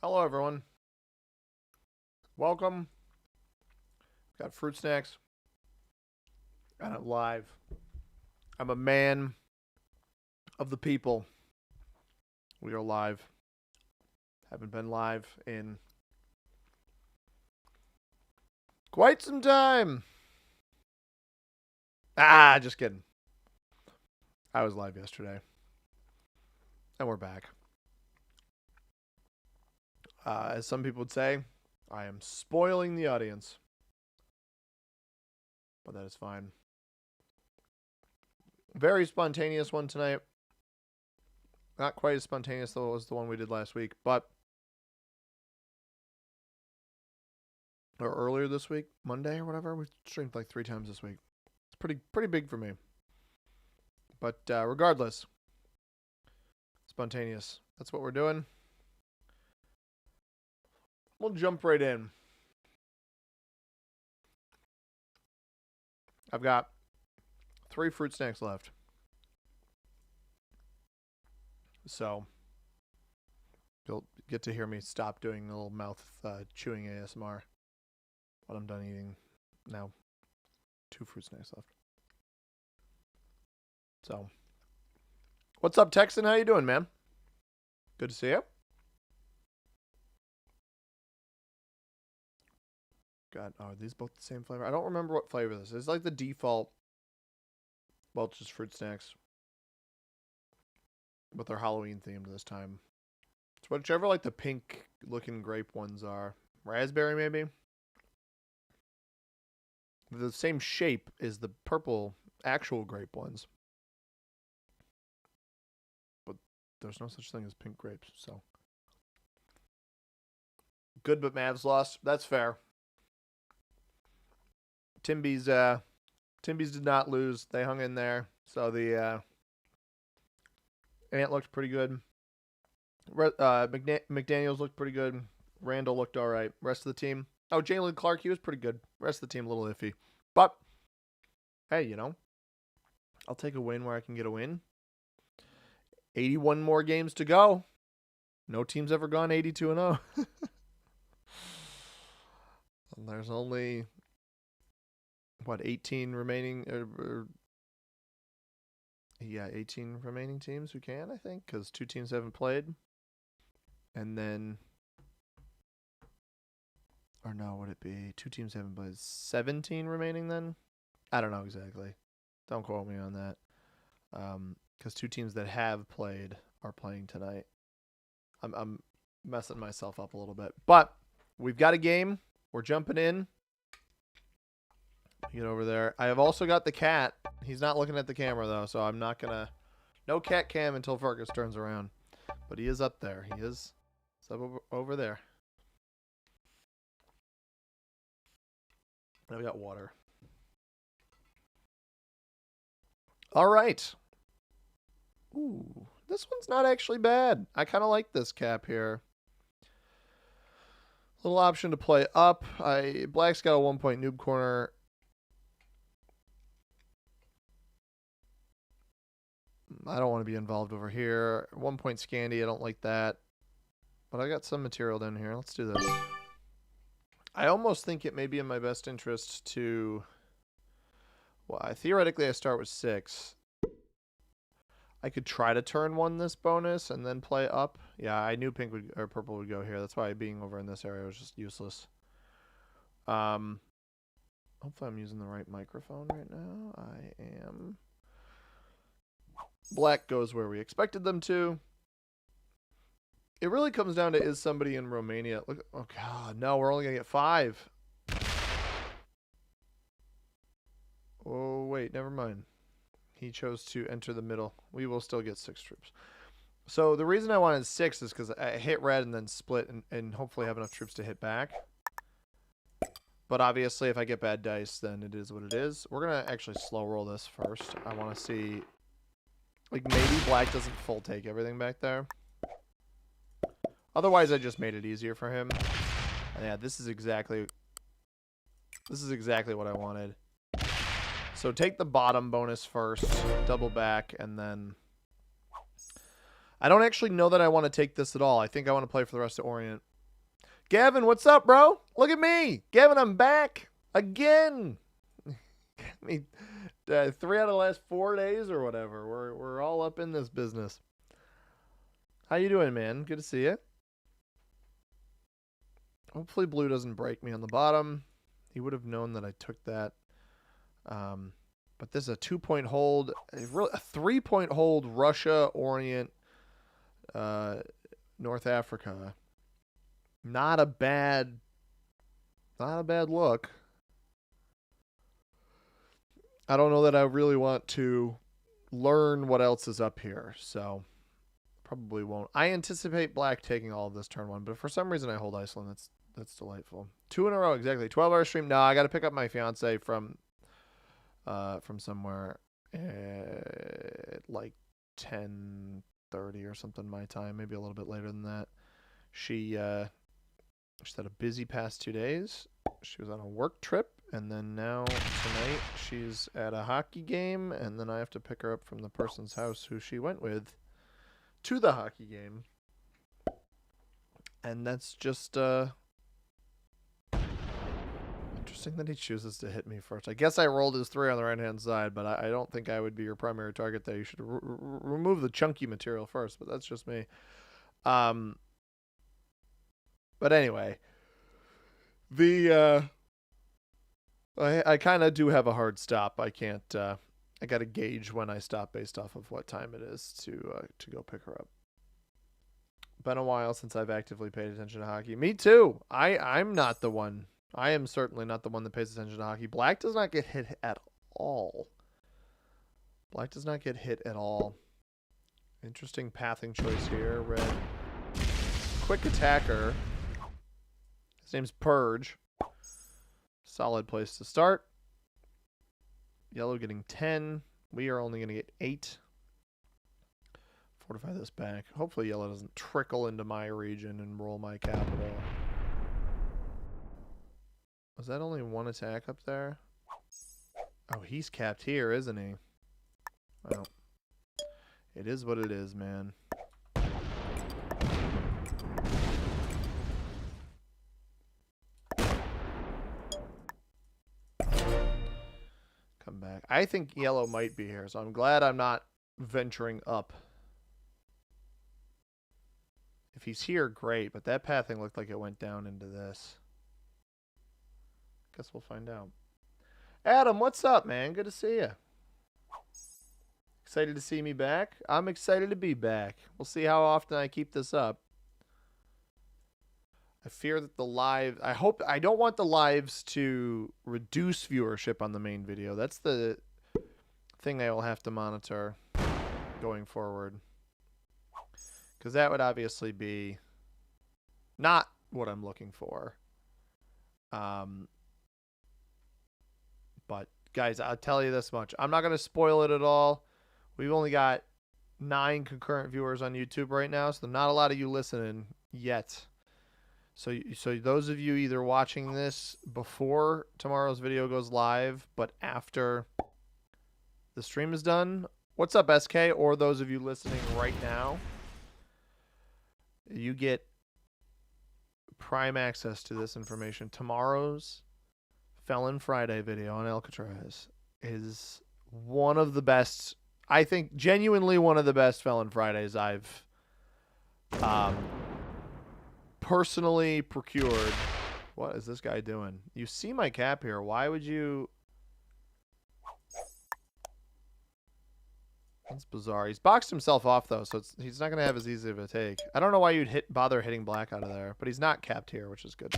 Hello, everyone. Welcome. Got fruit snacks. And I'm live. I'm a man of the people. We are live. Haven't been live in quite some time. Just kidding. I was live yesterday. And we're back. As some people would say, I am spoiling the audience. But that is fine. Very spontaneous one tonight. Not quite as spontaneous though as the one we did last week, but or earlier this week, Monday or whatever. We streamed like 3 times this week. It's pretty big for me. But regardless, spontaneous. That's what we're doing. We'll jump right in. I've got 3 fruit snacks left. So you'll get to hear me stop doing a little mouth chewing ASMR when I'm done eating. Now, 2 fruit snacks left. So, what's up, Texan? How you doing, man? Good to see you. God, are these both the same flavor? I don't remember what flavor this is. It's like the default Welch's fruit snacks. But they're Halloween themed this time. It's whichever like the pink looking grape ones are. Raspberry maybe? The same shape as the purple actual grape ones. But there's no such thing as pink grapes, so. Good, but Mavs lost. That's fair. Timby's did not lose. They hung in there. So the Ant looked pretty good. McDaniels looked pretty good. Randall looked all right. Rest of the team. Oh, Jalen Clark, he was pretty good. Rest of the team, a little iffy. But, hey, you know, I'll take a win where I can get a win. 81 more games to go. No team's ever gone 82-0. And there's only, 18 remaining? 18 remaining teams who can, I think, because 2 teams haven't played. And then, or no, would it be 2 teams haven't played? 17 remaining then? I don't know exactly. Don't quote me on that. Because 2 teams that have played are playing tonight. I'm messing myself up a little bit. But we've got a game. We're jumping in. Get over there. I have also got the cat. He's not looking at the camera, though, so I'm not going to... No cat cam until Fergus turns around. But he is up there. He is up over there. I've got water. All right. Ooh, this one's not actually bad. I kind of like this cap here. Little option to play up. Black's got a 1-point noob corner. I don't want to be involved over here. 1-point Scandy, I don't like that. But I got some material down here. Let's do this. I almost think it may be in my best interest to... Well, theoretically I start with 6. I could try to turn 1 this bonus and then play up. Yeah, I knew pink would, or purple would go here. That's why being over in this area was just useless. Hopefully I'm using the right microphone right now. I am... Black goes where we expected them to. It really comes down to, is somebody in Romania? Look, oh god, no, we're only gonna get 5. Oh wait, never mind. He chose to enter the middle. We will still get 6 troops. So the reason I wanted 6 is because I hit red and then split and hopefully have enough troops to hit back. But obviously if I get bad dice, then it is what it is. We're gonna actually slow roll this first. I want to see... Like, maybe Black doesn't full take everything back there. Otherwise, I just made it easier for him. And yeah, this is exactly what I wanted. So take the bottom bonus first, double back, and then... I don't actually know that I want to take this at all. I think I want to play for the rest of Orient. Gavin, what's up, bro? Look at me. Gavin, I'm back again. I mean, 3 out of the last 4 days or whatever. We're all up in this business. How you doing, man? Good to see you. Hopefully blue doesn't break me on the bottom. He would have known that I took that. But this is a 2-point hold. A 3-point hold, Russia, Orient, North Africa. Not a bad look. I don't know that I really want to learn what else is up here, so probably won't. I anticipate black taking all of this turn 1, but for some reason I hold Iceland. That's delightful. 2 in a row, exactly. 12-hour stream. No, I got to pick up my fiance from somewhere at like 10:30 or something my time, maybe a little bit later than that. She's had a busy past 2 days. She was on a work trip, and then now tonight she's at a hockey game, and then I have to pick her up from the person's house who she went with to the hockey game. And that's just interesting that he chooses to hit me first. I guess I rolled his 3 on the right-hand side, but I don't think I would be your primary target there. You should remove the chunky material first, but that's just me. But anyway, I kind of do have a hard stop. I can't. I got to gauge when I stop based off of what time it is to go pick her up. Been a while since I've actively paid attention to hockey. Me too. I'm not the one. I am certainly not the one that pays attention to hockey. Black does not get hit at all. Black does not get hit at all. Interesting pathing choice here. Red. Quick attacker. His name's Purge. Solid place to start. Yellow getting 10. We are only going to get 8. Fortify this back. Hopefully yellow doesn't trickle into my region and roll my capital. Was that only 1 attack up there? Oh, he's capped here, isn't he? Well, it is what it is, man. Come back. I think yellow might be here, so I'm glad I'm not venturing up. If he's here, great, but that pathing looked like it went down into this. Guess we'll find out. Adam, what's up, man? Good to see you. Excited to see me back? I'm excited to be back. We'll see how often I keep this up. I fear that the live... I don't want the lives to reduce viewership on the main video. That's the thing I will have to monitor going forward. Because that would obviously be not what I'm looking for. But, guys, I'll tell you this much. I'm not going to spoil it at all. We've only got 9 concurrent viewers on YouTube right now, so not a lot of you listening yet. So those of you either watching this before tomorrow's video goes live, but after the stream is done, what's up, SK? Or those of you listening right now, you get prime access to this information. Tomorrow's Felon Friday video on Alcatraz is one of the best, I think genuinely one of the best Felon Fridays I've personally procured. What is this guy doing? You see my cap here. Why would you? That's bizarre. He's boxed himself off though, so he's not going to have as easy of a take. I don't know why you'd bother hitting black out of there, but he's not capped here, which is good.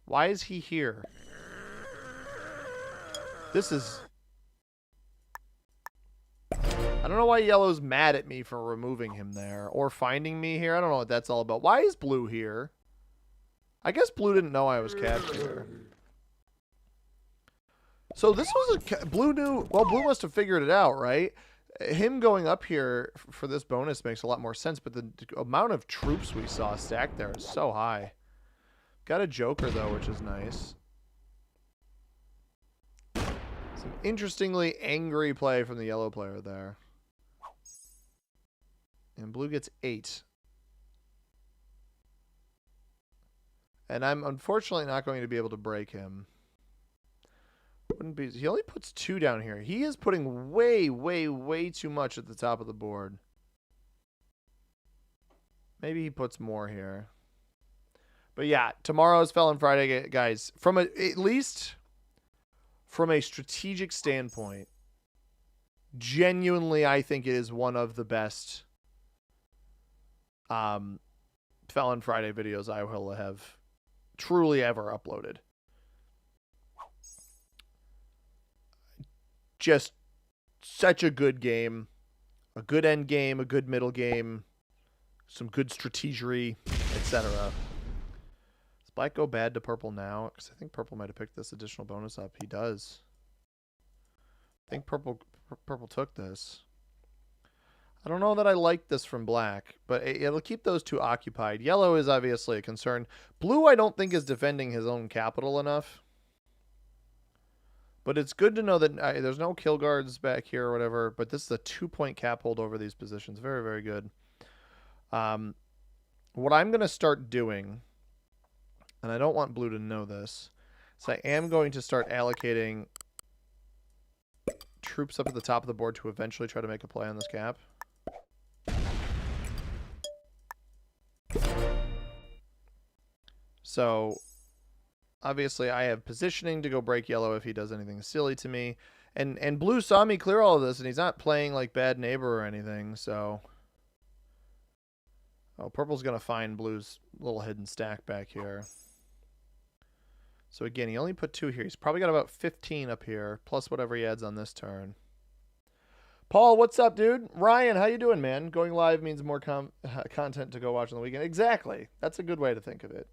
Why is he here? This is... I don't know why yellow's mad at me for removing him there or finding me here. I don't know what that's all about. Why is blue here? I guess blue didn't know I was capped here. So this was a... Blue knew... Well, blue must have figured it out, right? Him going up here for this bonus makes a lot more sense, but the amount of troops we saw stacked there is so high. Got a Joker, though, which is nice. Some interestingly angry play from the yellow player there. And blue gets 8. And I'm unfortunately not going to be able to break him. Wouldn't be. He only puts 2 down here. He is putting way, way, way too much at the top of the board. Maybe he puts more here. But yeah, tomorrow's Felon Friday, guys. At least from a strategic standpoint, genuinely, I think it is one of the best Felon Friday videos I will have truly ever uploaded. Just such a good game. A good end game, a good middle game, some good strategery, etc. Does black go bad to purple now? Because I think purple might have picked this additional bonus up. He does. I think purple took this. I don't know that I like this from black, but it'll keep those 2 occupied. Yellow is obviously a concern. Blue, I don't think, is defending his own capital enough. But it's good to know that there's no kill guards back here or whatever, but this is a 2-point cap hold over these positions. Very, very good. What I'm going to start doing, and I don't want blue to know this, so I am going to start allocating troops up at the top of the board to eventually try to make a play on this cap. So obviously I have positioning to go break yellow if he does anything silly to me. And blue saw me clear all of this, and he's not playing like bad neighbor or anything, so... Oh, purple's going to find blue's little hidden stack back here. So again, he only put 2 here. He's probably got about 15 up here, plus whatever he adds on this turn. Paul, what's up, dude? Ryan, how you doing, man? Going live means more content to go watch on the weekend. Exactly. That's a good way to think of it.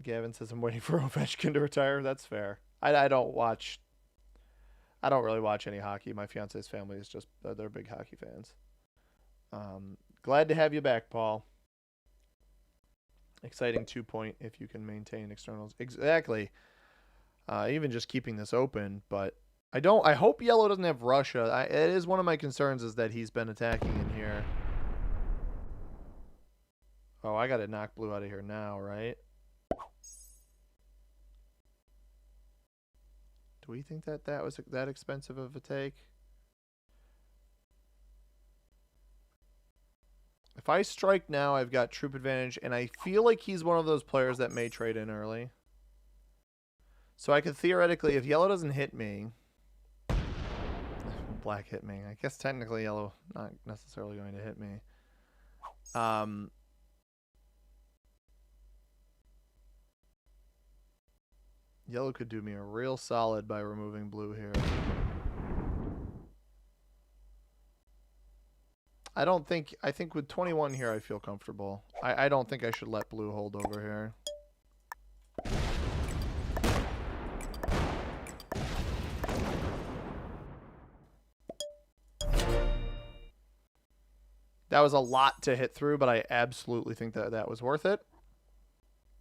Gavin says, I'm waiting for Ovechkin to retire. That's fair. I don't really watch any hockey. My fiance's family is just, they're big hockey fans. Glad to have you back, Paul. Exciting 2-point if you can maintain externals. Exactly. Even just keeping this open, but I hope yellow doesn't have Russia. It is one of my concerns is that he's been attacking in here. Oh, I got to knock blue out of here now, right? Do we think that was that expensive of a take? If I strike now, I've got troop advantage, and I feel like he's one of those players that may trade in early. So I could theoretically, if yellow doesn't hit me, black hit me. I guess technically yellow not necessarily going to hit me. Yellow could do me a real solid by removing blue here. I think with 21 here, I feel comfortable. I don't think I should let blue hold over here. That was a lot to hit through, but I absolutely think that was worth it.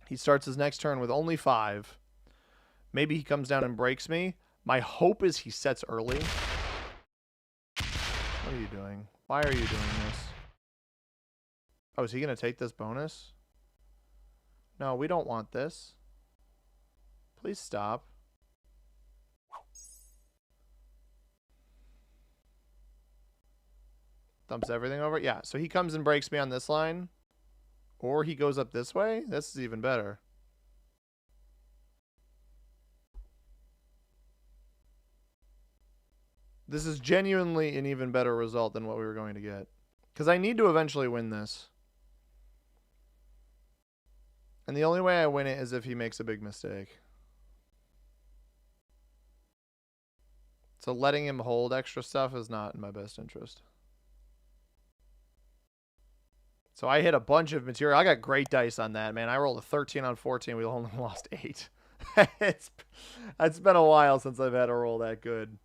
He starts his next turn with only 5. Maybe he comes down and breaks me. My hope is he sets early. What are you doing? Why are you doing this? Oh, is he going to take this bonus? No, we don't want this. Please stop. Dumps everything over? Yeah, so he comes and breaks me on this line. Or he goes up this way? This is even better. This is genuinely an even better result than what we were going to get. Because I need to eventually win this. And the only way I win it is if he makes a big mistake. So letting him hold extra stuff is not in my best interest. So I hit a bunch of material. I got great dice on that, man. I rolled a 13 on 14. We only lost 8. It's been a while since I've had a roll that good.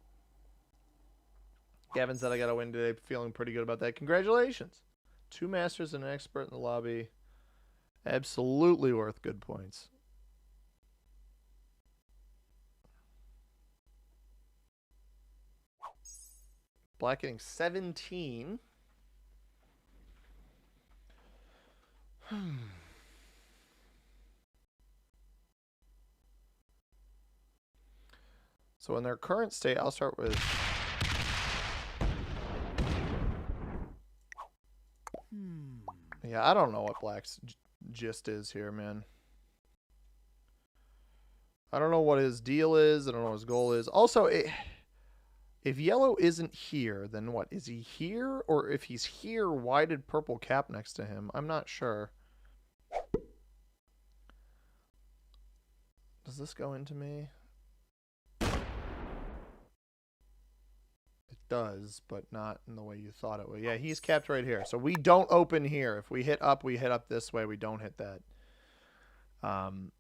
Gavin said I got to win today. Feeling pretty good about that. Congratulations. 2 masters and an expert in the lobby. Absolutely worth good points. Black getting 17. So in their current state, I'll start with... Yeah, I don't know what Black's gist is here, man. I don't know what his deal is. I don't know what his goal is. Also, if yellow isn't here, then what? Is he here? Or if he's here, why did purple cap next to him? I'm not sure. Does this go into me? It does, but not in the way you thought it would. Yeah, he's capped right here. So we don't open here. If we hit up this way. We don't hit that. So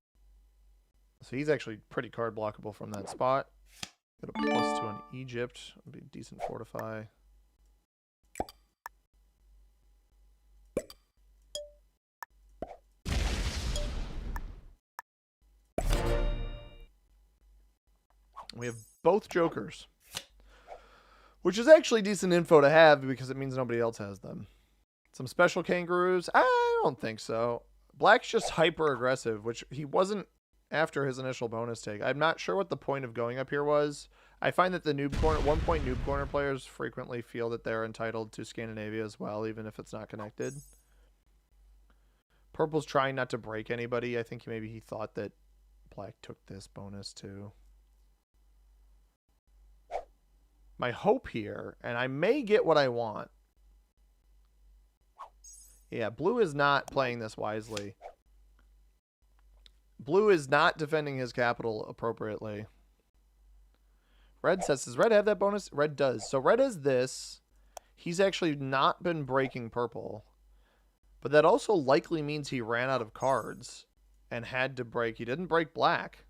he's actually pretty card blockable from that spot. Got a +2 on Egypt. It'll be a decent fortify. We have both jokers, which is actually decent info to have because it means nobody else has them. Some special kangaroos? I don't think so. Black's just hyper aggressive, which he wasn't after his initial bonus take. I'm not sure what the point of going up here was. I find that the noob corner, 1 point noob corner players frequently feel that they're entitled to Scandinavia as well, even if it's not connected. Purple's trying not to break anybody. I think maybe he thought that Black took this bonus too. My hope here, and I may get what I want. Yeah, blue is not playing this wisely. Blue is not defending his capital appropriately. Red says, does red have that bonus? Red does. So red has this. He's actually not been breaking purple. But that also likely means he ran out of cards and had to break. He didn't break black.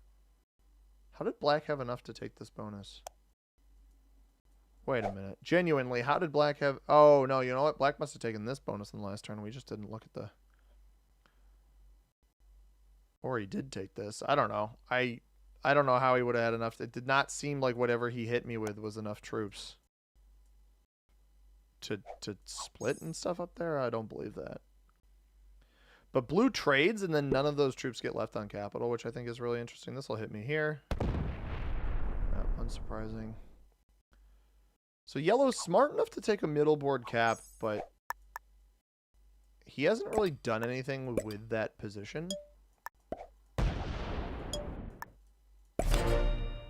How did black have enough to take this bonus? Wait a minute. Genuinely, how did black have... Oh, no, you know what? Black must have taken this bonus in the last turn. We just didn't look at the... Or he did take this. I don't know. I don't know how he would have had enough. It did not seem like whatever he hit me with was enough troops to split and stuff up there. I don't believe that. But blue trades, and then none of those troops get left on capital, which I think is really interesting. This will hit me here. Unsurprising. So yellow's smart enough to take a middle board cap, but he hasn't really done anything with that position.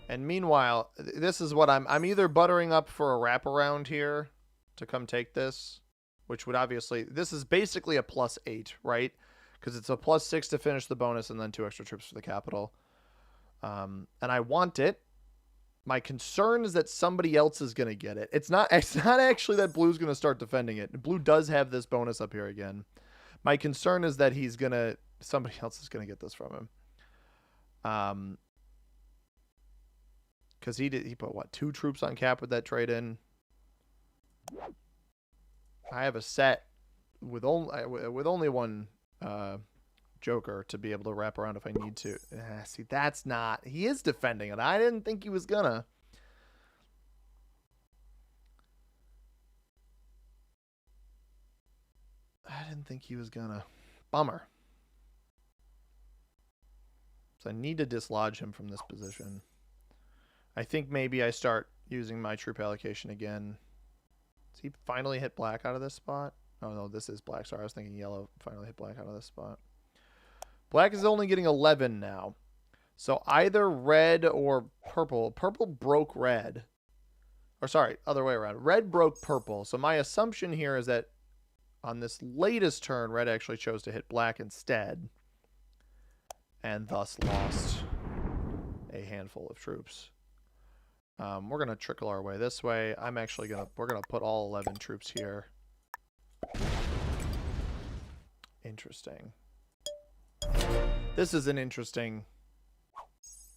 And meanwhile, this is what I'm either buttering up for a wraparound here to come take this, which would obviously, this is basically a +8, right? Because it's a +6 to finish the bonus and then 2 extra troops for the capital. And I want it. My concern is that somebody else is going to get it. It's not actually that blue's going to start defending it. Blue does have this bonus up here again. My concern is that somebody else is going to get this from him. Because he put, what, 2 troops on cap with that trade in. I have a set with only one joker to be able to wrap around if I need to. See, that's not... He is defending it. I didn't think he was gonna. Bummer. So I need to dislodge him from this position. I think maybe I start using my troop allocation again. Does he finally hit black out of this spot? Oh, no, this is black. Sorry, I was thinking yellow finally hit black out of this spot. Black is only getting 11 now. So either red or purple. Purple broke red. Or sorry, other way around. Red broke purple. So my assumption here is that on this latest turn, red actually chose to hit black instead. And thus lost a handful of troops. We're going to trickle our way this way. We're going to put all 11 troops here. Interesting. This is an interesting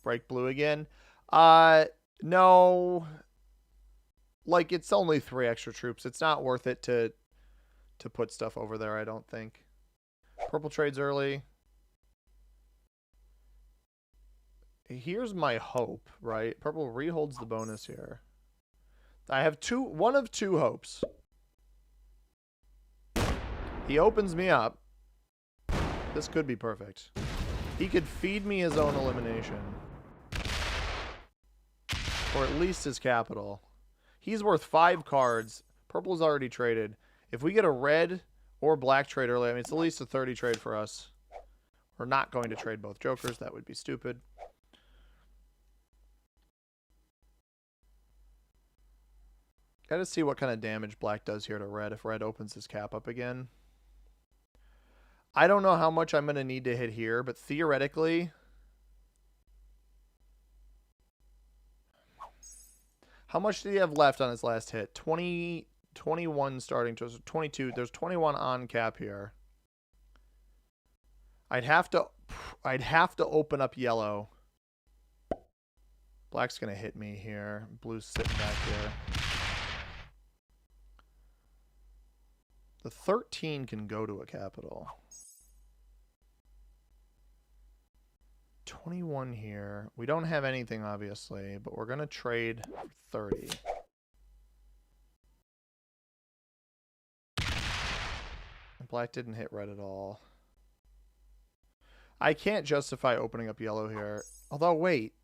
break blue again. No. Like, it's only 3 extra troops. It's not worth it to put stuff over there, I don't think. Purple trades early. Here's my hope, right? Purple reholds the bonus here. I have one of two hopes. He opens me up. This could be perfect. He could feed me his own elimination. Or at least his capital. He's worth 5 cards. Purple's already traded. If we get a red or black trade early, I mean, it's at least a 30 trade for us. We're not going to trade both jokers. That would be stupid. Gotta see what kind of damage black does here to red if red opens his cap up again. I don't know how much I'm going to need to hit here, but theoretically... How much did he have left on his last hit? 21 starting to 22. There's 21 on cap here. I'd have to open up yellow. Black's going to hit me here. Blue's sitting back here. The 13 can go to a capital. 21 here. We don't have anything, obviously, but we're going to trade for 30. Black didn't hit red at all. I can't justify opening up yellow here. Although, wait.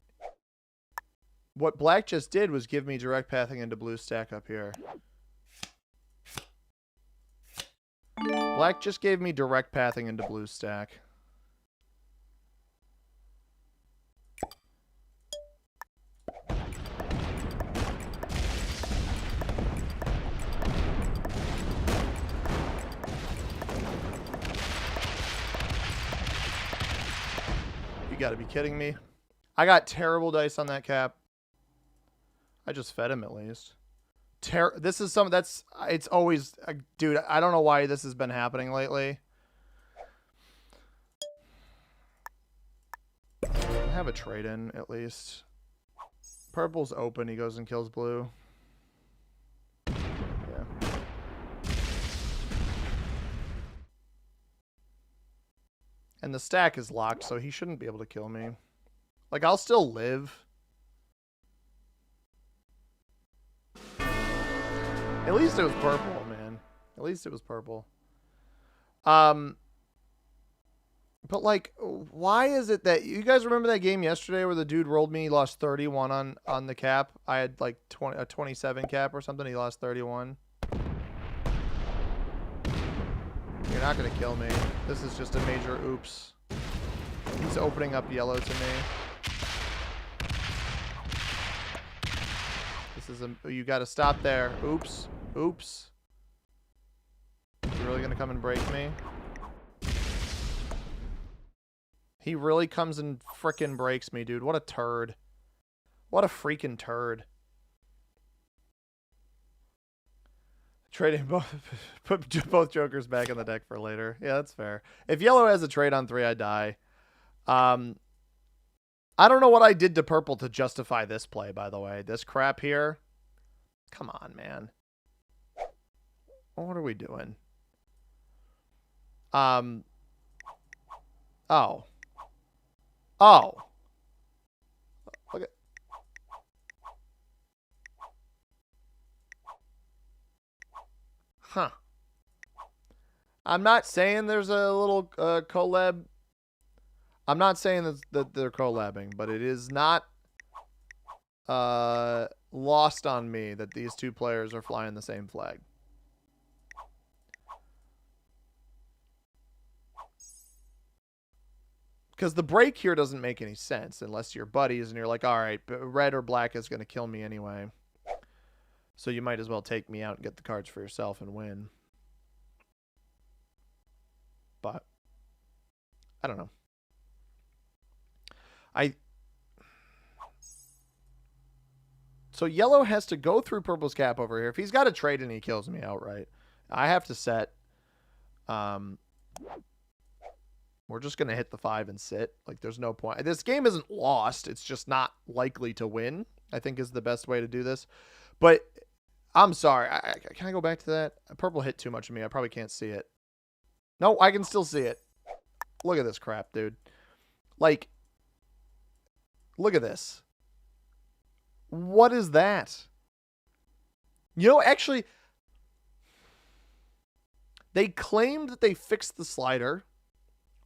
What black just did was give me direct pathing into blue stack up here. Black just gave me direct pathing into blue stack. You gotta be kidding me. I got terrible dice on that cap. I just fed him at least. This is some that's it's always dude, I don't know why this has been happening lately. I have a trade in at least. Purple's open, he goes and kills blue. Yeah. And the stack is locked, so he shouldn't be able to kill me. Like, I'll still live. At least it was purple, man. At least it was purple. But, like, why is it that... You guys remember that game yesterday where the dude rolled me, he lost 31 on the cap? I had, like, a 27 cap or something. He lost 31. You're not going to kill me. This is just a major oops. He's opening up yellow to me. This is a... You got to stop there. Oops. Oops. You really going to come and break me? He really comes and frickin' breaks me, dude. What a turd. What a freaking turd. Trading put both jokers back in the deck for later. Yeah, that's fair. If yellow has a trade on 3, I die. I don't know what I did to purple to justify this play, by the way. This crap here. Come on, man. What are we doing? Oh. Oh. Okay. Huh. I'm not saying there's a little collab. I'm not saying that they're collabing, but it is not lost on me that these two players are flying the same flag. Because the break here doesn't make any sense unless you're buddies and you're like, all right, red or black is going to kill me anyway. So you might as well take me out and get the cards for yourself and win. But I don't know. So yellow has to go through purple's cap over here. If he's got a trade and he kills me outright, I have to set. We're just going to hit the 5 and sit. Like, there's no point. This game isn't lost. It's just not likely to win, I think is the best way to do this. But I'm sorry. Can I go back to that? Purple hit too much of me. I probably can't see it. No, I can still see it. Look at this crap, dude. Like, look at this. What is that? You know, actually, they claimed that they fixed the slider,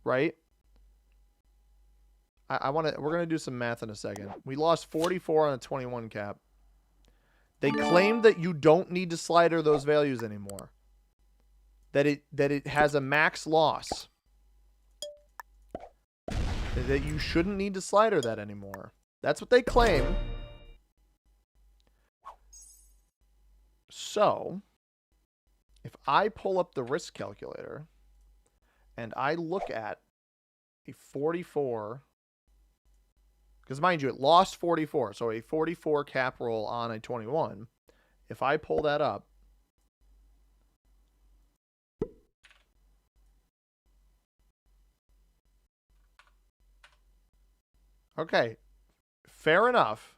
right? We're gonna do some math in a second. We lost 44 on a 21 cap. They claimed that you don't need to slider those values anymore. That it has a max loss. That you shouldn't need to slider that anymore. That's what they claim. So, if I pull up the risk calculator and I look at a 44, because mind you, it lost 44, so a 44 cap roll on a 21. If I pull that up, okay, fair enough.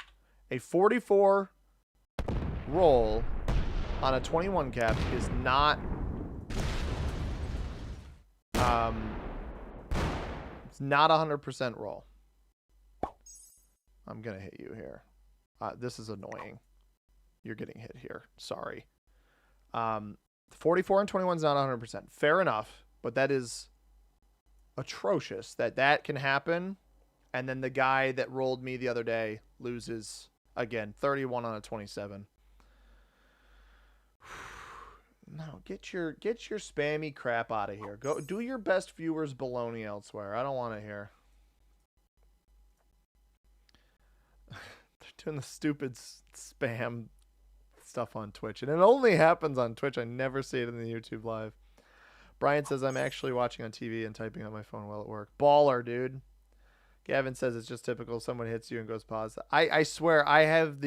A 44 roll on a 21 cap is not it's not 100% roll. I'm gonna hit you here. This is annoying. You're getting hit here. Sorry. 44 and 21 is not 100%. Fair enough, but that is atrocious that can happen. And then the guy that rolled me the other day loses again, 31 on a 27. No, get your spammy crap out of here. Go do your best viewers baloney elsewhere. I don't want to hear. They're doing the stupid spam stuff on Twitch, and it only happens on Twitch. I never see it in the YouTube live. Brian says I'm actually watching on TV and typing on my phone while at work. Baller, dude. Gavin says it's just typical. Someone hits you and goes pause. I swear I have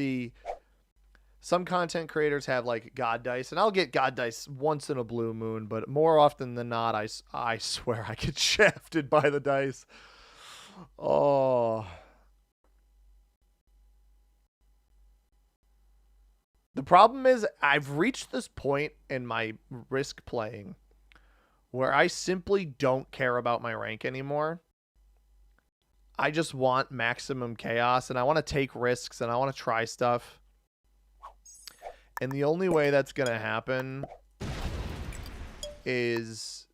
some content creators have like God dice, and I'll get God dice once in a blue moon, but more often than not, I swear I get shafted by the dice. Oh. The problem is I've reached this point in my risk playing where I simply don't care about my rank anymore. I just want maximum chaos, and I want to take risks, and I want to try stuff. And the only way that's going to happen is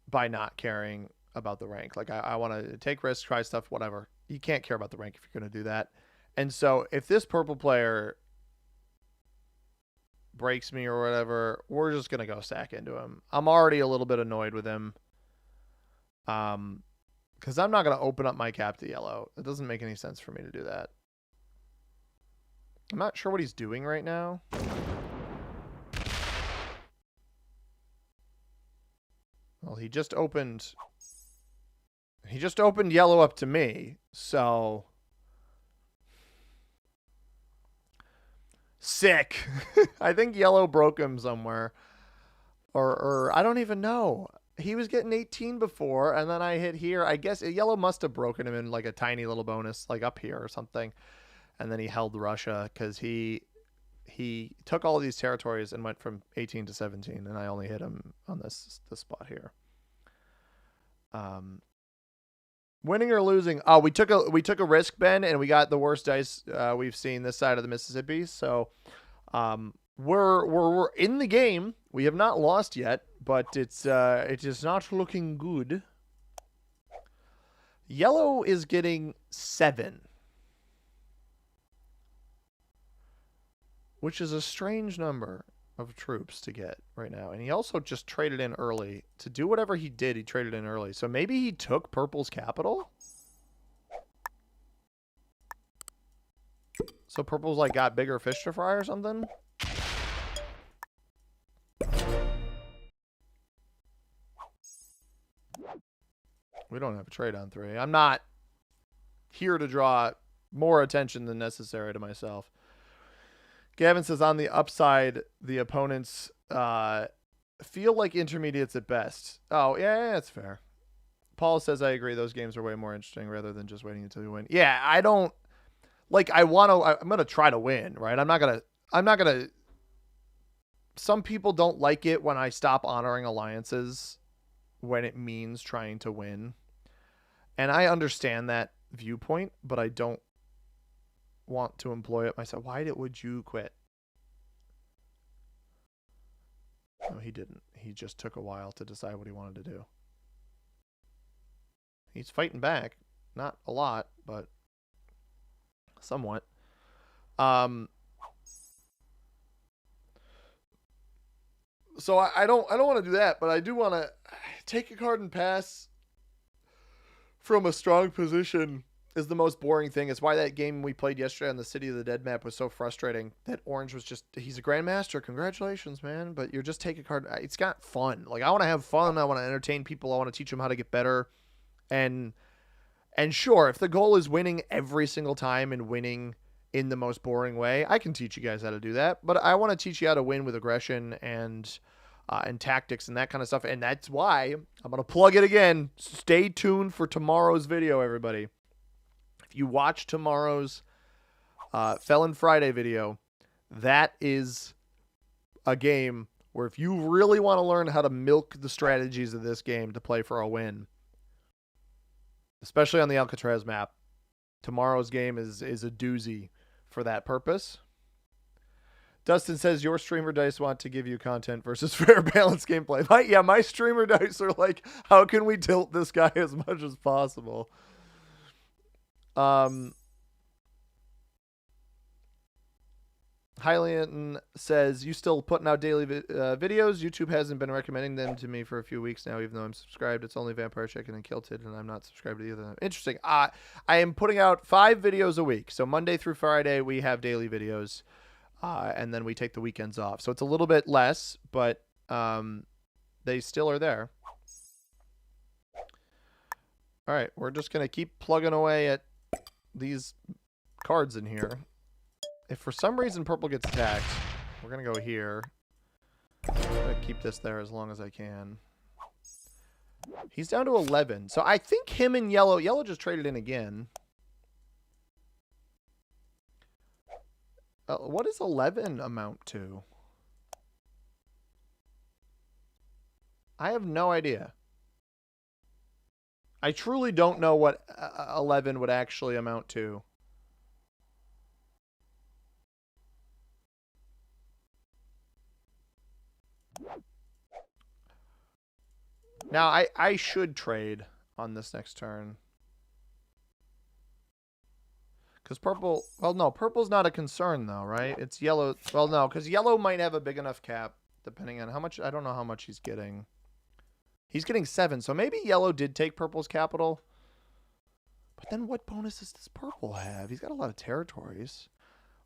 by not caring about the rank. Like I want to take risks, try stuff, whatever. You can't care about the rank if you're going to do that. And so if this purple player breaks me or whatever, we're just going to go sack into him. I'm already a little bit annoyed with him. Because I'm not going to open up my cap to yellow. It doesn't make any sense for me to do that. I'm not sure what he's doing right now. Well, he just opened yellow up to me, so sick. I think yellow broke him somewhere. Or I don't even know. He was getting 18 before, and then I hit here. I guess yellow must have broken him in like a tiny little bonus, like up here or something. And then he held Russia because he took all these territories and went from 18 to 17, and I only hit him on this spot here. Winning or losing? Oh, we took a risk, Ben, and we got the worst dice we've seen this side of the Mississippi. So we're in the game. We have not lost yet, but it is not looking good. Yellow is getting 7, which is a strange number of troops to get right now. And he also just traded in early. To do whatever he did, he traded in early. So maybe he took purple's capital? So purple's like got bigger fish to fry or something? We don't have a trade on 3. I'm not here to draw more attention than necessary to myself. Gavin says on the upside, the opponents feel like intermediates at best. Oh, yeah, that's fair. Paul says I agree. Those games are way more interesting rather than just waiting until you win. Yeah, I don't like. I'm gonna try to win, right? I'm not gonna. Some people don't like it when I stop honoring alliances. when it means trying to win. And I understand that viewpoint, but I don't want to employ it myself. Would you quit? No, he didn't. He just took a while to decide what he wanted to do. He's fighting back. Not a lot, but somewhat. So I don't want to do that, but I do want to take a card and pass from a strong position is the most boring thing. It's why that game we played yesterday on the City of the Dead map was so frustrating. That orange was just, he's a grandmaster. Congratulations, man. But you're just take a card. It's not fun. Like, I want to have fun. I want to entertain people. I want to teach them how to get better. And sure, if the goal is winning every single time and winning in the most boring way, I can teach you guys how to do that. But I want to teach you how to win with aggression and tactics and that kind of stuff. And that's why I'm going to plug it again. Stay tuned for tomorrow's video, everybody. If you watch tomorrow's Felon Friday video, that is a game where if you really want to learn how to milk the strategies of this game to play for a win, especially on the Alcatraz map, tomorrow's game is a doozy for that purpose. Dustin says, your streamer dice want to give you content versus fair balance gameplay. My streamer dice are like, how can we tilt this guy as much as possible? Hylian says, you still putting out daily videos? YouTube hasn't been recommending them to me for a few weeks now, even though I'm subscribed. It's only Vampire Chicken and Kilted, and I'm not subscribed to either of them. Interesting. I am putting out 5 videos a week. So Monday through Friday, we have daily videos, and then we take the weekends off. So it's a little bit less, but they still are there. All right, we're just going to keep plugging away at these cards in here. If for some reason purple gets attacked, we're going to go here. I'm going to keep this there as long as I can. He's down to 11. So I think him and yellow just traded in again. What does 11 amount to? I have no idea. I truly don't know what 11 would actually amount to. Now, I should trade on this next turn. Because purple... Well, no, purple's not a concern, though, right? It's yellow... Well, no, because yellow might have a big enough cap, depending on how much... I don't know how much he's getting. He's getting 7, so maybe yellow did take purple's capital. But then what bonuses does purple have? He's got a lot of territories.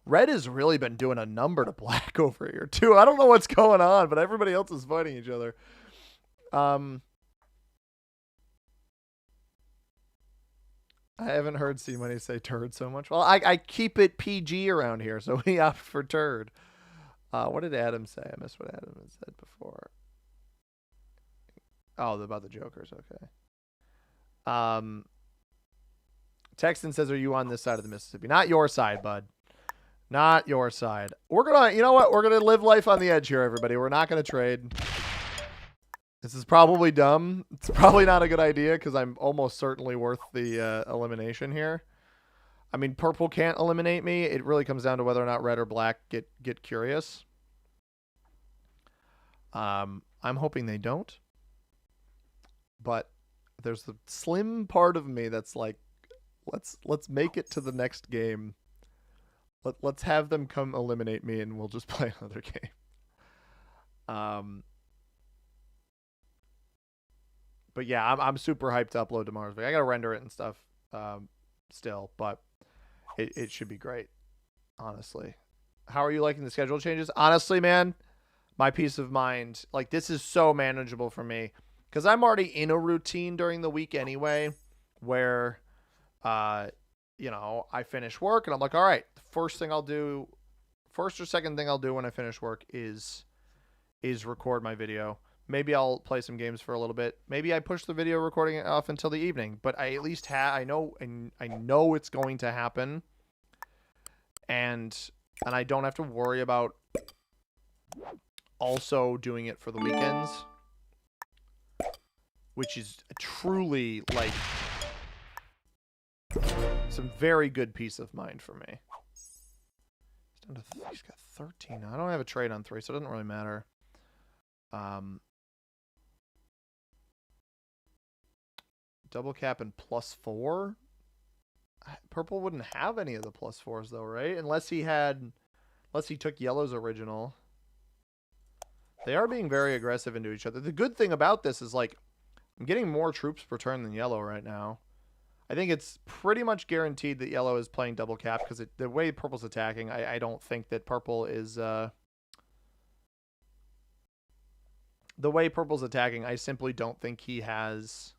Red has really been doing a number to black over here, too. I don't know what's going on, but everybody else is fighting each other. I haven't heard C-Money say turd so much. Well, I keep it PG around here, so we opt for turd. What did Adam say? I missed what Adam had said before. Oh, about the Jokers. Okay. Texan says, are you on this side of the Mississippi? Not your side, bud. Not your side. We're going to, you know what? We're going to live life on the edge here, everybody. We're not going to trade. This is probably dumb. It's probably not a good idea because I'm almost certainly worth the elimination here. I mean, purple can't eliminate me. It really comes down to whether or not red or black get curious. I'm hoping they don't. But there's the slim part of me that's like, let's make it to the next game. Let's have them come eliminate me and we'll just play another game. But yeah, I'm super hyped to upload tomorrow's video. I got to render it and stuff still, but it should be great, honestly. How are you liking the schedule changes? Honestly, man, my peace of mind, like this is so manageable for me because I'm already in a routine during the week anyway where, you know, I finish work and I'm like, all right, the first or second thing I'll do when I finish work is record my video. Maybe I'll play some games for a little bit. Maybe I push the video recording off until the evening, but I at least I know it's going to happen, and I don't have to worry about also doing it for the weekends. which is truly like some very good peace of mind for me. He's got 13. I don't have a trade on 3, so it doesn't really matter. Double cap and +4. Purple wouldn't have any of the +4s though, right? Unless he took yellow's original. They are being very aggressive into each other. The good thing about this is like I'm getting more troops per turn than yellow right now. I think it's pretty much guaranteed that yellow is playing double cap because the way purple's attacking, I don't think that purple is the way purple's attacking, I simply don't think he has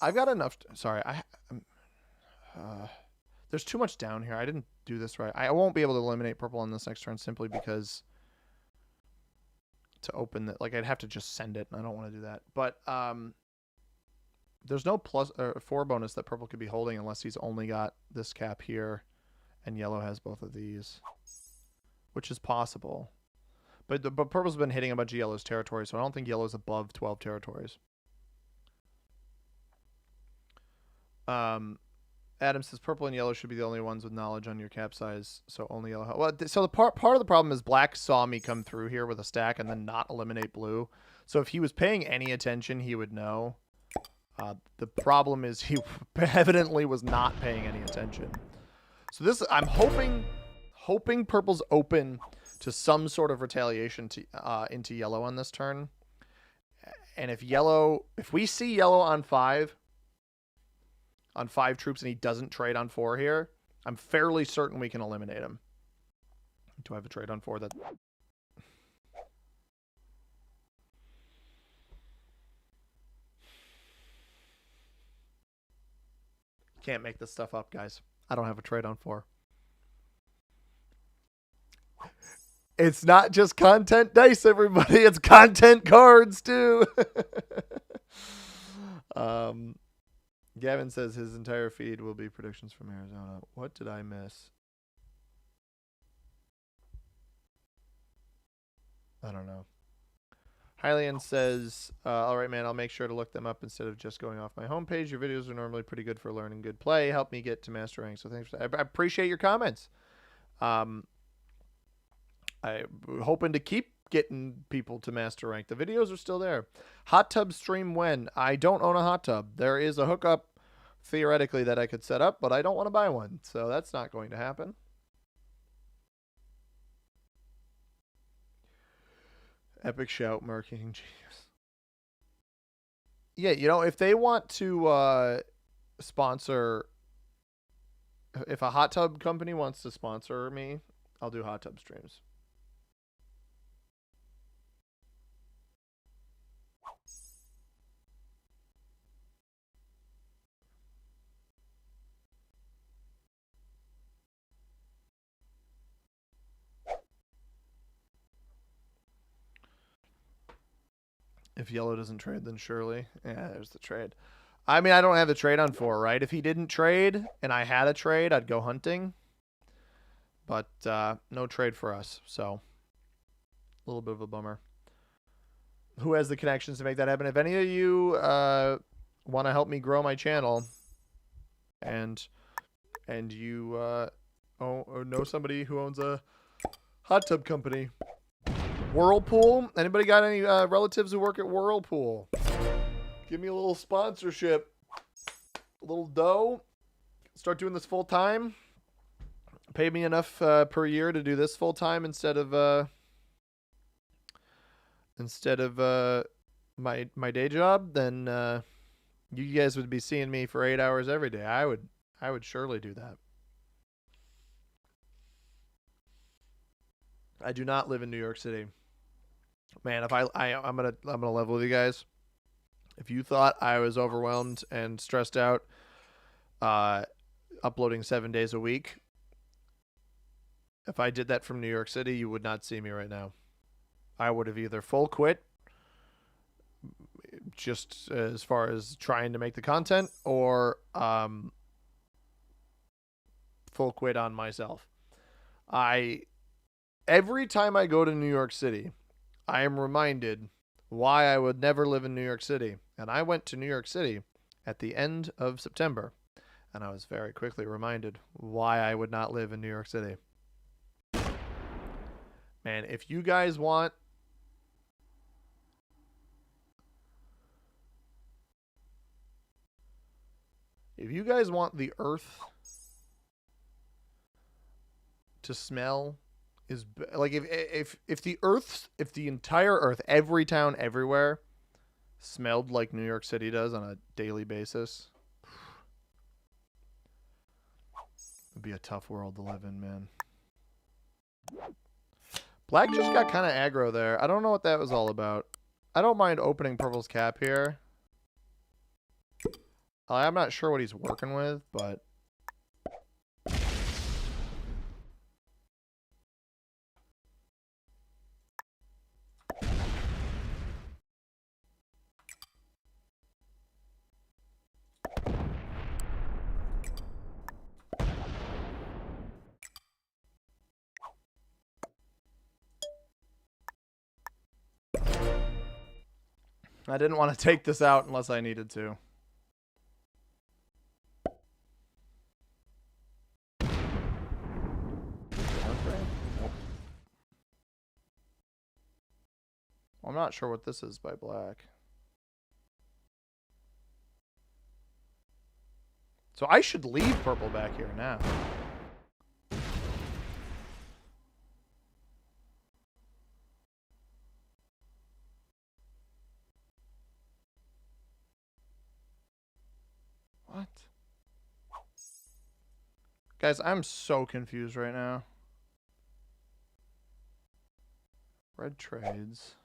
I've got enough. Sorry, there's too much down here. I didn't do this right. I won't be able to eliminate purple on this next turn simply because to open that, like I'd have to just send it, and I don't want to do that. But there's no +4 bonus that purple could be holding unless he's only got this cap here, and yellow has both of these, which is possible. But purple's been hitting a bunch of yellow's territory, so I don't think yellow's above 12 territories. Adam says purple and yellow should be the only ones with knowledge on your cap size, so only yellow. Well, so the part of the problem is black saw me come through here with a stack and then not eliminate blue. So if he was paying any attention, he would know. The problem is he evidently was not paying any attention. So this, I'm hoping purple's open to some sort of retaliation into yellow on this turn. And if we see yellow on 5 troops and he doesn't trade on 4 here, I'm fairly certain we can eliminate him. Do I have a trade on 4? That can't make this stuff up, guys. I don't have a trade on 4. It's not just content dice, everybody. It's content cards too. Gavin says his entire feed will be predictions from Arizona. What did I miss? I don't know. Hylian says, all right, man, I'll make sure to look them up instead of just going off my homepage. Your videos are normally pretty good for learning good play. Help me get to master rank. So thanks. I appreciate your comments. I'm hoping to keep getting people to master rank. The videos are still there. Hot tub stream when? I don't own a hot tub. There is a hookup theoretically that I could set up, but I don't want to buy one. So that's not going to happen. Epic shout, marketing genius. Yeah, you know, if they want to sponsor, if a hot tub company wants to sponsor me, I'll do hot tub streams. If yellow doesn't trade, then surely. Yeah, there's the trade. I mean, I don't have the trade on 4, right? If he didn't trade and I had a trade, I'd go hunting. But no trade for us, so a little bit of a bummer. Who has the connections to make that happen? If any of you want to help me grow my channel and you know somebody who owns a hot tub company, Whirlpool. Anybody got any relatives who work at Whirlpool? Give me a little sponsorship, a little dough. Start doing this full time. Pay me enough per year to do this full time instead of my day job. Then you guys would be seeing me for 8 hours every day. I would surely do that. I do not live in New York City. Man, if I'm gonna level with you guys. If you thought I was overwhelmed and stressed out uploading 7 days a week, if I did that from New York City, you would not see me right now. I would have either full quit, just as far as trying to make the content, or full quit on myself. I Every time I go to New York City, I am reminded why I would never live in New York City. And I went to New York City at the end of September, and I was very quickly reminded why I would not live in New York City. Man, if you guys want the earth to smell is like if the entire earth, every town everywhere smelled like New York City does on a daily basis, it'd be a tough world to live in, man. Black just got kind of aggro there. I don't know what that was all about. I don't mind opening Purple's cap here. I'm not sure what he's working with, but I didn't want to take this out unless I needed to. I'm not sure what this is by Black. So I should leave Purple back here now. What? Guys, I'm so confused right now. Red trades.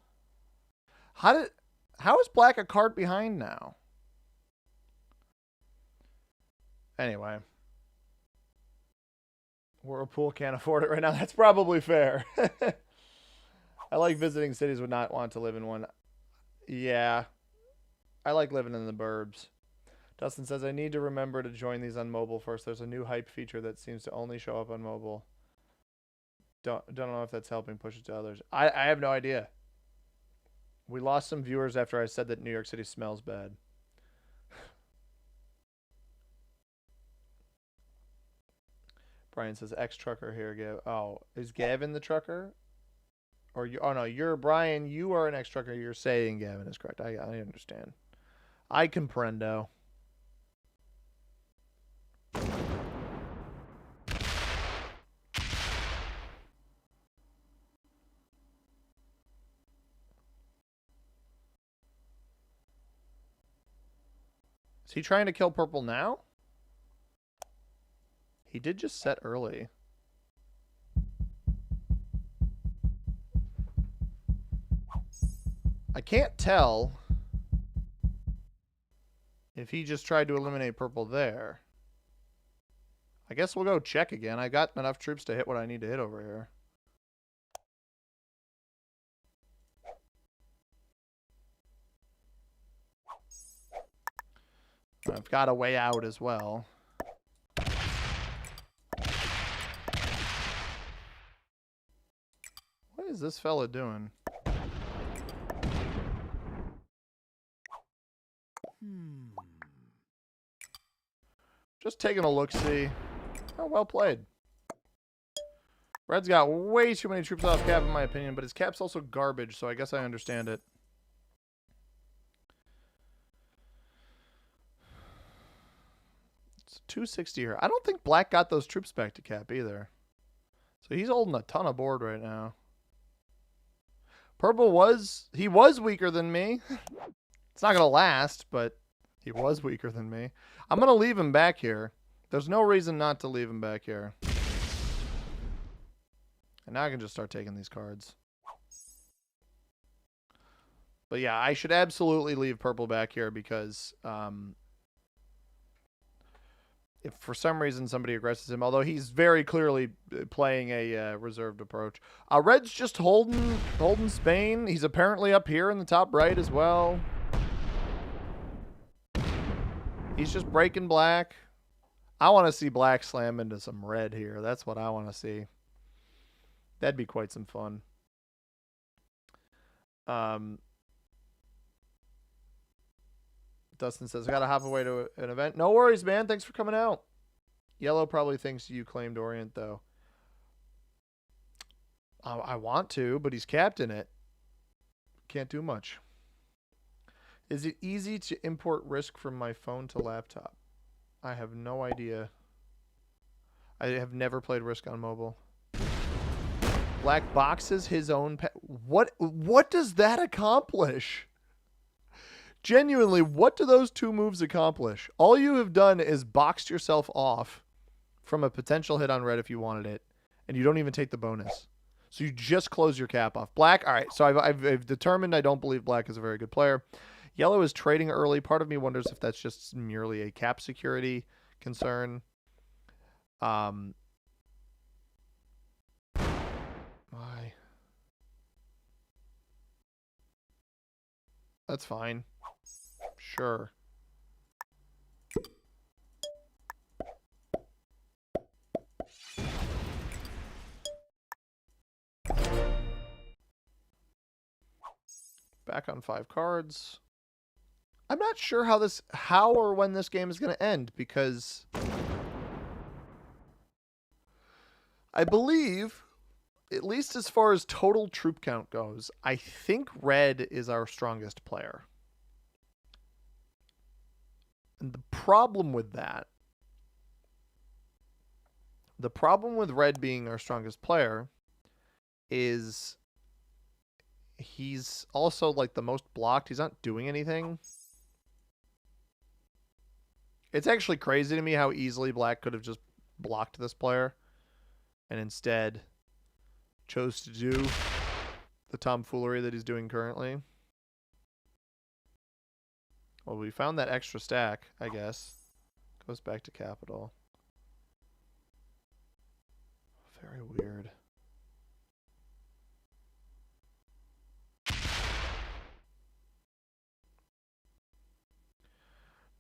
How is Black a card behind now? Anyway. Whirlpool can't afford it right now. That's probably fair. I like visiting cities, would not want to live in one. Yeah. I like living in the burbs. Dustin says, I need to remember to join these on mobile first. There's a new hype feature that seems to only show up on mobile. Don't know if that's helping push it to others. I have no idea. We lost some viewers after I said that New York City smells bad. Brian says, ex-trucker here, Gav. Oh, is Gavin the trucker? Or you? Oh, no, you're Brian. You are an ex-trucker. You're saying Gavin is correct. I understand. I comprendo. Is he trying to kill Purple now? He did just set early. I can't tell if he just tried to eliminate Purple there. I guess we'll go check again. I got enough troops to hit what I need to hit over here. I've got a way out as well. What is this fella doing? Just taking a look-see. Oh, well played. Red's got way too many troops off cap, in my opinion, but his cap's also garbage, so I guess I understand it. It's 260 here. I don't think Black got those troops back to cap either. So he's holding a ton of board right now. Purple was weaker than me. It's not going to last, but he was weaker than me. I'm going to leave him back here. There's no reason not to leave him back here. And now I can just start taking these cards. But yeah, I should absolutely leave Purple back here because if for some reason somebody aggresses him, although he's very clearly playing a reserved approach. Red's just holding Spain. He's apparently up here in the top right as well. He's just breaking Black. I want to see Black slam into some red here. That's what I want to see. That'd be quite some fun. Dustin says, I gotta hop away to an event. No worries, man. Thanks for coming out. Yellow probably thinks you claimed Orient, though. I want to, but he's capped in it. Can't do much. Is it easy to import Risk from my phone to laptop? I have no idea. I have never played Risk on mobile. Black boxes his own pet. What does that accomplish? Genuinely, what do those two moves accomplish? All you have done is boxed yourself off from a potential hit on red if you wanted it, and you don't even take the bonus. So you just close your cap off. Black, all right, so I've determined I don't believe black is a very good player. Yellow is trading early. Part of me wonders if that's just merely a cap security concern. Why? That's fine. Sure. Back on 5 cards. I'm not sure how or when this game is going to end, because I believe, at least as far as total troop count goes, I think red is our strongest player. And the problem with red being our strongest player is he's also like the most blocked. He's not doing anything. It's actually crazy to me how easily black could have just blocked this player and instead chose to do the tomfoolery that he's doing currently. Well, we found that extra stack, I guess. Goes back to capital. Very weird.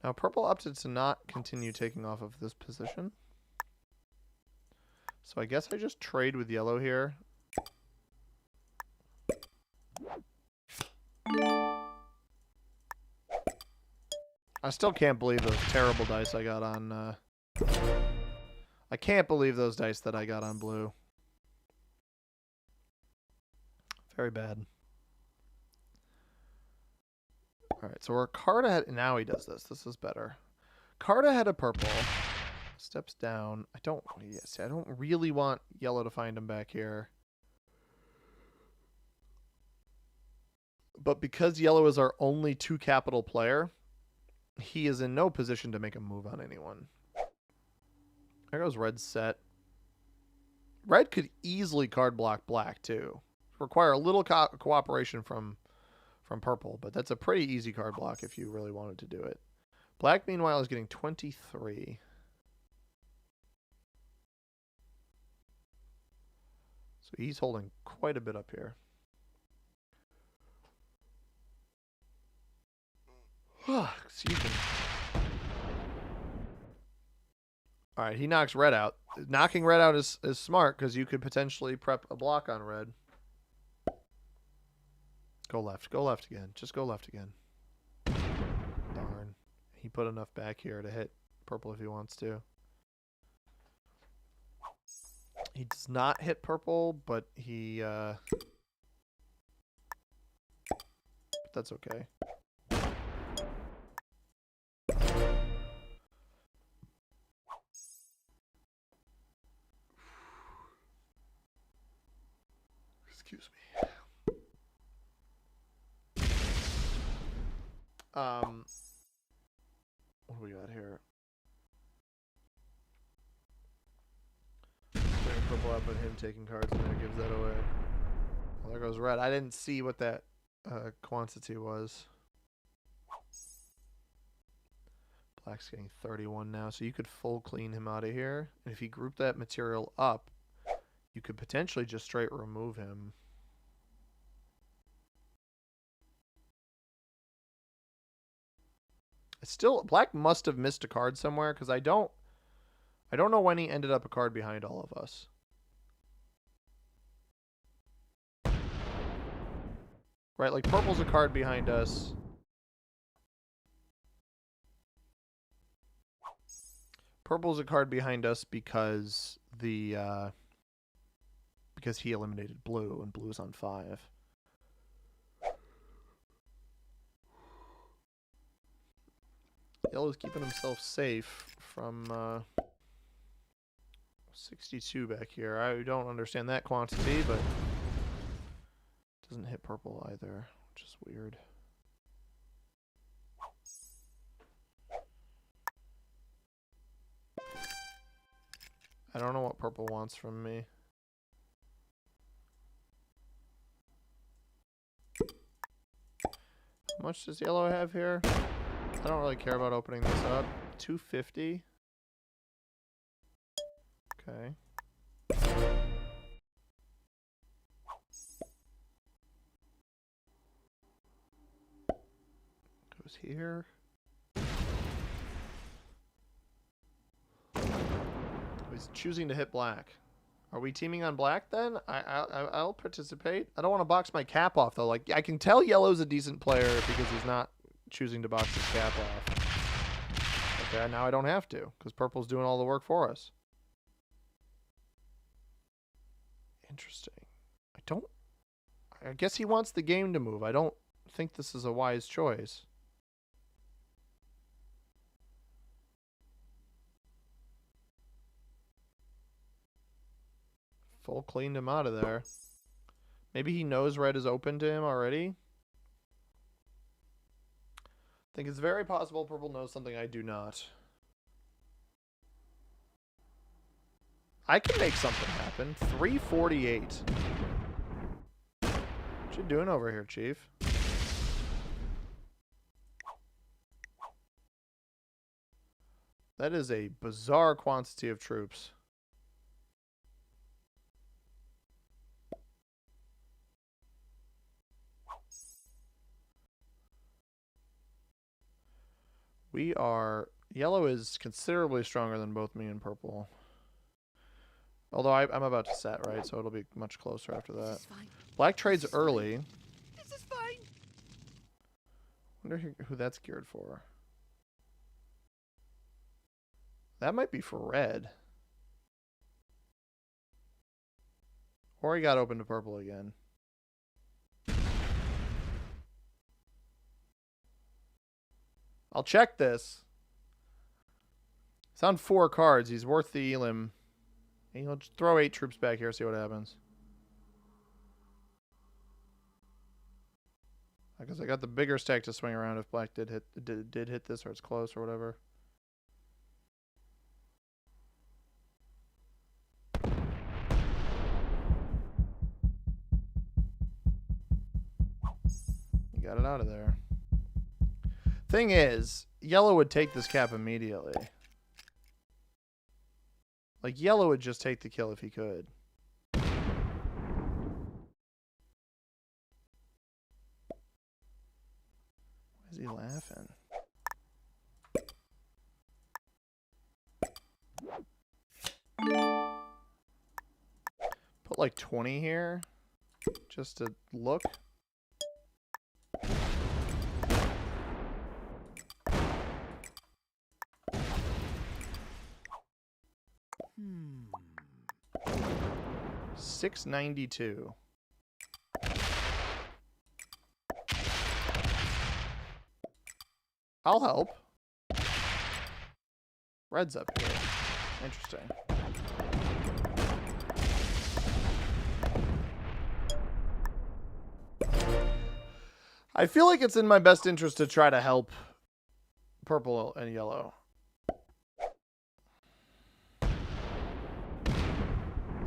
Now, purple opted to not continue taking off of this position. So I guess I just trade with yellow here. I still can't believe those terrible dice I got on... I can't believe those dice that I got on blue. Very bad. Alright, so we're a card ahead. Now he does this. This is better. Card ahead of purple. Steps down. I don't really want yellow to find him back here. But because yellow is our only 2 capital player, he is in no position to make a move on anyone. There goes red's set. Red could easily card block black too. Require a little cooperation from purple, but that's a pretty easy card block if you really wanted to do it. Black, meanwhile, is getting 23. So he's holding quite a bit up here. Excuse me. All right, he knocks red out. Knocking red out is smart because you could potentially prep a block on red. Go left. Go left again. Just go left again. Darn. He put enough back here to hit purple if he wants to. He does not hit purple, but he... but that's okay. Excuse me. What do we got here? Bring purple up and him taking cards and then gives that away. Well, there goes red. I didn't see what that quantity was. Black's getting 31 now, so you could full clean him out of here. And if you group that material up, you could potentially just straight remove him. Still, black must have missed a card somewhere because I don't know when he ended up a card behind all of us. Right, like purple's a card behind us. Purple's a card behind us because because he eliminated blue and blue's on 5. Yellow's keeping himself safe from 62 back here. I don't understand that quantity, but doesn't hit purple either, which is weird. I don't know what purple wants from me. How much does yellow have here? I don't really care about opening this up. 250. Okay. Goes here. He's choosing to hit black. Are we teaming on black then? I'll participate. I don't want to box my cap off though. Like I can tell yellow's a decent player because he's not choosing to box his cap off. Okay, now I don't have to because purple's doing all the work for us. Interesting. I guess he wants the game to move. I don't think this is a wise choice. Full cleaned him out of there. Maybe he knows red is open to him already. I think it's very possible purple knows something I do not. I can make something happen. 348. What you doing over here, Chief? That is a bizarre quantity of troops. We are... Yellow is considerably stronger than both me and purple. Although I'm about to set, right? So it'll be much closer after that. Black trades early. This is fine. Wonder who that's geared for. That might be for red. Or he got open to purple again. I'll check this. It's on 4 cards. He's worth the elim. And he'll just throw 8 troops back here, see what happens. Because I got the bigger stack to swing around if black did hit this or it's close or whatever. You got it out of there. Thing is, yellow would take this cap immediately. Like, yellow would just take the kill if he could. Why is he laughing? Put like 20 here just to look. $692. I'll help. Red's up here. Interesting. I feel like it's in my best interest to try to help purple and yellow.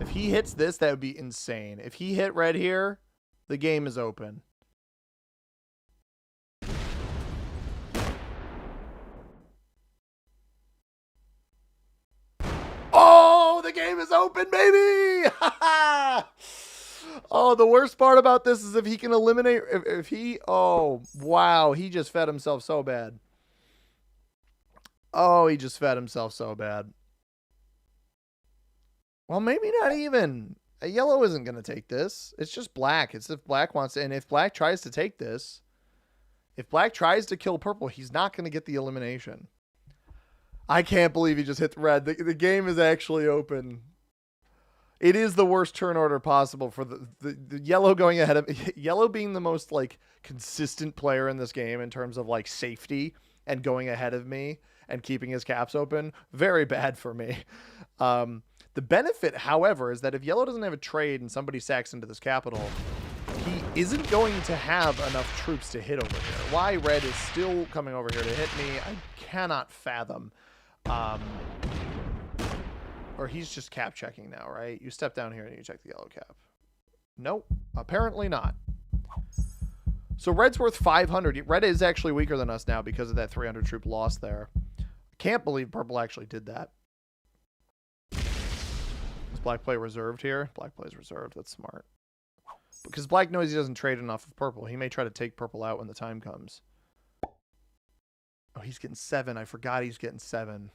If he hits this, that would be insane. If he hit red here, the game is open. Oh, the game is open, baby! Oh, the worst part about this is if he can eliminate... If he... Oh, wow. He just fed himself so bad. Oh, he just fed himself so bad. Well, maybe not even. Yellow isn't going to take this. It's just black. It's if black wants to. And if black tries to take this, if black tries to kill purple, he's not going to get the elimination. I can't believe he just hit the red. The game is actually open. It is the worst turn order possible for the yellow going ahead of yellow being the most like consistent player in this game in terms of like safety and going ahead of me and keeping his caps open. Very bad for me. The benefit, however, is that if yellow doesn't have a trade and somebody sacks into this capital, he isn't going to have enough troops to hit over here. Why red is still coming over here to hit me, I cannot fathom. Or he's just cap checking now, right? You step down here and you check the yellow cap. Nope, apparently not. So red's worth 500. Red is actually weaker than us now because of that 300 troop loss there. Can't believe purple actually did that. Does black play reserved here? Black plays reserved. That's smart. Because black knows he doesn't trade enough of purple. He may try to take purple out when the time comes. Oh, he's getting 7. I forgot he's getting 7.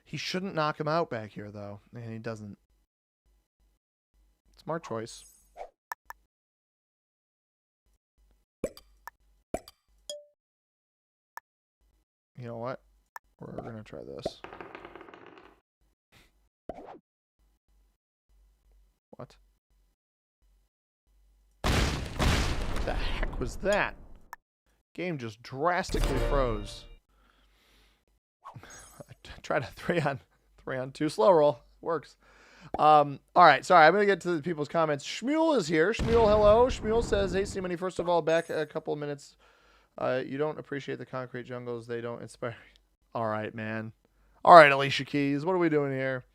He shouldn't knock him out back here, though. And he doesn't. Smart choice. You know what? We're going to try this. What? What the heck was that? Game just drastically froze. I tried a 3-on-2 slow roll. Works. All right. Sorry, I'm going to get to the people's comments. Shmuel is here. Shmuel, hello. Shmuel says, hey, C-Money, first of all, back a couple of minutes. You don't appreciate the concrete jungles. They don't inspire. All right, man. All right, Alicia Keys. What are we doing here?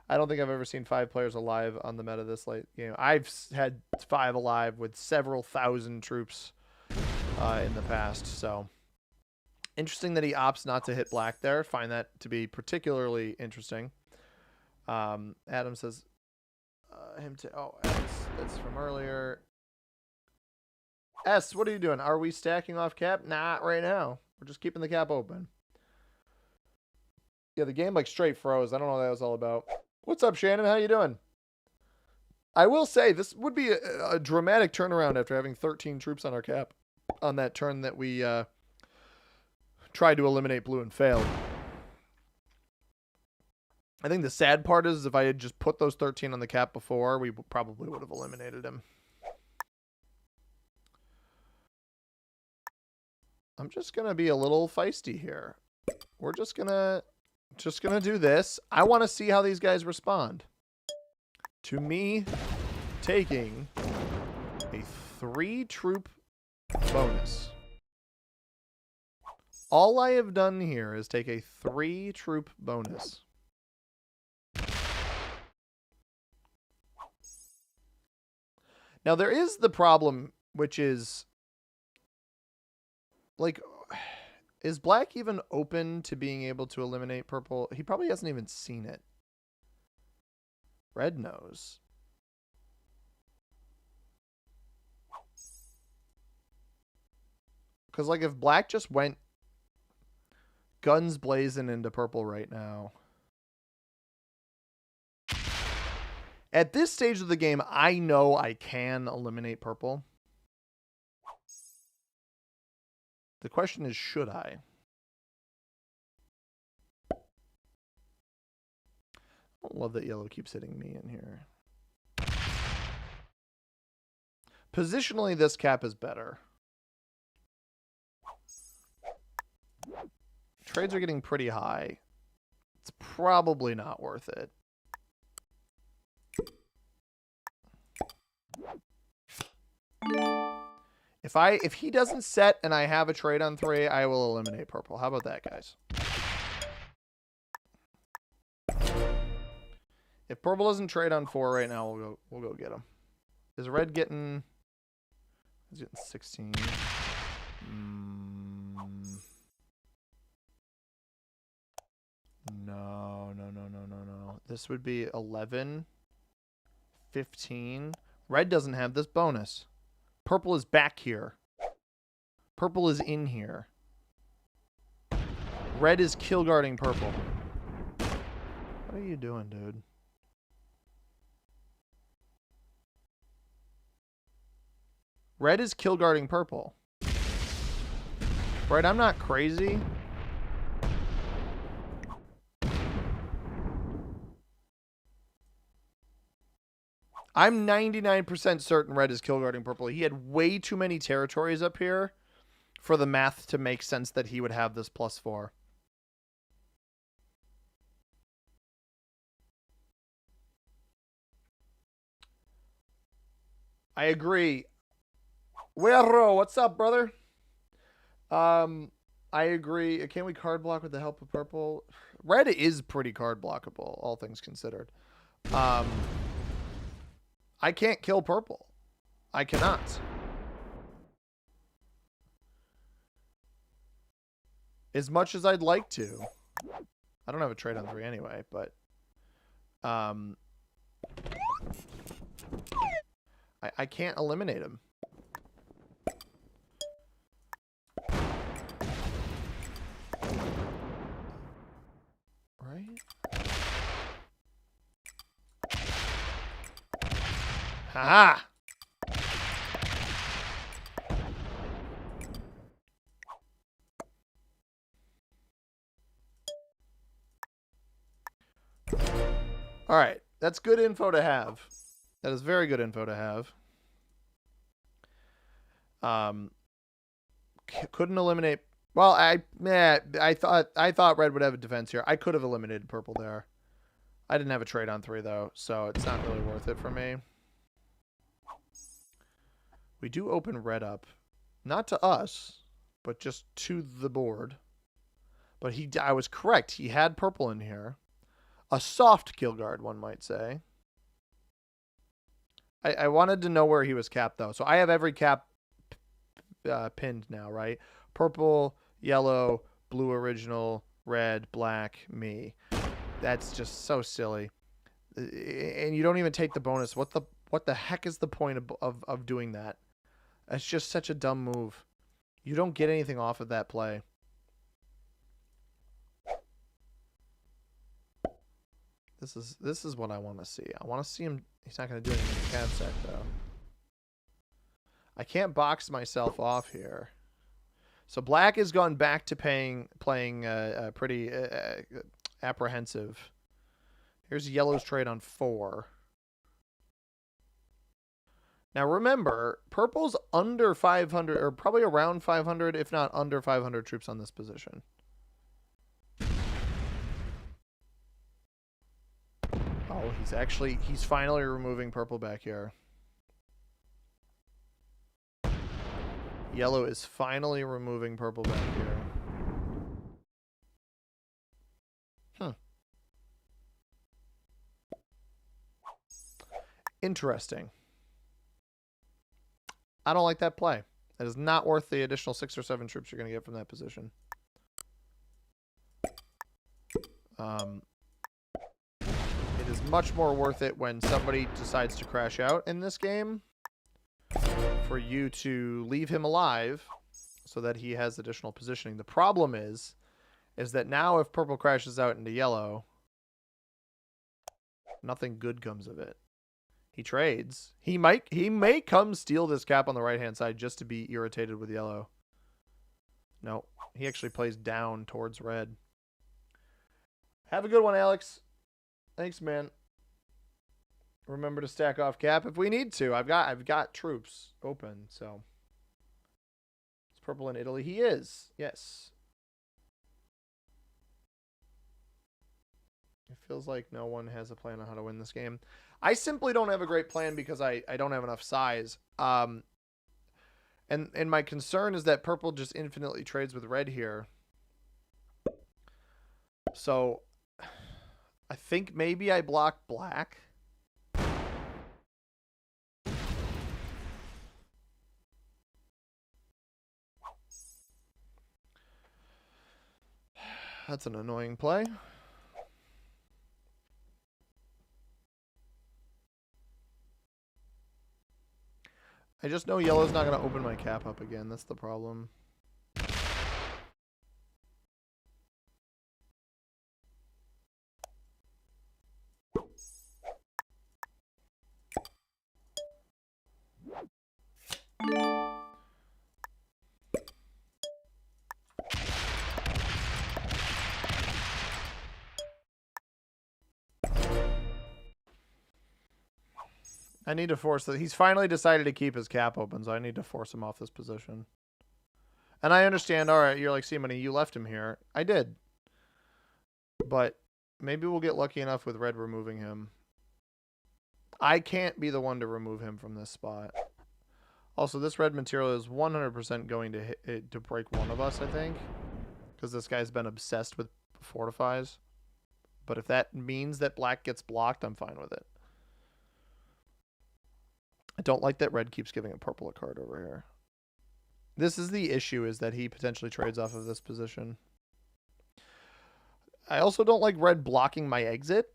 I don't think I've ever seen 5 players alive on the meta this late game. I've had 5 alive with several thousand troops in the past. So interesting that he opts not to hit black there. Find that to be particularly interesting. Adam says that's from earlier. S, what are you doing? Are we stacking off cap? Not right now. We're just keeping the cap open. Yeah, the game like straight froze. I don't know what that was all about. What's up, Shannon? How you doing? I will say this would be a dramatic turnaround after having 13 troops on our cap on that turn that we tried to eliminate blue and failed. I think the sad part is if I had just put those 13 on the cap before, we probably would have eliminated him. I'm just going to be a little feisty here. We're just going to do this. I want to see how these guys respond to me taking a 3-troop bonus. All I have done here is take a 3-troop bonus. Now, there is the problem, which is, like, is black even open to being able to eliminate purple? He probably hasn't even seen it. Red knows. Because, like, if black just went guns blazing into purple right now. At this stage of the game, I know I can eliminate purple. The question is, should I? I don't love that yellow keeps hitting me in here. Positionally, this cap is better. Trades are getting pretty high. It's probably not worth it. If he doesn't set and I have a trade on 3, I will eliminate purple. How about that, guys? If purple doesn't trade on 4 right now, we'll go get him. Is red getting? He's getting 16. No. This would be 11, 15. Red doesn't have this bonus. Purple is back here. Purple is in here. Red is kill guarding purple. What are you doing, dude? Red is kill guarding purple. Right, I'm not crazy. I'm 99% certain red is kill guarding purple. He had way too many territories up here for the math to make sense that he would have this +4. I agree. Guerrero, what's up, brother? I agree. Can we card block with the help of purple? Red is pretty card blockable, all things considered. I can't kill purple. I cannot. As much as I'd like to. I don't have a trade on 3 anyway, but I can't eliminate him. Right? Haha! All right, that's good info to have. That is very good info to have. Couldn't eliminate. Well, I thought red would have a defense here. I could have eliminated purple there. I didn't have a trade on 3 though, so it's not really worth it for me. We do open red up, not to us, but just to the board. But I was correct. He had purple in here. A soft kill guard, one might say. I wanted to know where he was capped, though. So I have every cap pinned now, right? Purple, yellow, blue original, red, black, me. That's just so silly. And you don't even take the bonus. What the heck is the point of doing that? It's just such a dumb move. You don't get anything off of that play. This is what I want to see. I want to see him. He's not going to do anything in the cap set, though. I can't box myself off here. So black has gone back to playing pretty apprehensive. Here's yellow's trade on 4. Now remember, purple's under 500, or probably around 500, if not under 500 troops on this position. Oh, he's finally removing purple back here. Yellow is finally removing purple back here. Interesting. I don't like that play. That is not worth the additional 6 or 7 troops you're going to get from that position. It is much more worth it when somebody decides to crash out in this game for you to leave him alive so that he has additional positioning. The problem is that now if purple crashes out into yellow, nothing good comes of it. He trades. He may come steal this cap on the right-hand side just to be irritated with yellow. No, he actually plays down towards red. Have a good one, Alex. Thanks, man. Remember to stack off cap if we need to. I've got troops open, so. It's purple in Italy. He is. Yes. It feels like no one has a plan on how to win this game. I simply don't have a great plan because I don't have enough size. And my concern is that purple just infinitely trades with red here. So I think maybe I block black. That's an annoying play. I just know yellow's not going to open my cap up again. That's the problem. I need to force that. He's finally decided to keep his cap open, so I need to force him off this position. And I understand, all right, you're like, Seamoney, you left him here. I did. But maybe we'll get lucky enough with red removing him. I can't be the one to remove him from this spot. Also, this red material is 100% going to hit, to break one of us, I think. Because this guy's been obsessed with fortifies. But if that means that black gets blocked, I'm fine with it. I don't like that red keeps giving a purple a card over here. This is the issue, is that he potentially trades off of this position. I also don't like red blocking my exit.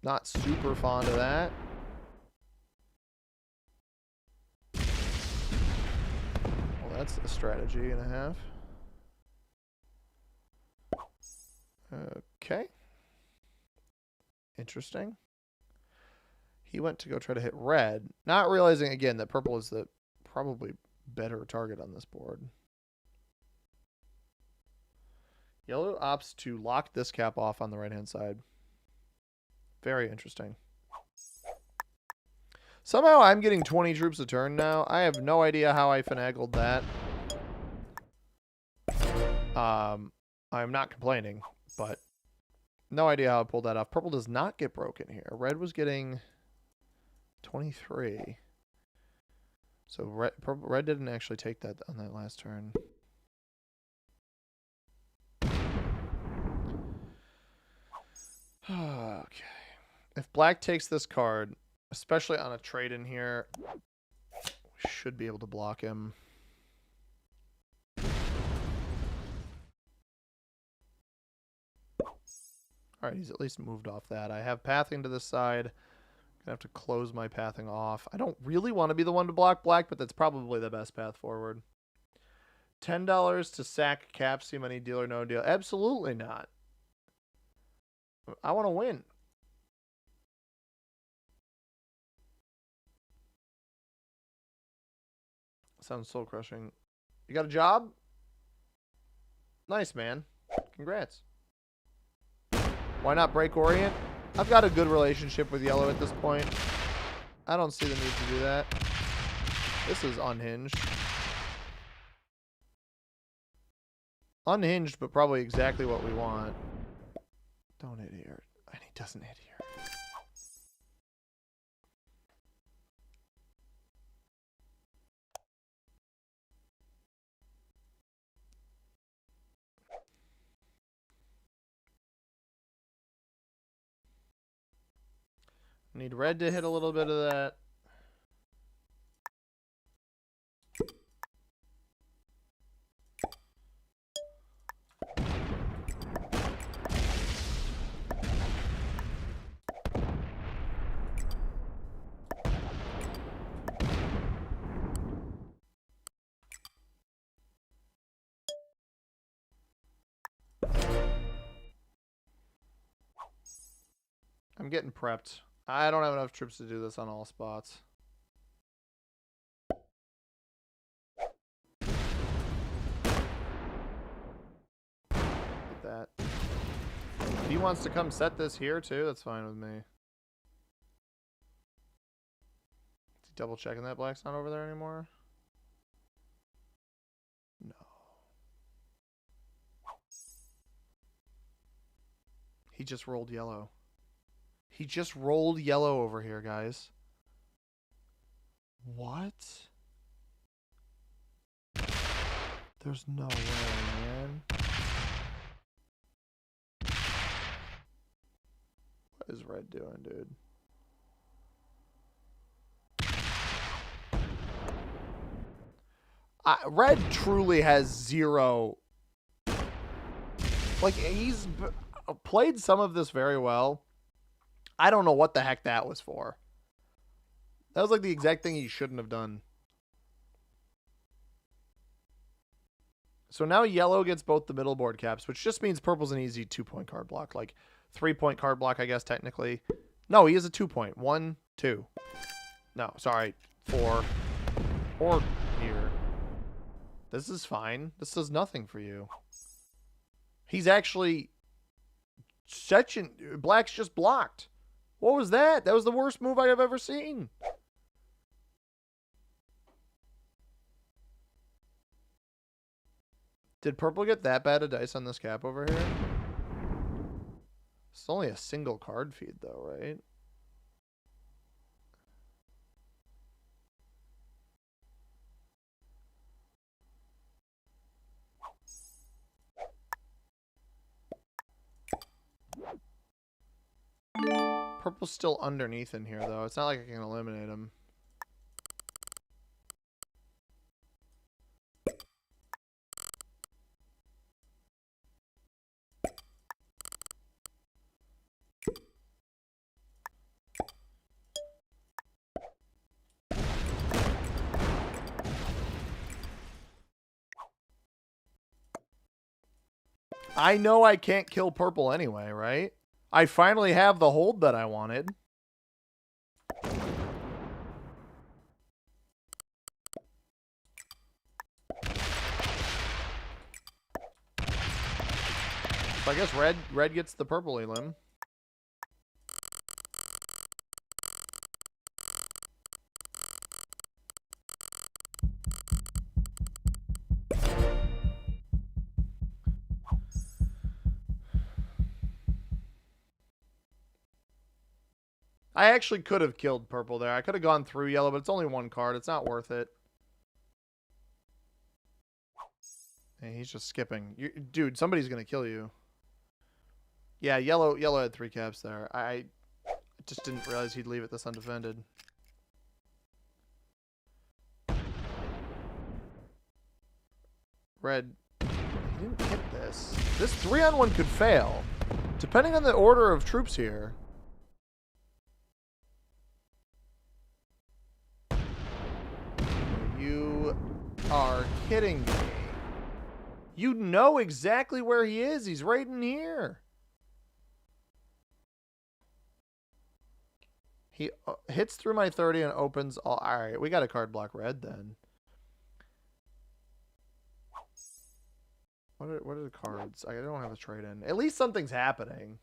Not super fond of that. Well, that's a strategy and a half. Okay. Interesting. He went to go try to hit red, not realizing, again, that purple is the probably better target on this board. Yellow opts to lock this cap off on the right-hand side. Very interesting. Somehow I'm getting 20 troops a turn now. I have no idea how I finagled that. I'm not complaining, but no idea how I pulled that off. Purple does not get broken here. Red was getting 23. So red didn't actually take that on that last turn. Okay. If black takes this card, especially on a trade in here, we should be able to block him. All right, he's at least moved off that. I have pathing to this side. Gonna have to close my pathing off. I don't really want to be the one to block black, but that's probably the best path forward. $10 to sack cap, see money, deal or no deal. Absolutely not. I want to win. Sounds soul crushing. You got a job? Nice, man. Congrats. Why not break Orient? I've got a good relationship with yellow at this point. I don't see the need to do that. This is unhinged. Unhinged, but probably exactly what we want. Don't hit here. And he doesn't hit here. Need red to hit a little bit of that. I'm getting prepped. I don't have enough troops to do this on all spots. Get that. If he wants to come set this here too, that's fine with me. Is he double checking that black's not over there anymore? No. He just rolled yellow. He just rolled yellow over here, guys. What? There's no way, man. What is red doing, dude? Red truly has zero. Like, he's played some of this very well. I don't know what the heck that was for. That was like the exact thing he shouldn't have done. So now yellow gets both the middle board caps, which just means purple's an easy 2-point card block. Like 3-point card block, I guess, technically. No, he is a 2-point. 1, 2. No, sorry. 4. Or here. This is fine. This does nothing for you. He's actually... Black's just blocked. What was that? That was the worst move I have ever seen. Did purple get that bad a dice on this cap over here? It's only a single card feed though, right? Purple's still underneath in here though. It's not like I can eliminate him. I know I can't kill purple anyway, right? I finally have the hold that I wanted. So I guess red gets the purple elim. I actually could have killed purple there. I could have gone through yellow, but it's only one card. It's not worth it. Hey, he's just skipping. Dude, somebody's going to kill you. Yeah, yellow had 3 caps there. I just didn't realize he'd leave it this undefended. Red, he didn't hit this. This 3-on-1 could fail, depending on the order of troops here. You are kidding me. You know exactly where he is. He's right in here. He hits through my 30 and opens all. All right, we got a card block red then. What are the cards? I don't have a trade in. At least something's happening.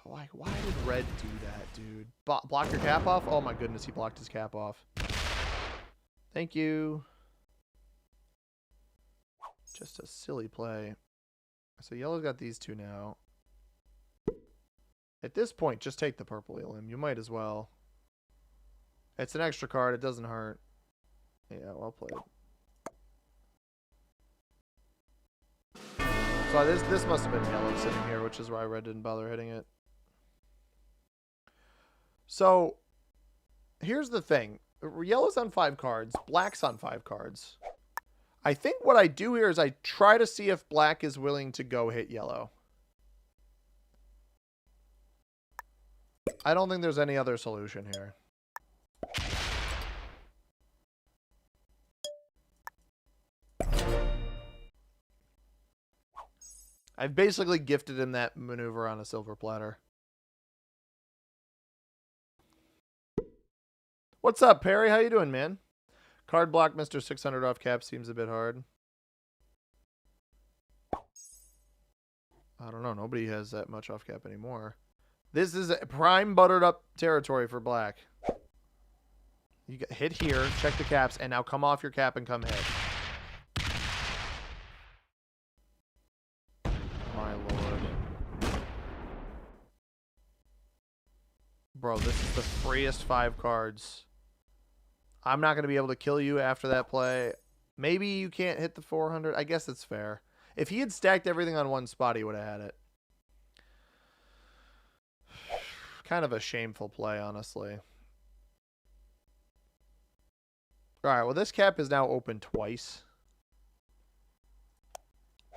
Like, why did red do that, dude? Block your cap off? Oh my goodness, he blocked his cap off. Thank you. Just a silly play. So yellow's got these 2 now. At this point, just take the purple elim. You might as well. It's an extra card. It doesn't hurt. Yeah, well played. So this must have been yellow sitting here, which is why red didn't bother hitting it. So here's the thing. Yellow's on 5 cards. Black's on 5 cards. I think what I do here is I try to see if black is willing to go hit yellow. I don't think there's any other solution here. I've basically gifted him that maneuver on a silver platter. What's up, Perry? How you doing, man? Card block, Mr. 600 off cap seems a bit hard. I don't know. Nobody has that much off cap anymore. This is a prime buttered up territory for black. You get hit here, check the caps, and now come off your cap and come hit. My lord. Bro, this is the freest 5 cards. I'm not going to be able to kill you after that play. Maybe you can't hit the 400. I guess it's fair. If he had stacked everything on one spot, he would have had it. Kind of a shameful play, honestly. All right, well, this cap is now open twice.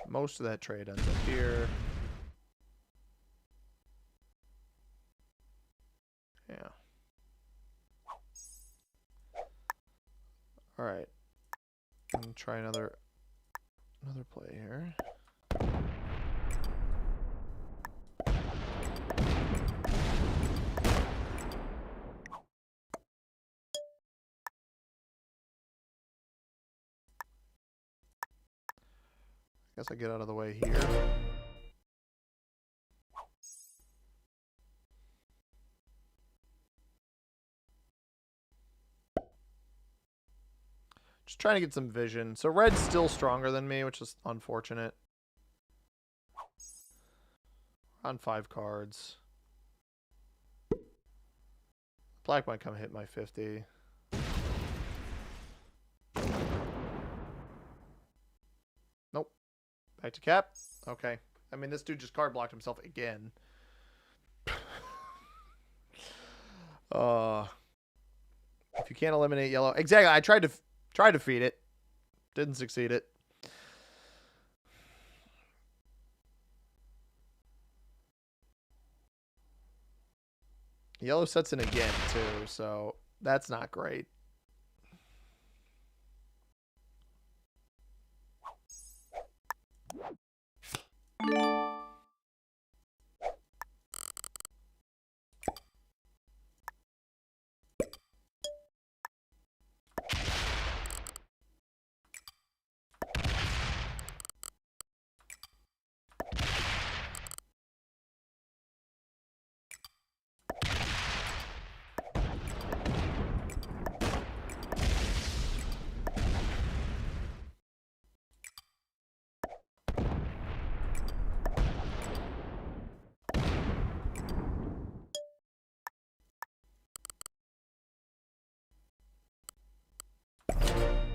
Most of that trade ends up here. Yeah. All right. I'm gonna try another play here. Guess I get out of the way here. Just trying to get some vision. So red's still stronger than me, which is unfortunate. On 5 cards. Black might come hit my 50. Nope. Back to cap. Okay. I mean, this dude just card blocked himself again. If you can't eliminate yellow. Exactly. I tried to feed it. Didn't succeed it. Yellow sets in again, too, so that's not great.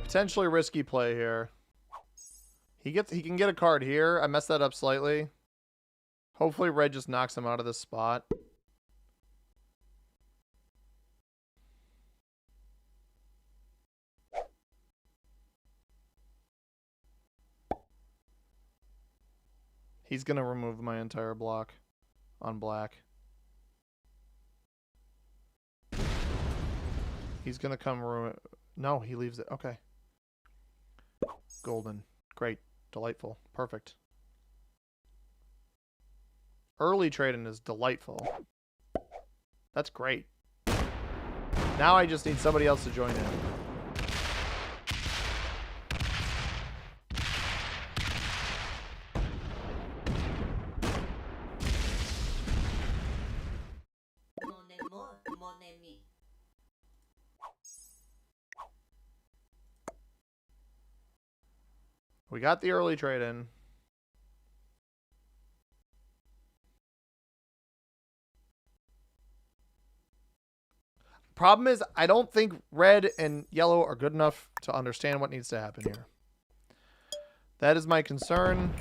Potentially risky play here. He can get a card here. I messed that up slightly. Hopefully red just knocks him out of this spot. He's going to remove my entire block on black. He's going to come ruin... No, he leaves it. Okay. Golden. Great. Delightful. Perfect. Early trading is delightful. That's great. Now I just need somebody else to join in. We got the early trade in. Problem is, I don't think red and yellow are good enough to understand what needs to happen here. That is my concern.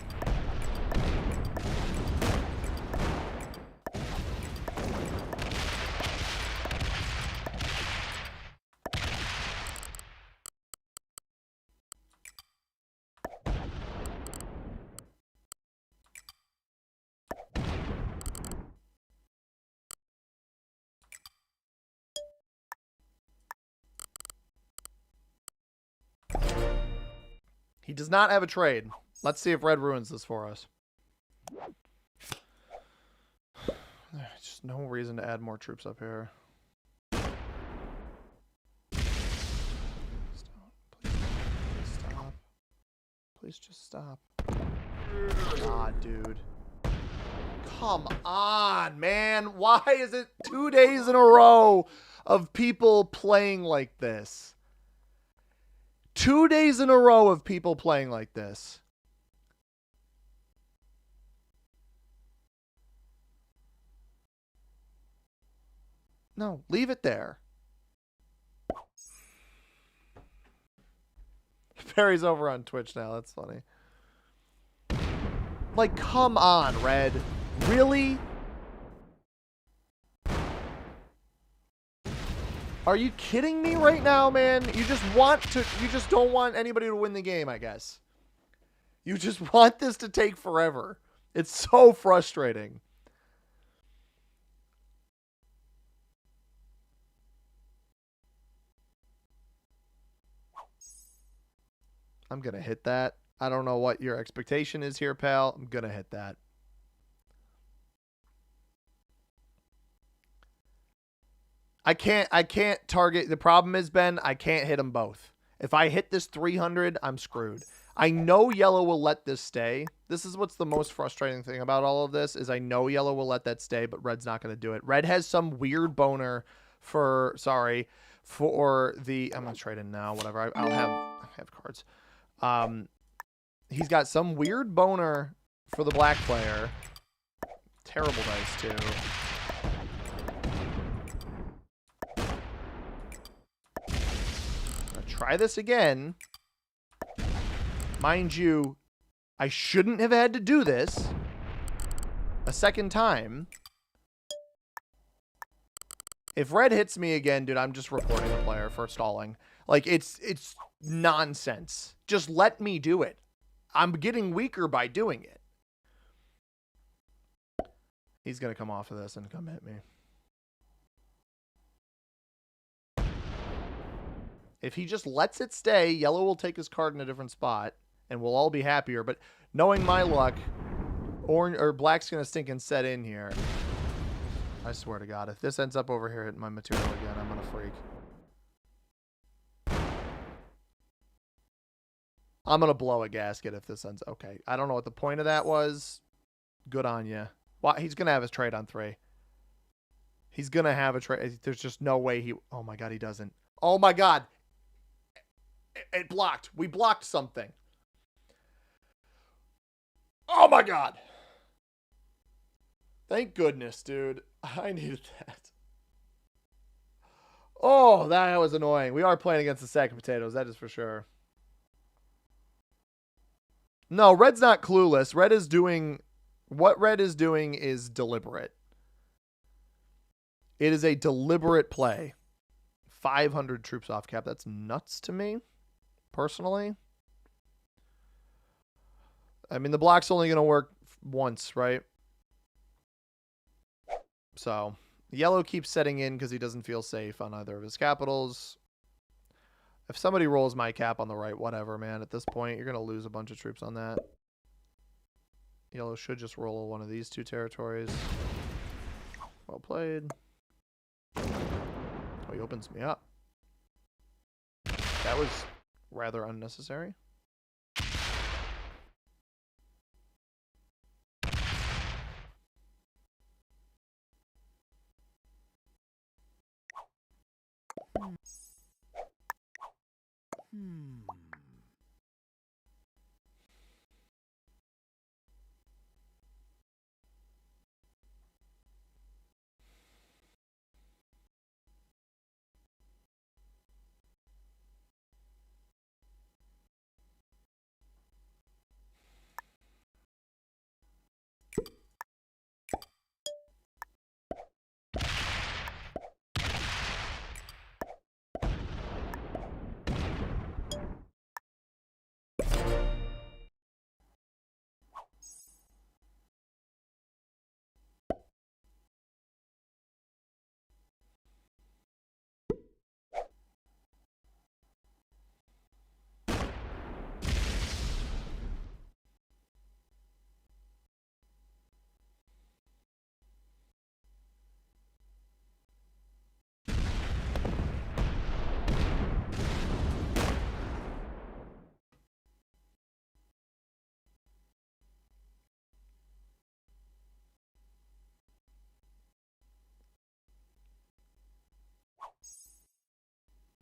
He does not have a trade. Let's see if red ruins this for us. There's just no reason to add more troops up here. Please stop. Please just stop. God, dude. Come on, man. Why is it 2 days in a row of people playing like this? 2 days in a row of people playing like this. No, leave it there. Perry's over on Twitch now. That's funny. Like, come on, Red. Really? Are you kidding me right now, man? You just don't want anybody to win the game, I guess. You just want this to take forever. It's so frustrating. I'm going to hit that. I don't know what your expectation is here, pal. I'm going to hit that. I can't target. The problem is, Ben, I can't hit them both. If I hit this 300, I'm screwed. I know yellow will let this stay. This is what's the most frustrating thing about all of this is I know yellow will let that stay, but red's not going to do it. Red has some weird boner for the I'm going to trade in now, whatever. I have cards. He's got some weird boner for the black player. Terrible dice too. Try this again. Mind you, I shouldn't have had to do this a second time. If red hits me again, dude, I'm just reporting the player for stalling. Like, it's nonsense. Just let me do it. I'm getting weaker by doing it. He's going to come off of this and come hit me. If he just lets it stay, yellow will take his card in a different spot, and we'll all be happier. But knowing my luck, orange or black's going to stink and set in here. I swear to God, if this ends up over here hitting my material again, I'm going to freak. I'm going to blow a gasket if this ends. Okay, I don't know what the point of that was. Good on you. Well, he's going to have his trade on 3. He's going to have a trade. There's just no way he... Oh, my God, he doesn't. Oh, my God. It blocked. We blocked something. Oh, my God. Thank goodness, dude. I needed that. Oh, that was annoying. We are playing against the sack of potatoes. That is for sure. No, red's not clueless. Red is doing... What red is doing is deliberate. It is a deliberate play. 500 troops off cap. That's nuts to me, personally. I mean, the block's only going to work once, right? So, yellow keeps setting in because he doesn't feel safe on either of his capitals. If somebody rolls my cap on the right, whatever, man. At this point, you're going to lose a bunch of troops on that. Yellow should just roll one of these 2 territories. Well played. Oh, he opens me up. That was rather unnecessary.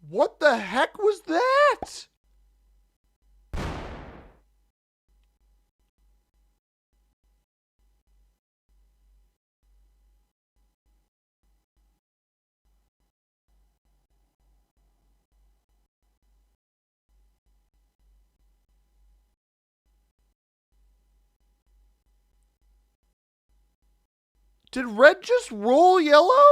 What the heck was that? Did red just roll yellow?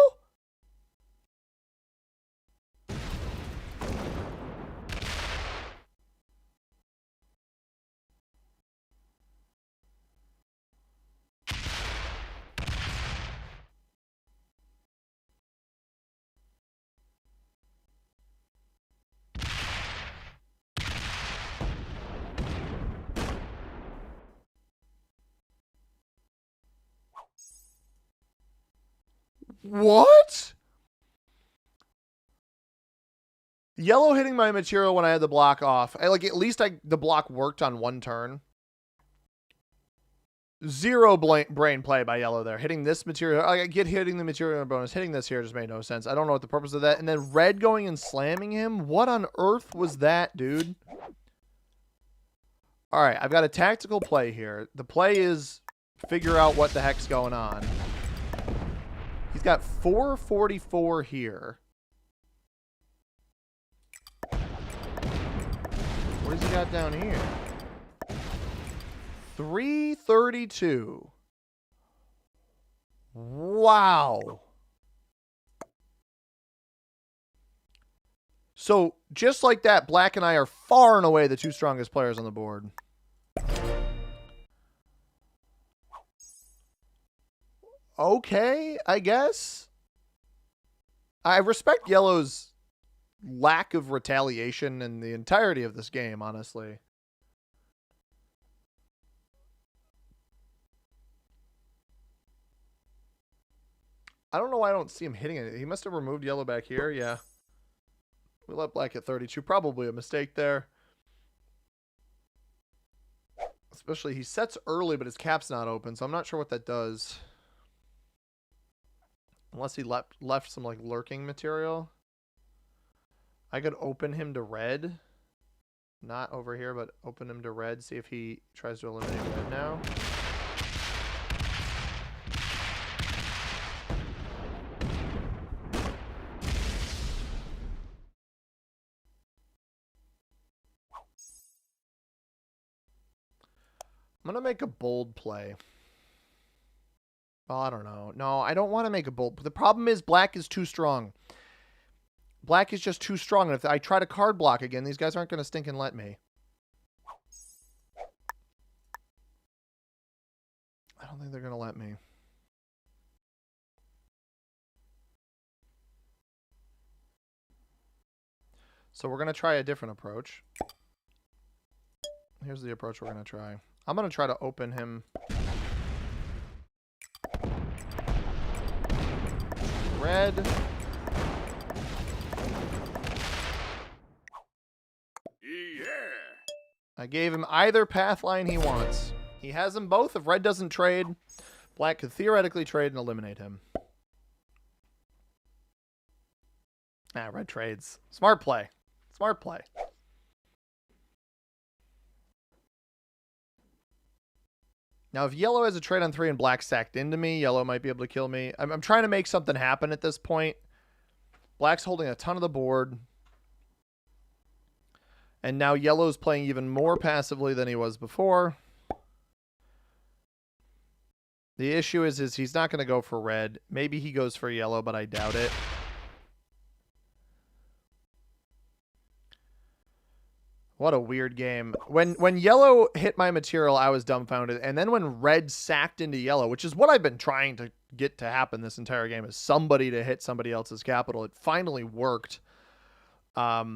What? Yellow hitting my material when I had the block off. At least the block worked on one turn. Zero brain play by yellow there. Hitting this material. I get hitting the material bonus. Hitting this here just made no sense. I don't know what the purpose of that. And then red going and slamming him. What on earth was that, dude? All right, I've got a tactical play here. The play is figure out what the heck's going on. He's got 444 here. What does he got down here? 332. Wow. So, just like that, Black and I are far and away the two strongest players on the board. Okay, I guess. I respect Yellow's lack of retaliation in the entirety of this game, honestly. I don't know why I don't see him hitting it. He must have removed Yellow back here. Yeah. We let Black at 32. Probably a mistake there. Especially he sets early, but his cap's not open, so I'm not sure what that does. Unless he left some like lurking material. I could open him to red. Not over here, but open him to red. See if he tries to eliminate red now. I'm going to make a bold play. Well, I don't know. No, I don't want to make a bold. The problem is Black is too strong. Black is just too strong. And if I try to card block again, these guys aren't going to stink and let me. I don't think they're going to let me. So we're going to try a different approach. Here's the approach we're going to try. I'm going to try to open him. Red. Yeah. I gave him either path line he wants. He has them both. If red doesn't trade, Black could theoretically trade and eliminate him. Ah, red trades. Smart play. Smart play. Now, if yellow has a trade on 3 and Black sacked into me, yellow might be able to kill me. I'm trying to make something happen at this point. Black's holding a ton of the board. And now yellow's playing even more passively than he was before. The issue is he's not going to go for red. Maybe he goes for yellow, but I doubt it. What a weird game. When yellow hit my material, I was dumbfounded. And then when red sacked into yellow, which is what I've been trying to get to happen this entire game, is somebody to hit somebody else's capital. It finally worked. I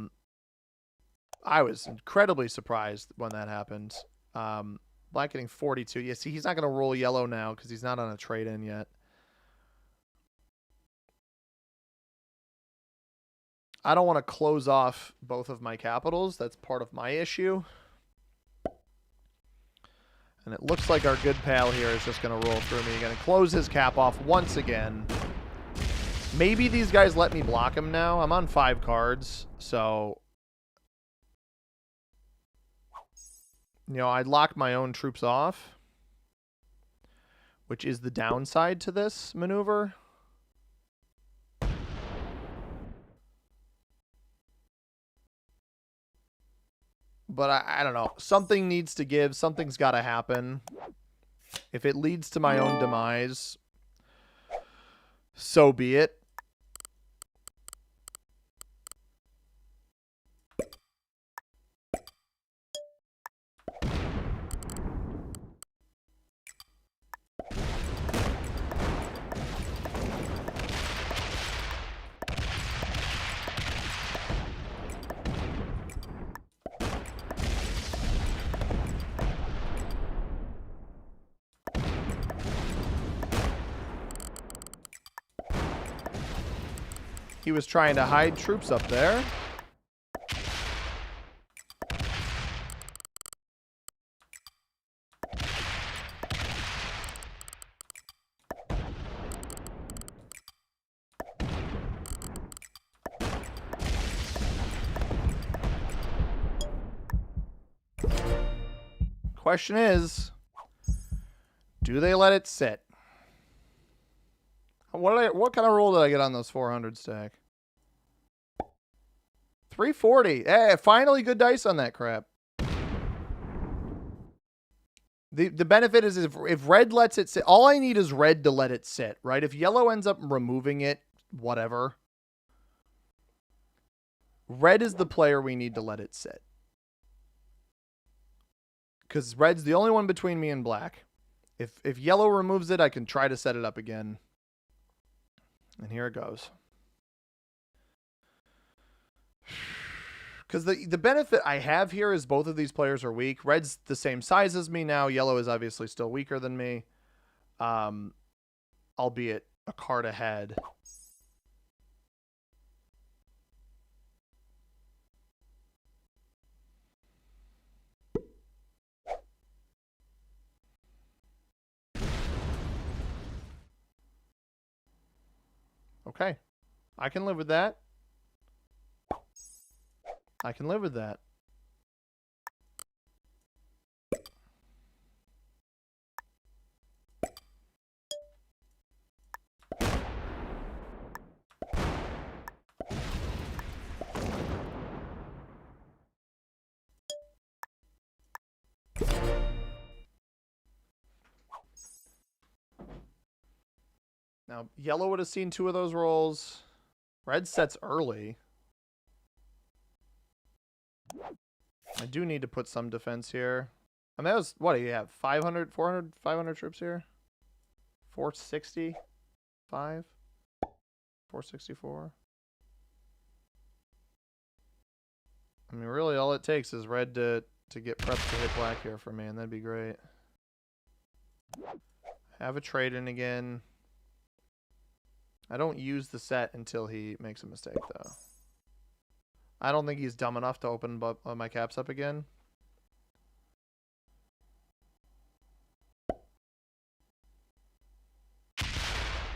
was incredibly surprised when that happened. Black getting 42. Yeah, see, he's not going to roll yellow now because he's not on a trade-in yet. I don't want to close off both of my capitals. That's part of my issue. And it looks like our good pal here is just going to roll through me. Going to close his cap off once again. Maybe these guys let me block him now. I'm on 5 cards, so... You know, I'd lock my own troops off, which is the downside to this maneuver. But I don't know. Something needs to give. Something's got to happen. If it leads to my own demise, so be it. He was trying to hide troops up there. Question is, do they let it sit? What kind of roll did I get on those 400 stack? 340. Hey, finally good dice on that crap. The benefit is if red lets it sit, all I need is red to let it sit, right? If yellow ends up removing it, whatever. Red is the player we need to let it sit. Because red's the only one between me and black. If yellow removes it, I can try to set it up again. And here it goes. Because the benefit I have here is both of these players are weak. Red's the same size as me now. Yellow is obviously still weaker than me. Albeit a card ahead. Okay. I can live with that. I can live with that. Now, yellow would have seen 2 of those rolls. Red sets early. I do need to put some defense here. I mean, that was, what do you have? 500, 400, 500 troops here? 465? 464? I mean, really all it takes is red to get prepped to hit black here for me, and that'd be great. Have a trade in again. I don't use the set until he makes a mistake, though. I don't think he's dumb enough to open my caps up again.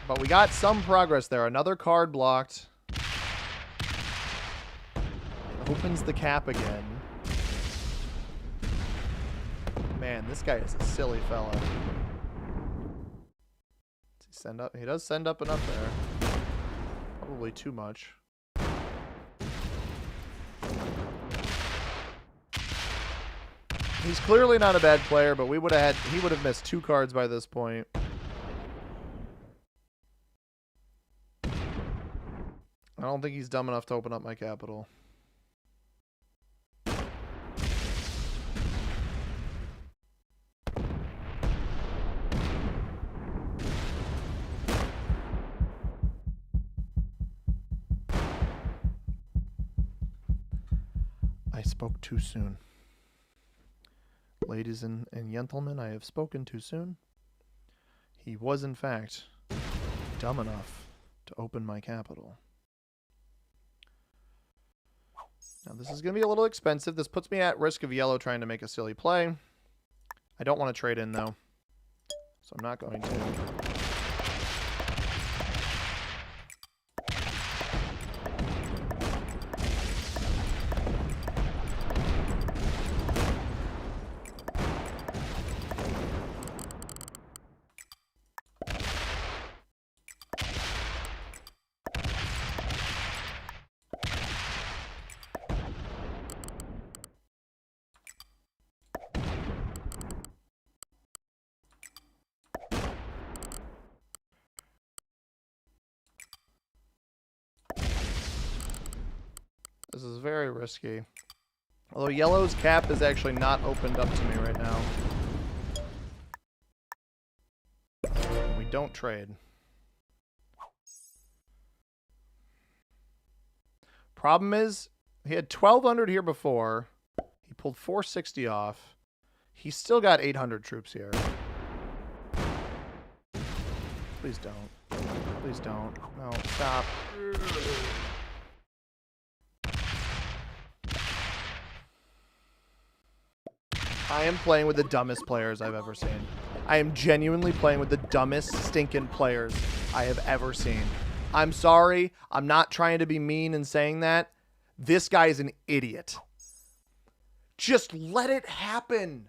But we got some progress there. Another card blocked. Opens the cap again. Man, this guy is a silly fella. Does he send up? He does send up enough there. Probably too much. He's clearly not a bad player, but he would have missed 2 cards by this point. I don't think he's dumb enough to open up my capital. I spoke too soon. Ladies and gentlemen, I have spoken too soon. He was, in fact, dumb enough to open my capital. Now, this is going to be a little expensive. This puts me at risk of yellow trying to make a silly play. I don't want to trade in, though, so I'm not going to. This is very risky. Although yellow's cap is actually not opened up to me right now. We don't trade. Problem is, he had 1,200 here before. He pulled 460 off. He's still got 800 troops here. Please don't. Please don't. No, stop. I am playing with the dumbest players I've ever seen. I am genuinely playing with the dumbest stinking players I have ever seen. I'm sorry. I'm not trying to be mean in saying that. This guy is an idiot. Just let it happen.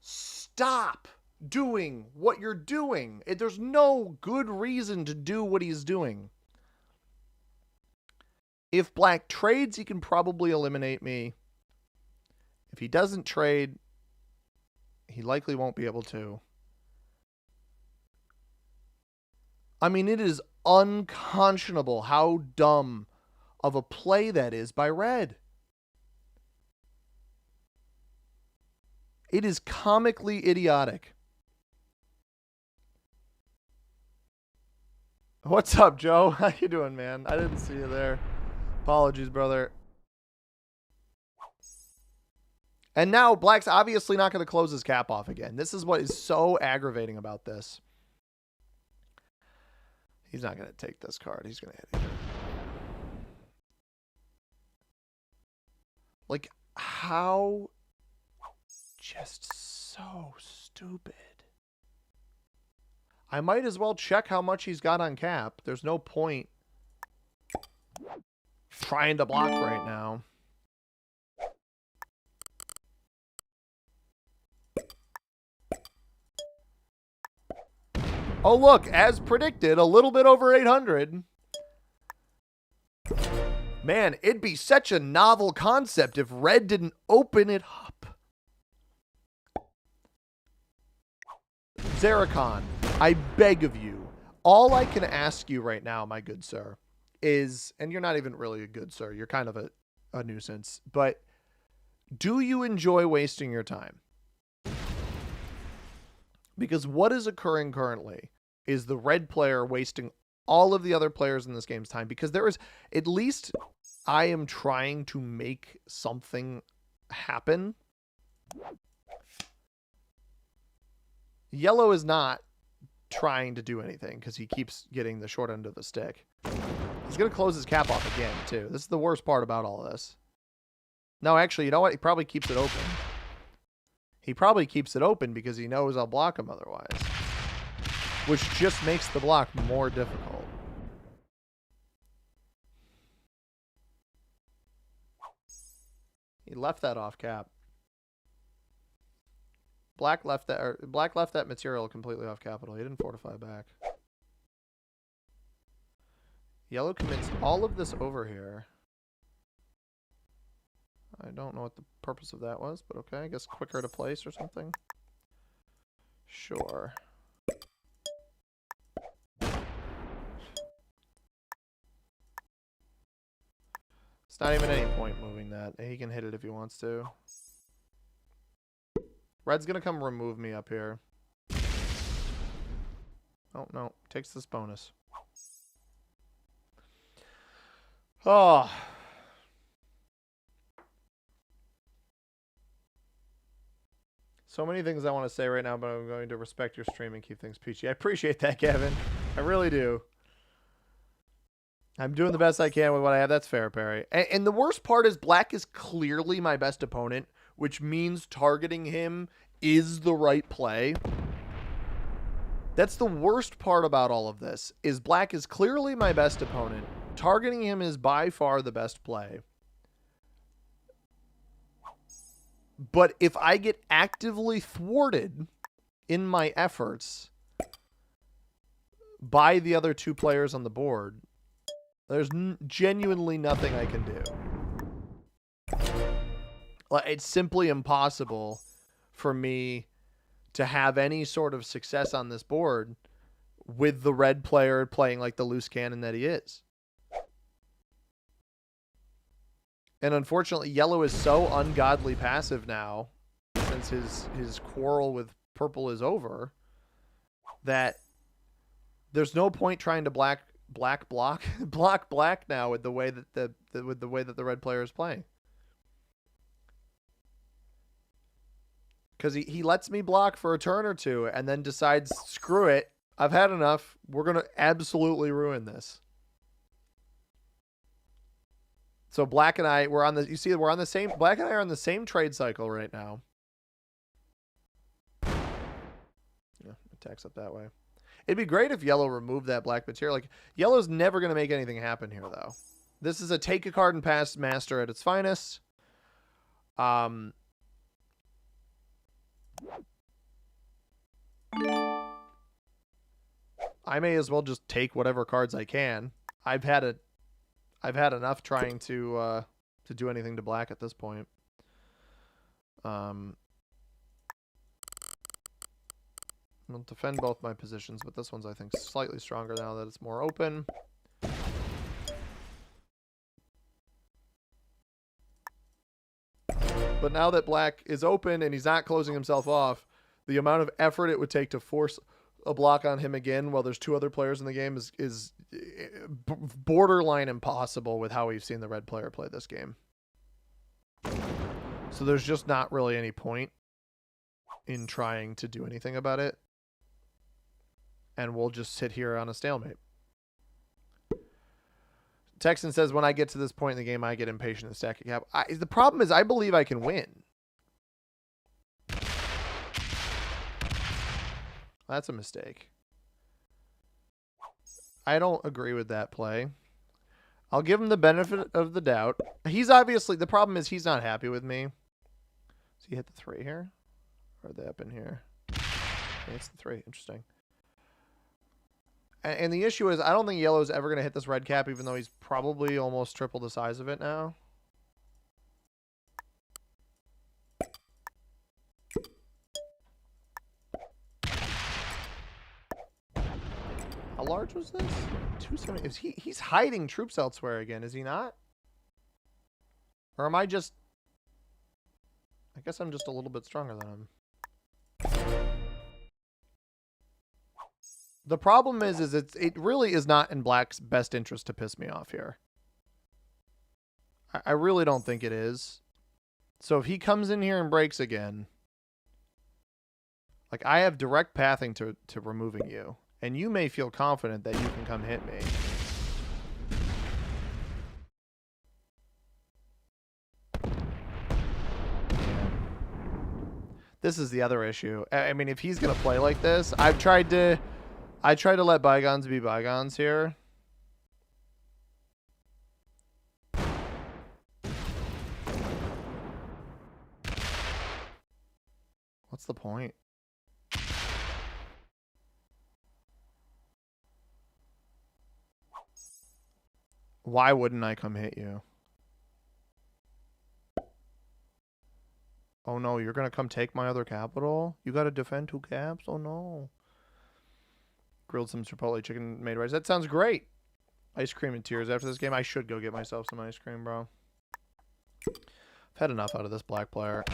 Stop doing what you're doing. There's no good reason to do what he's doing. If black trades, he can probably eliminate me. If he doesn't trade, he likely won't be able to. I mean, it is unconscionable how dumb of a play that is by red. It is comically idiotic. What's up, Joe? How you doing, man? I didn't see you there. Apologies, brother. And now black's obviously not going to close his cap off again. This is what is so aggravating about this. He's not going to take this card. He's going to hit it. Like, how? Just so stupid. I might as well check how much he's got on cap. There's no point trying to block right now. Oh, look, as predicted, a little bit over 800. Man, it'd be such a novel concept if red didn't open it up. Zaracon, I beg of you, all I can ask you right now, my good sir, is, and you're not even really a good sir, you're kind of a nuisance, but do you enjoy wasting your time? Because what is occurring currently is the red player wasting all of the other players in this game's time, because there is, at least I am trying to make something happen. Yellow is not trying to do anything because he keeps getting the short end of the stick. He's going to close his cap off again, too. This is the worst part about all of this. No, actually, you know what? He probably keeps it open. He probably keeps it open because he knows I'll block him otherwise, which just makes the block more difficult. He left that off cap. Black left that material completely off capital. He didn't fortify back. Yellow commits all of this over here. I don't know what the purpose of that was, but okay. I guess quicker to place or something. Sure. It's not even any point moving that. He can hit it if he wants to. Red's going to come remove me up here. Oh, no. Takes this bonus. Oh. So many things I want to say right now, but I'm going to respect your stream and keep things peachy. I appreciate that, Kevin. I really do. I'm doing the best I can with what I have. That's fair, Perry. And the worst part is black is clearly my best opponent, which means targeting him is the right play. That's the worst part about all of this, is black is clearly my best opponent. Targeting him is by far the best play. But if I get actively thwarted in my efforts by the other two players on the board, there's genuinely nothing I can do. It's simply impossible for me to have any sort of success on this board with the red player playing like the loose cannon that he is. And unfortunately, yellow is so ungodly passive now, since his quarrel with purple is over, that there's no point trying to block black now with the way that the red player is playing. Because he lets me block for a turn or two and then decides, screw it, I've had enough. We're going to absolutely ruin this. So black and I, we're on the, you see, we're on the same, black and I are on the same trade cycle right now. Yeah, attacks up that way. It'd be great if yellow removed that black material. Like, yellow's never going to make anything happen here, though. This is a take a card and pass master at its finest. I may as well just take whatever cards I can. I've had enough trying to do anything to black at this point. I'll defend both my positions, but this one's, I think, slightly stronger now that it's more open. But now that black is open and he's not closing himself off, the amount of effort it would take to force a block on him again while there's two other players in the game is borderline impossible with how we've seen the red player play this game. So there's just not really any point in trying to do anything about it. And we'll just sit here on a stalemate. Texan says, when I get to this point in the game, I get impatient and stack a cap. The problem is I believe I can win. That's a mistake. I don't agree with that play. I'll give him the benefit of the doubt. He's obviously, the problem is he's not happy with me. Does he hit the 3 here? Or are they up in here? Okay, it's the 3. Interesting. And the issue is, I don't think yellow's ever going to hit this red cap, even though he's probably almost triple the size of it now. How large was this? 270. He's hiding troops elsewhere again, is he not? Or am I just... I guess I'm just a little bit stronger than him. The problem is it really is not in black's best interest to piss me off here. I really don't think it is. So if he comes in here and breaks again, like, I have direct pathing to removing you, and you may feel confident that you can come hit me. This is the other issue. I mean, if he's gonna play like this, I tried to let bygones be bygones here. What's the point? Why wouldn't I come hit you? Oh no, you're gonna come take my other capital? You gotta defend 2 caps? Oh no. Grilled some Chipotle chicken made rice. That sounds great. Ice cream and tears after this game. I should go get myself some ice cream, bro. I've had enough out of this black player.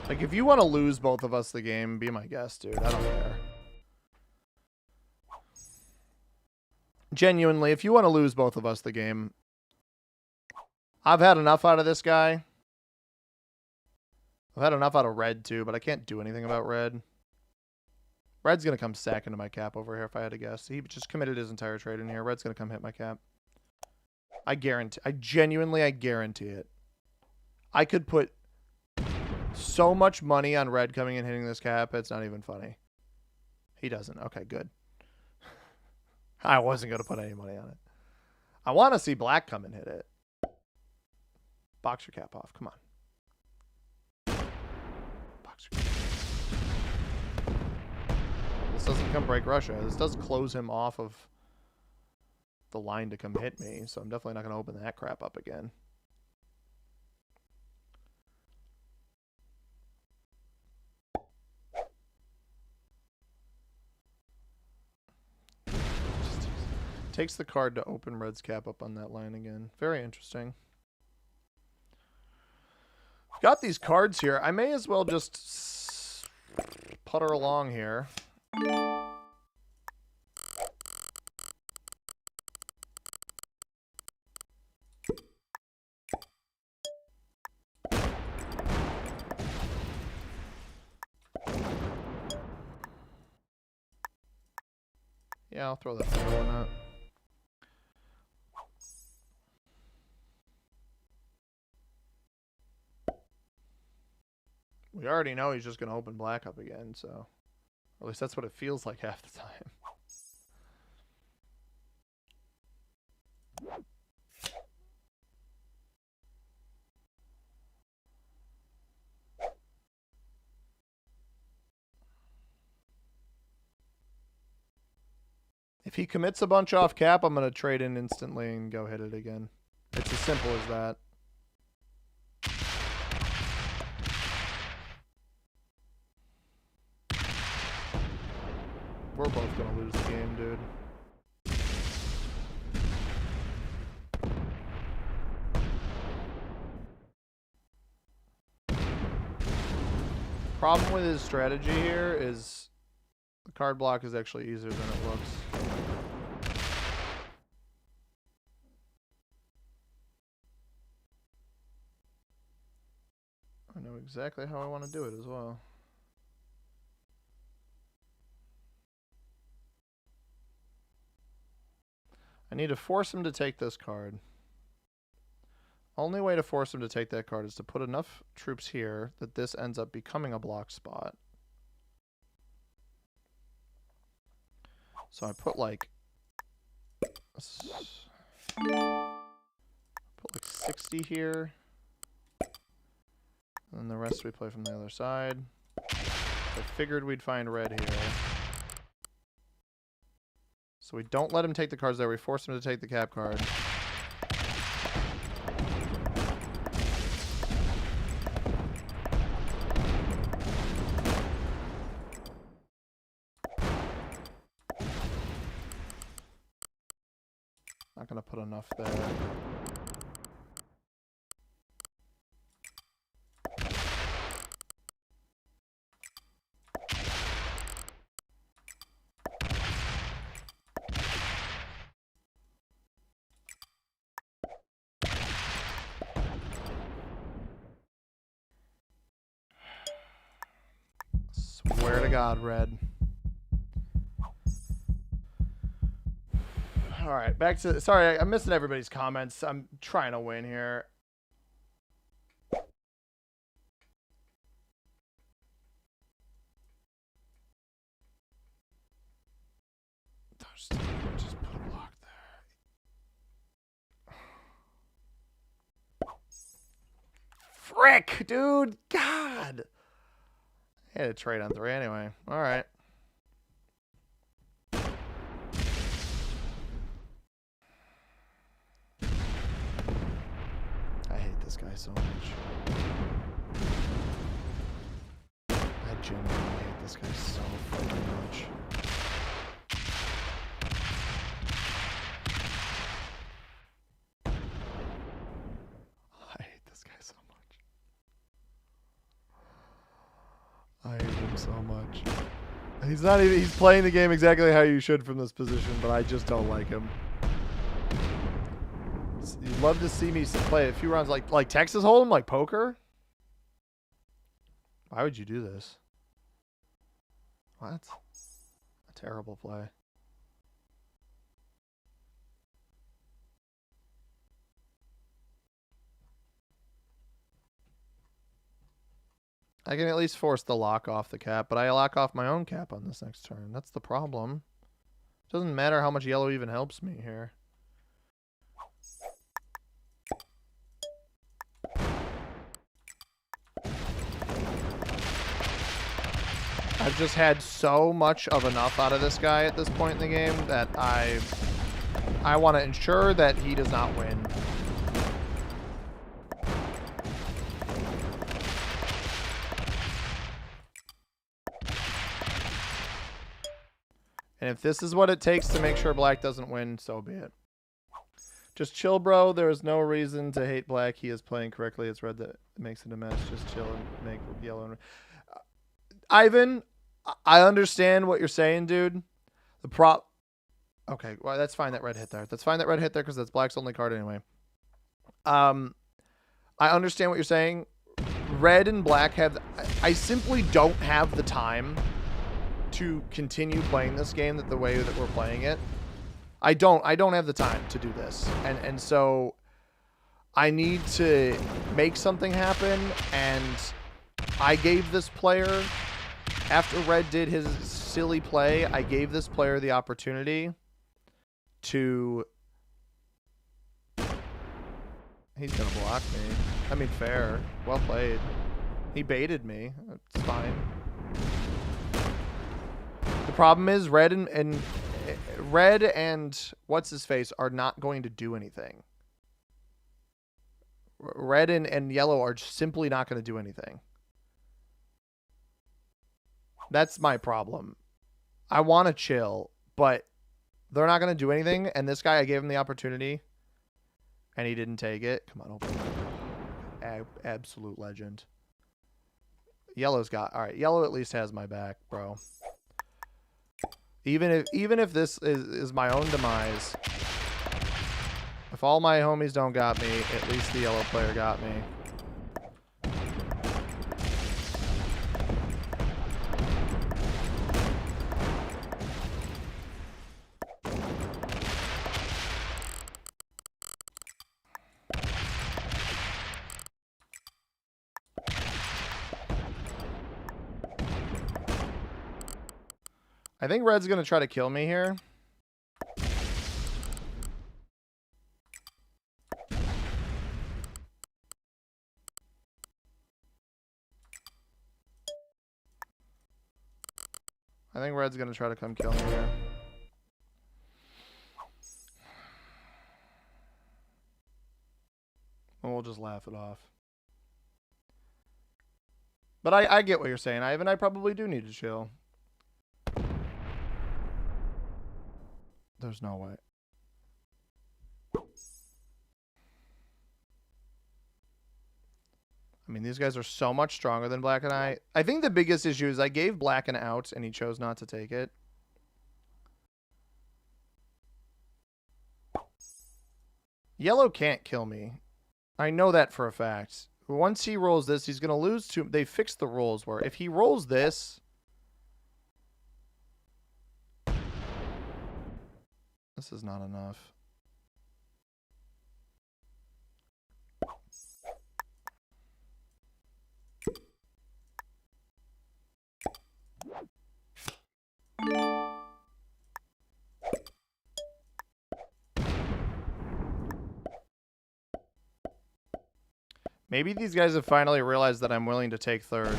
Like, if you want to lose both of us the game, be my guest, dude. I don't care. Genuinely, if you want to lose both of us the game, I've had enough out of this guy. I've had enough out of red, too, but I can't do anything about red. Red's going to come sack into my cap over here, if I had to guess. He just committed his entire trade in here. Red's going to come hit my cap. I guarantee. I guarantee it. I could put so much money on red coming and hitting this cap, it's not even funny. He doesn't. Okay, good. I wasn't going to put any money on it. I want to see black come and hit it. Box your cap off. Come on. Box your cap. This doesn't come break Russia. This does close him off of the line to come hit me, so I'm definitely not going to open that crap up again. Takes the card to open red's cap up on that line again. Very interesting. Got these cards here. I may as well just putter along here. Yeah, I'll throw that there. Why not? We already know he's just going to open black up again, so Or at least that's what it feels like half the time. If he commits a bunch off cap, I'm going to trade in instantly and go hit it again. It's as simple as that. We're both going to lose the game, dude. Problem with his strategy here is the card block is actually easier than it looks. I know exactly how I want to do it as well. I need to force him to take this card. Only way to force him to take that card is to put enough troops here that this ends up becoming a block spot. So I put like 60 here. And then the rest we play from the other side. I figured we'd find red here. So we don't let him take the cards there. We force him to take the cap card. Not going to put enough there. Swear to God, red. All right, back to... Sorry, I'm missing everybody's comments. I'm trying to win here. Just put a block there. Frick, dude. God. I had to trade on 3 anyway. All right. I hate this guy so much. I genuinely hate this guy so fucking much. I hate this guy so much. I hate him so much. He's not even, he's playing the game exactly how you should from this position, but I just don't like him. You'd love to see me play a few rounds like Texas Hold'em, like poker. Why would you do this? What? A terrible play. I can at least force the lock off the cap, but I lock off my own cap on this next turn. That's the problem. Doesn't matter how much yellow even helps me here. I've just had so much of enough out of this guy at this point in the game that I want to ensure that he does not win. And if this is what it takes to make sure black doesn't win, so be it. Just chill, bro. There is no reason to hate black. He is playing correctly. It's red that makes it a mess. Just chill and make yellow and red. Ivan, I understand what you're saying, dude. Okay, well, that's fine that red hit there. That's fine that red hit there because that's black's only card anyway. I understand what you're saying. Red and black have... I simply don't have the time to continue playing this game the way that we're playing it. I don't have the time to do this. And so I need to make something happen, and I gave this player, after red did his silly play. I gave this player the opportunity to... He's going to block me. I mean, fair. Well played. He baited me. It's fine. The problem is Red and what's his face are not going to do anything. Red and yellow are simply not going to do anything. That's my problem. I want to chill, but they're not going to do anything. And this guy, I gave him the opportunity, and he didn't take it. Come on, open. Absolute legend. Yellow's got... All right, yellow at least has my back, bro. Even if this is my own demise, if all my homies don't got me, at least the yellow player got me. I think Red's going to try to kill me here. I think Red's going to try to come kill me here. And we'll just laugh it off. But I get what you're saying, Ivan. I probably do need to chill. There's no way. I mean, these guys are so much stronger than Black and I. I think the biggest issue is I gave Black an out, and he chose not to take it. Yellow can't kill me. I know that for a fact. Once he rolls this, he's going to lose to... They fixed the rules where if he rolls this... This is not enough. Maybe these guys have finally realized that I'm willing to take third.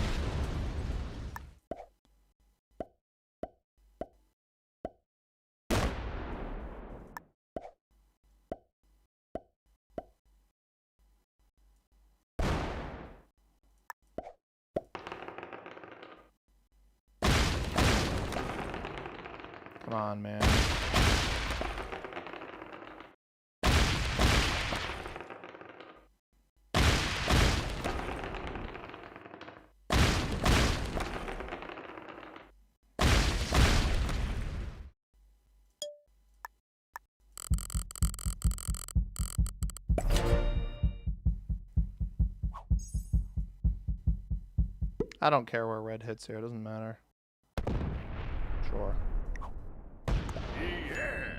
Come on, man. I don't care where red hits here. It doesn't matter. Sure. Yeah.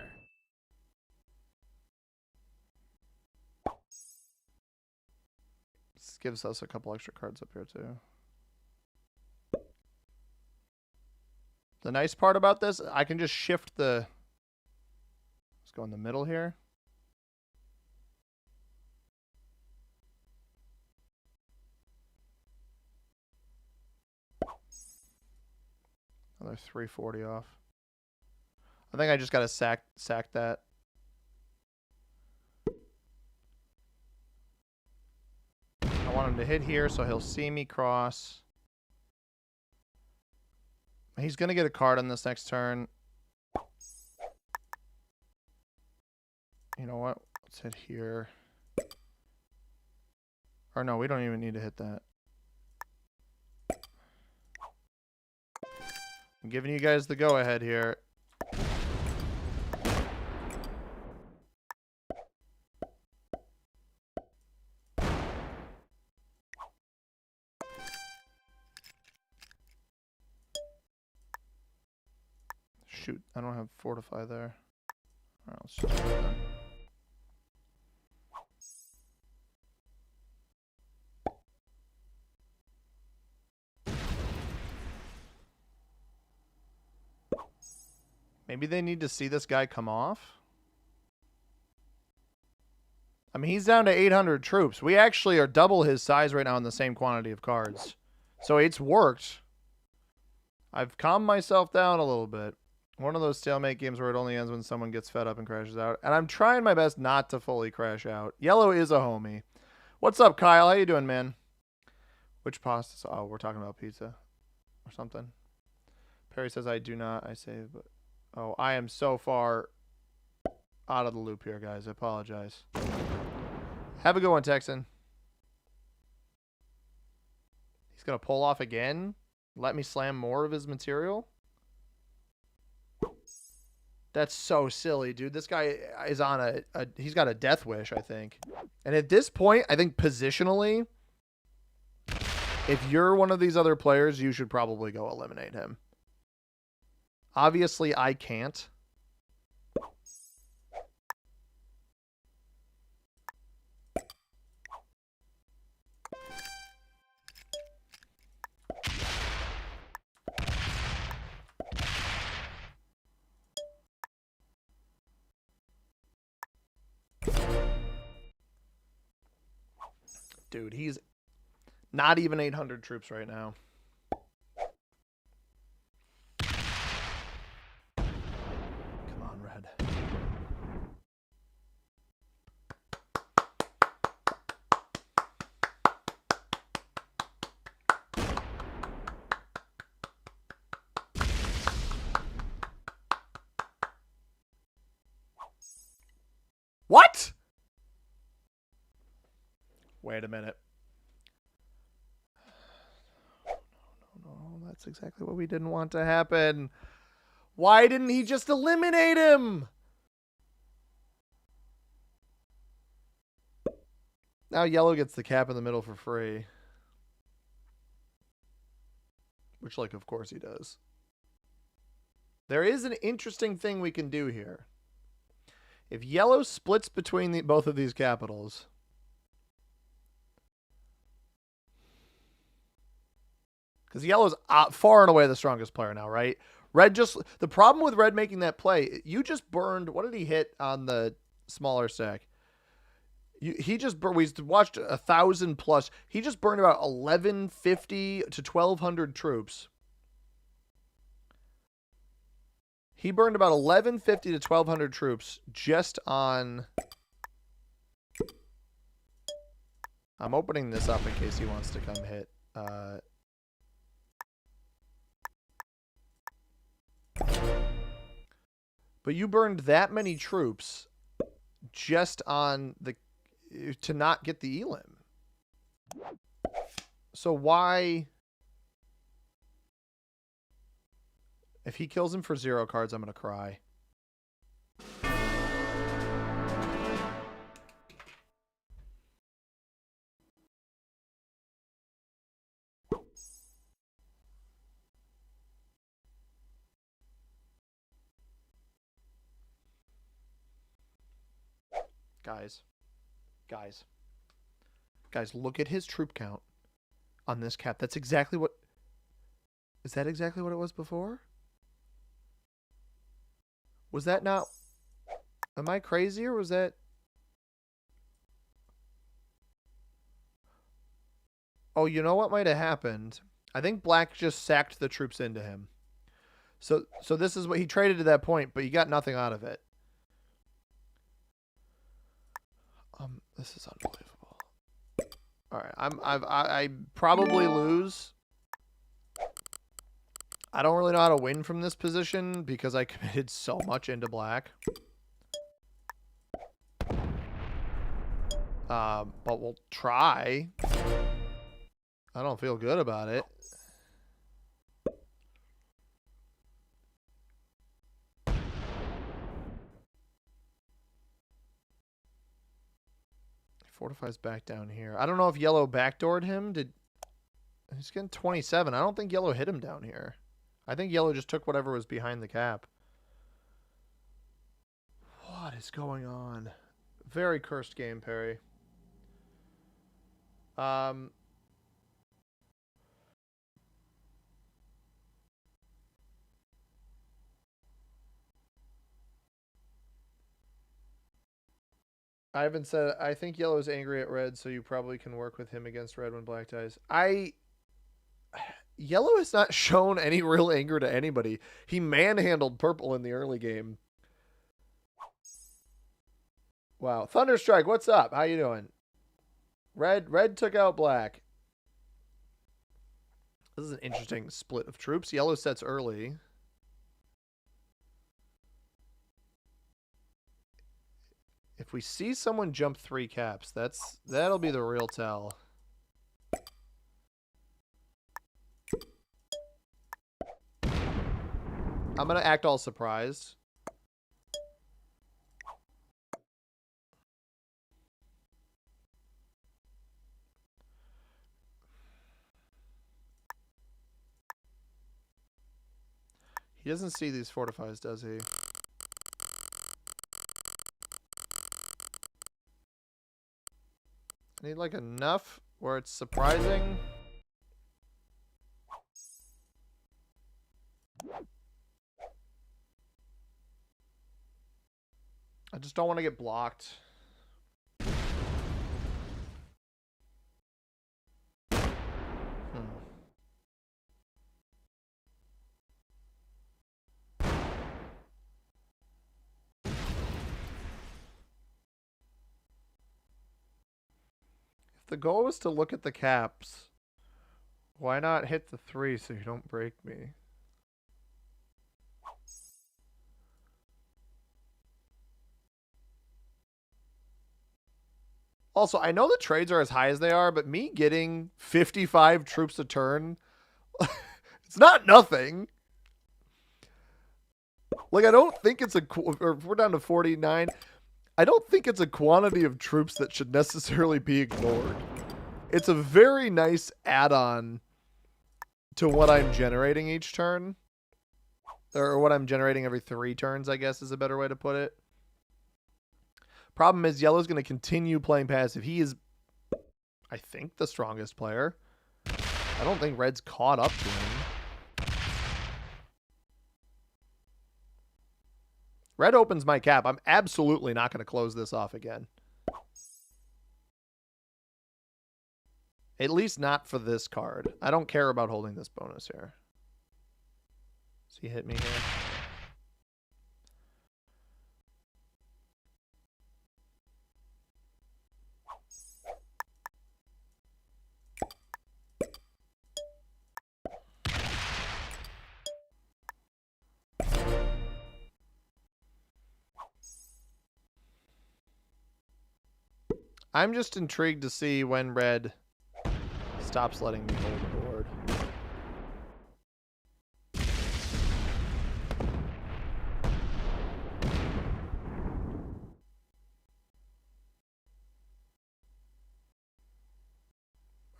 This gives us a couple extra cards up here, too. The nice part about this, I can just shift the... Let's go in the middle here. Another 340 off. I think I just gotta sack that. I want him to hit here so he'll see me cross. He's gonna get a card on this next turn. You know what? Let's hit here. Or no, we don't even need to hit that. I'm giving you guys the go-ahead here. Shoot, I don't have Fortify there. Alright, let's just do it then. Maybe they need to see this guy come off. I mean, he's down to 800 troops. We actually are double his size right now in the same quantity of cards. So it's worked. I've calmed myself down a little bit. One of those stalemate games where it only ends when someone gets fed up and crashes out. And I'm trying my best not to fully crash out. Yellow is a homie. What's up, Kyle? How you doing, man? Which pasta? Oh, we're talking about pizza or something. Perry says, I do not. I say, but... Oh, I am so far out of the loop here, guys. I apologize. Have a good one, Texan. He's going to pull off again? Let me slam more of his material? That's so silly, dude. This guy is on he's got a death wish, I think. And at this point, I think positionally, if you're one of these other players, you should probably go eliminate him. Obviously, I can't. Dude, he's not even 800 troops right now. Come on, Red. What? Wait a minute. No, that's exactly what we didn't want to happen. Why didn't he just eliminate him? Now yellow gets the cap in the middle for free. Which, like, of course he does. There is an interesting thing we can do here. If yellow splits between both of these capitals... Because yellow's far and away the strongest player now, right? Red just... The problem with red making that play, you just burned... What did he hit on the smaller stack? He just... We watched 1,000 plus. He just burned about 1,150 to 1,200 troops. He burned about 1,150 to 1,200 troops just on... I'm opening this up in case he wants to come hit... But you burned that many troops just on the... to not get the elim. So why... If he kills him for 0 cards, I'm going to cry. Guys, look at his troop count on this cap. That's exactly what... Is that exactly what it was before? Was that not... Am I crazy or was that... Oh, you know what might have happened? I think black just sacked the troops into him. So this is what he traded to that point, but he got nothing out of it. This is unbelievable. All right, I probably lose. I don't really know how to win from this position because I committed so much into black. But we'll try. I don't feel good about it. Fortifies back down here. I don't know if yellow backdoored him. He's getting 27. I don't think yellow hit him down here. I think yellow just took whatever was behind the cap. What is going on? Very cursed game, Perry. I haven't said. I think yellow is angry at red, so you probably can work with him against red when black dies. Yellow has not shown any real anger to anybody. He manhandled purple in the early game. Wow, Thunderstrike, what's up? How you doing? Red took out black. This is an interesting split of troops. Yellow sets early. If we see someone jump 3 caps, that'll be the real tell. I'm gonna act all surprised. He doesn't see these fortifies, does he? I need like enough where it's surprising. I just don't want to get blocked. If the goal was to look at the caps, why not hit the 3 so you don't break me? Also, I know the trades are as high as they are, but me getting 55 troops a turn, it's not nothing. Like, I don't think it's or if we're down to 49, I don't think it's a quantity of troops that should necessarily be ignored. It's a very nice add-on to what I'm generating each turn. Or what I'm generating every 3 turns, I guess is a better way to put it. Problem is, yellow's going to continue playing passive. He is, I think, the strongest player. I don't think red's caught up to him. Red opens my cap. I'm absolutely not going to close this off again. At least not for this card. I don't care about holding this bonus here. Does he hit me here? I'm just intrigued to see when red stops letting me hold the board.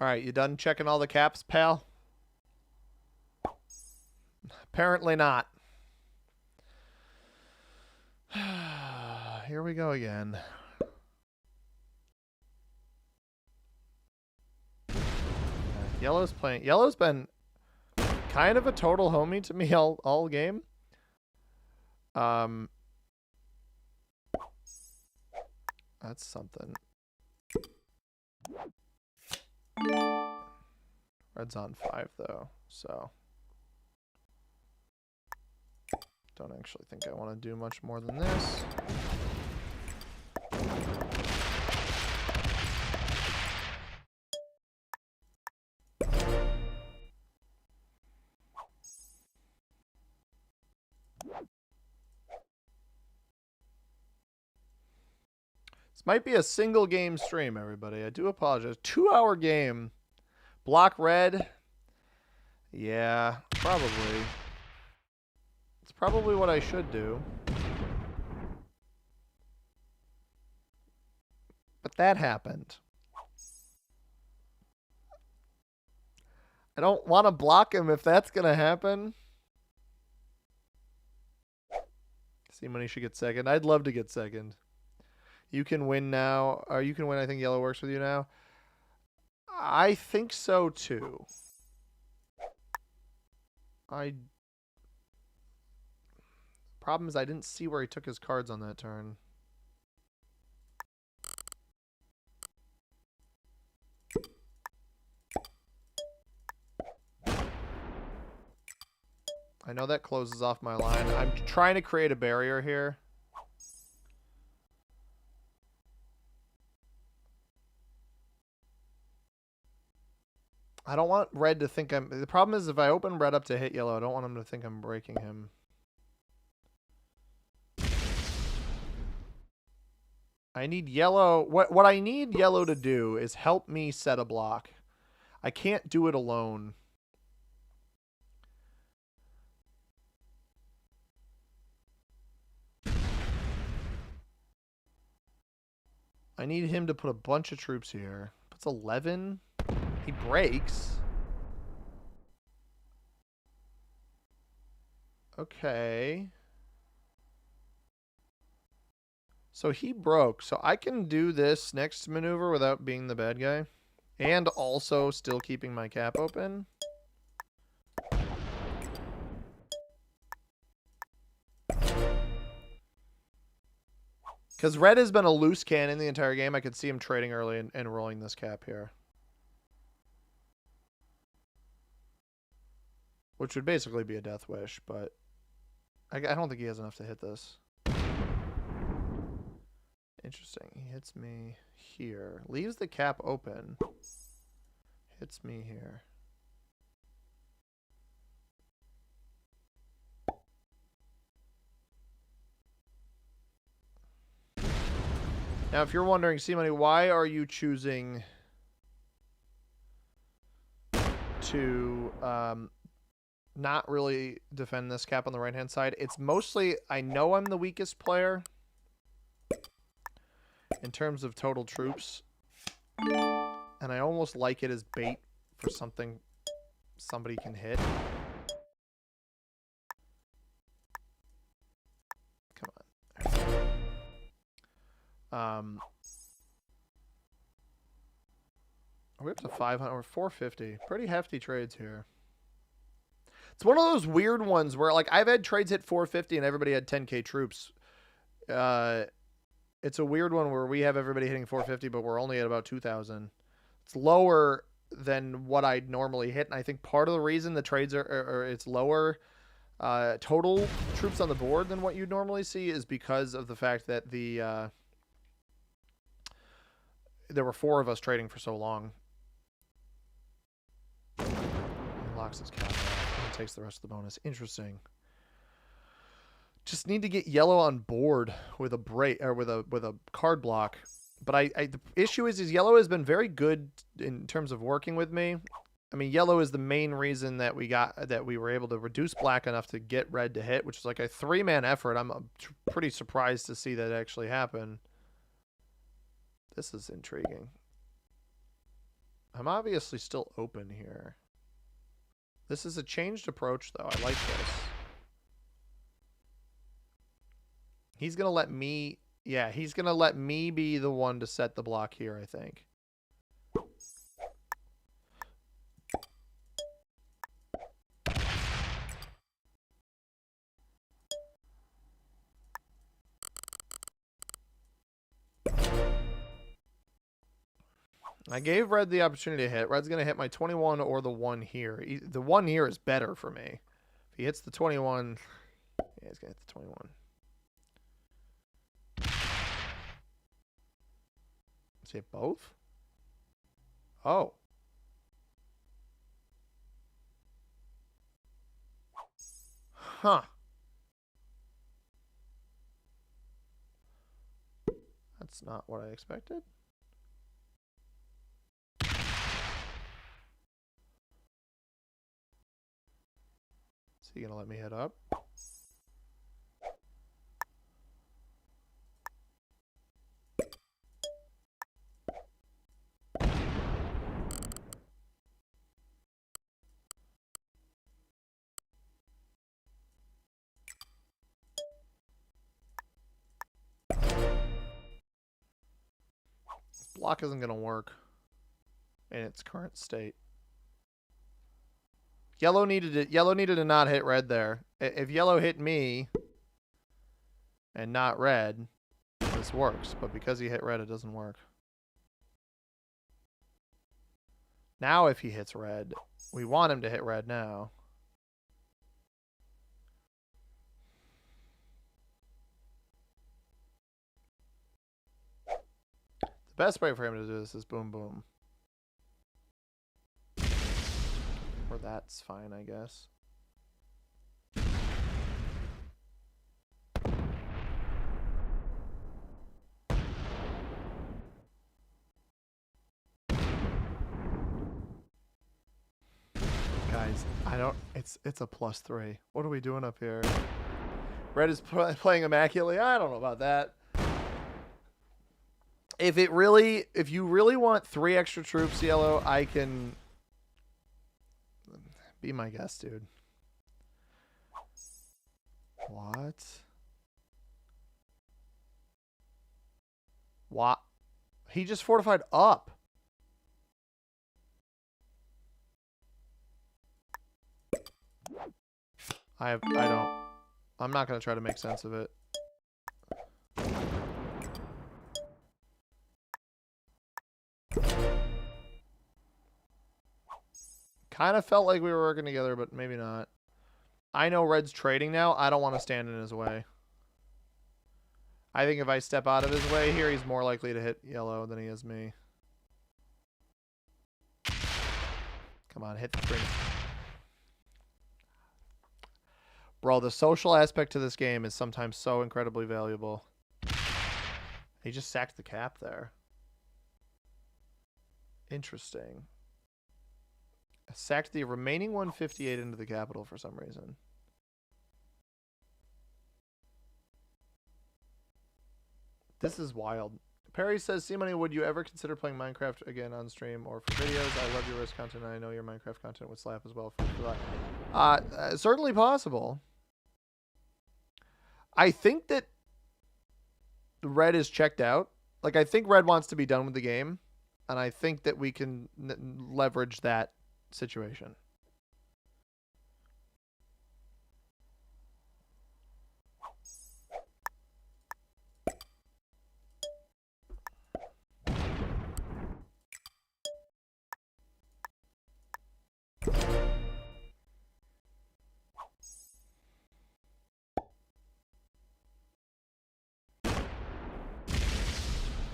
All right, you done checking all the caps, pal? Apparently not. Here we go again. Yellow's playing. Yellow's been kind of a total homie to me all game. That's something. Red's on 5 though, so don't actually think I want to do much more than this. This might be a single game stream, everybody. I do apologize. 2-hour game. Block red. Yeah, probably. It's probably what I should do. But that happened. I don't want to block him if that's going to happen. See when he should get second. I'd love to get second. You can win now. Or you can win. I think yellow works with you now. I think so too. Problem is I didn't see where he took his cards on that turn. I know that closes off my line. I'm trying to create a barrier here. I don't want red to think I'm... The problem is if I open red up to hit yellow, I don't want him to think I'm breaking him. I need yellow... What I need yellow to do is help me set a block. I can't do it alone. I need him to put a bunch of troops here. Puts 11. He breaks. Okay. So he broke. So I can do this next maneuver without being the bad guy. And also still keeping my cap open. Because red has been a loose cannon the entire game. I could see him trading early and rolling this cap here. Which would basically be a death wish, but I don't think he has enough to hit this. Interesting. He hits me here. Leaves the cap open. Hits me here. Now, if you're wondering, C-Money, why are you choosing to not really defend this cap on the right-hand side? It's mostly, I know I'm the weakest player in terms of total troops, and I almost like it as bait for something somebody can hit. Come on. Are we up to 500 or 450? Pretty hefty trades here. It's one of those weird ones where, like, I've had trades hit 450 and everybody had 10k troops. It's a weird one where we have everybody hitting 450, but we're only at about 2,000. It's lower than what I'd normally hit, and I think part of the reason the trades are it's lower total troops on the board than what you'd normally see is because of the fact that there were 4 of us trading for so long. He locks his cap off and takes the rest of the bonus. Interesting. Just need to get yellow on board with a break or with a card block. But the issue is yellow has been very good in terms of working with me. I mean, yellow is the main reason that we were able to reduce black enough to get red to hit, which is like a 3-man effort. I'm pretty surprised to see that actually happen. This is intriguing. I'm obviously still open here. This is a changed approach, though. I like this. He's going to let me... Yeah, he's going to let me be the one to set the block here, I think. I gave red the opportunity to hit. Red's going to hit my 21 or the 1 here. The 1 here is better for me. If he hits the 21... Yeah, he's going to hit the 21. Is it both? Oh. Huh. That's not what I expected. Is he gonna let me hit up? Block isn't gonna work in its current state. Yellow needed it. Yellow needed to not hit red there. If yellow hit me and not red, this works. But because he hit red, it doesn't work. Now if he hits red, we want him to hit red now. The best way for him to do this is boom, boom. Or that's fine, I guess. Guys, I don't... It's a +3. What are we doing up here? Red is playing immaculately. I don't know about that. If you really want 3 extra troops, Yellow, I can... Be my guest, dude. What? What? He just fortified up. I'm not going to try to make sense of it. Kind of felt like we were working together, but maybe not. I know Red's trading now. I don't want to stand in his way. I think if I step out of his way here, he's more likely to hit Yellow than he is me. Come on, hit the green. Bro, the social aspect to this game is sometimes so incredibly valuable. He just sacked the cap there. Interesting. Sacked the remaining 158 into the capital for some reason. This is wild. Perry says, C-Money, would you ever consider playing Minecraft again on stream or for videos? I love your risk content, and I know your Minecraft content would slap as well. For that. Certainly possible. I think that Red is checked out. Like, I think Red wants to be done with the game, and I think that we can leverage that situation.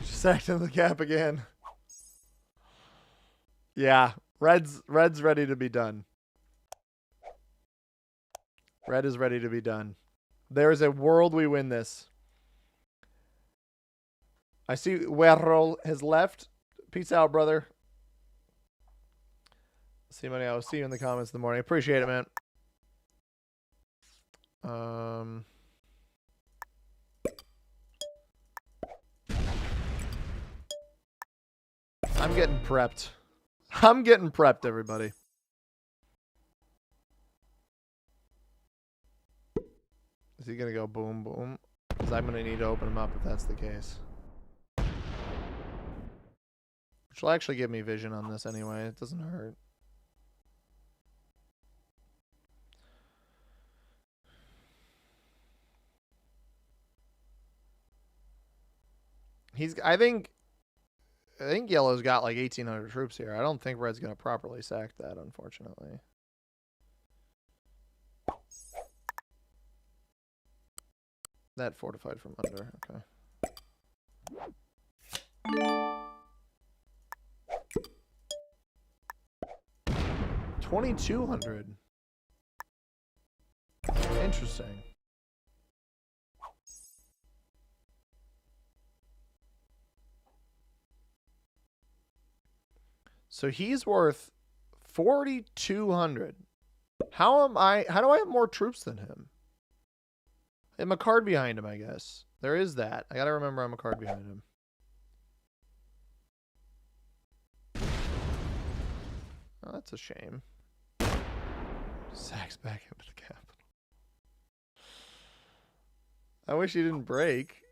Sacked in the cap again. Yeah, Red's ready to be done. Red is ready to be done. There's a world we win this. I see Werrol has left. Peace out, brother. See, money. I'll see you in the comments in the morning. Appreciate it, man. I'm getting prepped. I'm getting prepped, everybody. Is he going to go boom, boom? Because I'm going to need to open him up if that's the case. Which will actually give me vision on this anyway. It doesn't hurt. I think Yellow's got like 1,800 troops here. I don't think Red's going to properly sack that, unfortunately. That fortified from under. Okay. 2,200. Interesting. So he's worth 4,200. How do I have more troops than him? I'm a card behind him, I guess. There is that. I gotta remember I'm a card behind him. Oh, that's a shame. Sacks back into the capital. I wish he didn't break.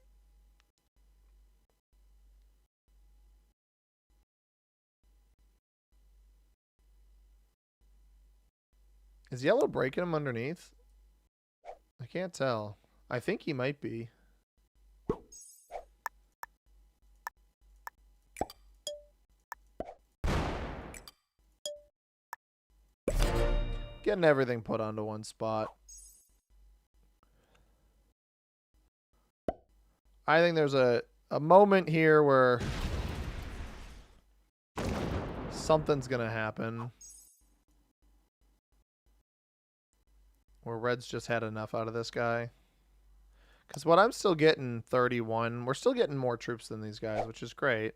Is Yellow breaking him underneath? I can't tell. I think he might be. Getting everything put onto one spot. I think there's a moment here where something's going to happen. Where red's just had enough out of this guy. Because what I'm still getting, 31. We're still getting more troops than these guys, which is great.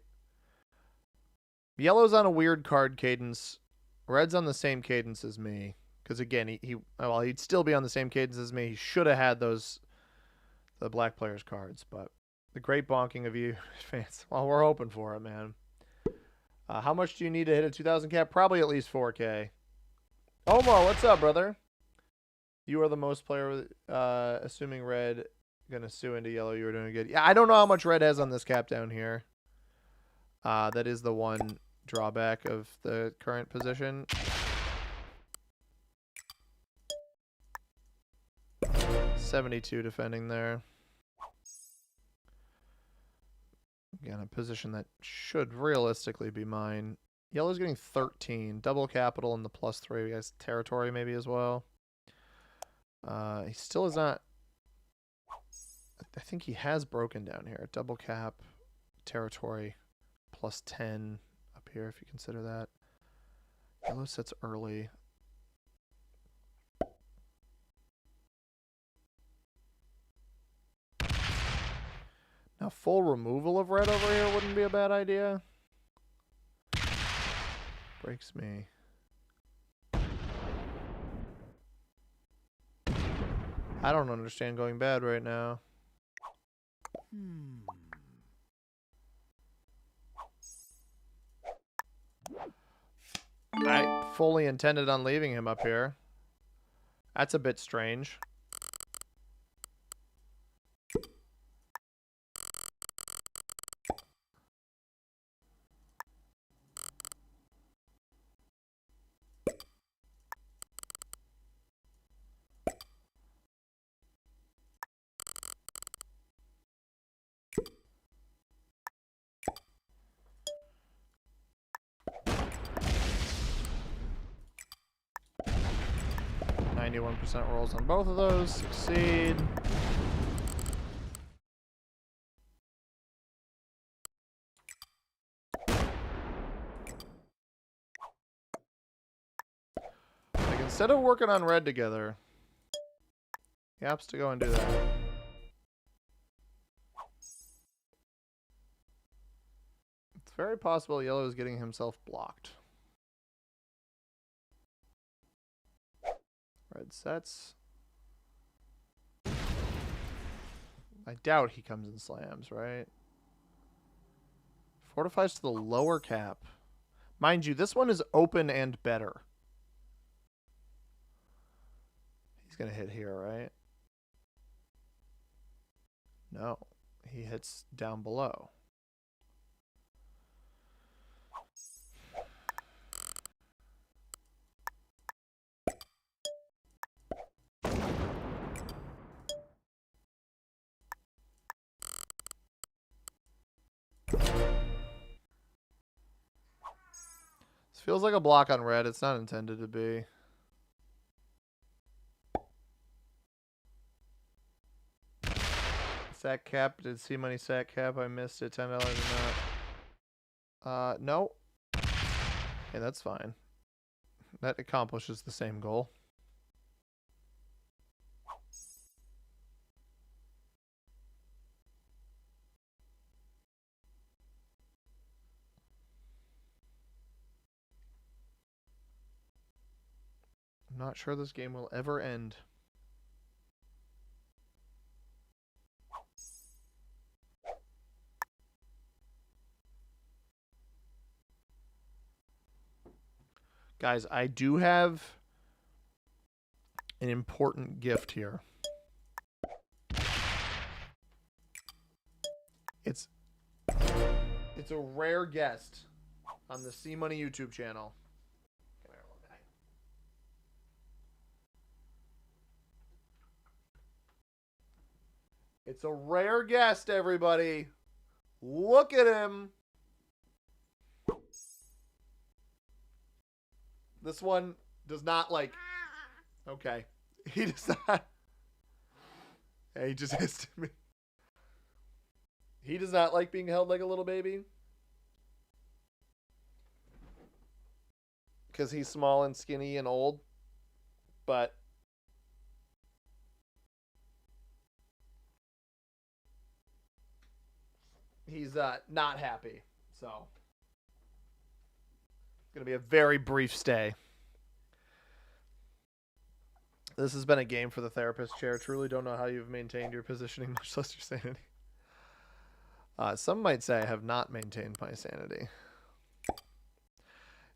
Yellow's on a weird card cadence. Red's on the same cadence as me. Because again, he'd still be on the same cadence as me. He should have had the black players cards. But the great bonking of you fans. Well, we're hoping for it, man. How much do you need to hit a 2,000 cap? Probably at least 4K. Omar, what's up, brother? You are the most player, assuming red going to sue into yellow. You were doing good. Yeah, I don't know how much red has on this cap down here. That is the one drawback of the current position. $72 defending there. Again, a position that should realistically be mine. Yellow's getting 13. Double capital and the +3. He has territory maybe as well. He still is not... I think he has broken down here. Double cap, territory, +10 up here if you consider that. Yellow sets early. Now, full removal of red over here wouldn't be a bad idea. Breaks me. I don't understand going bad right now. I fully intended on leaving him up here. That's a bit strange. %, rolls on both of those. Succeed. Like, instead of working on red together, he opts to go and do that. It's very possible yellow is getting himself blocked. Red sets. I doubt he comes and slams, right? Fortifies to the lower cap. Mind you, this one is open and better. He's going to hit here, right? No. He hits down below. This feels like a block on red. It's not intended to be. Sack cap. Did see money sack cap. I missed it. $10 or not. No. Hey, that's fine. That accomplishes the same goal. I'm not sure this game will ever end. Guys, I do have an important gift here. It's a rare guest on the C Money YouTube channel. It's a rare guest, everybody. Look at him. This one does not like... Okay. He does not... Yeah, he just hissed at me. He does not like being held like a little baby. because he's small and skinny and old. But he's not happy. So it's going to be a very brief stay. This has been a game for the therapist chair. Truly don't know how you've maintained your positioning, much less your sanity. Some might say I have not maintained my sanity.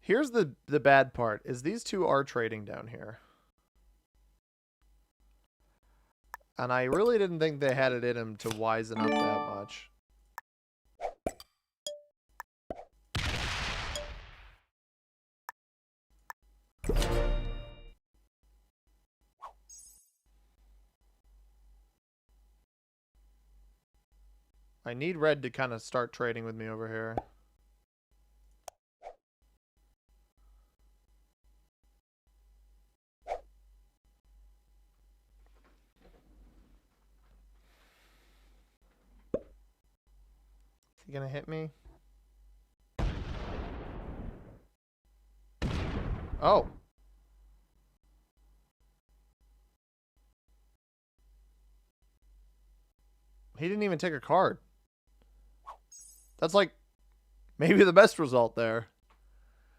Here's the bad part, is these two are trading down here. And I really didn't think they had it in them to wisen up that much. I need red to kind of start trading with me over here. Is he gonna hit me? Oh. He didn't even take a card. That's like maybe the best result there.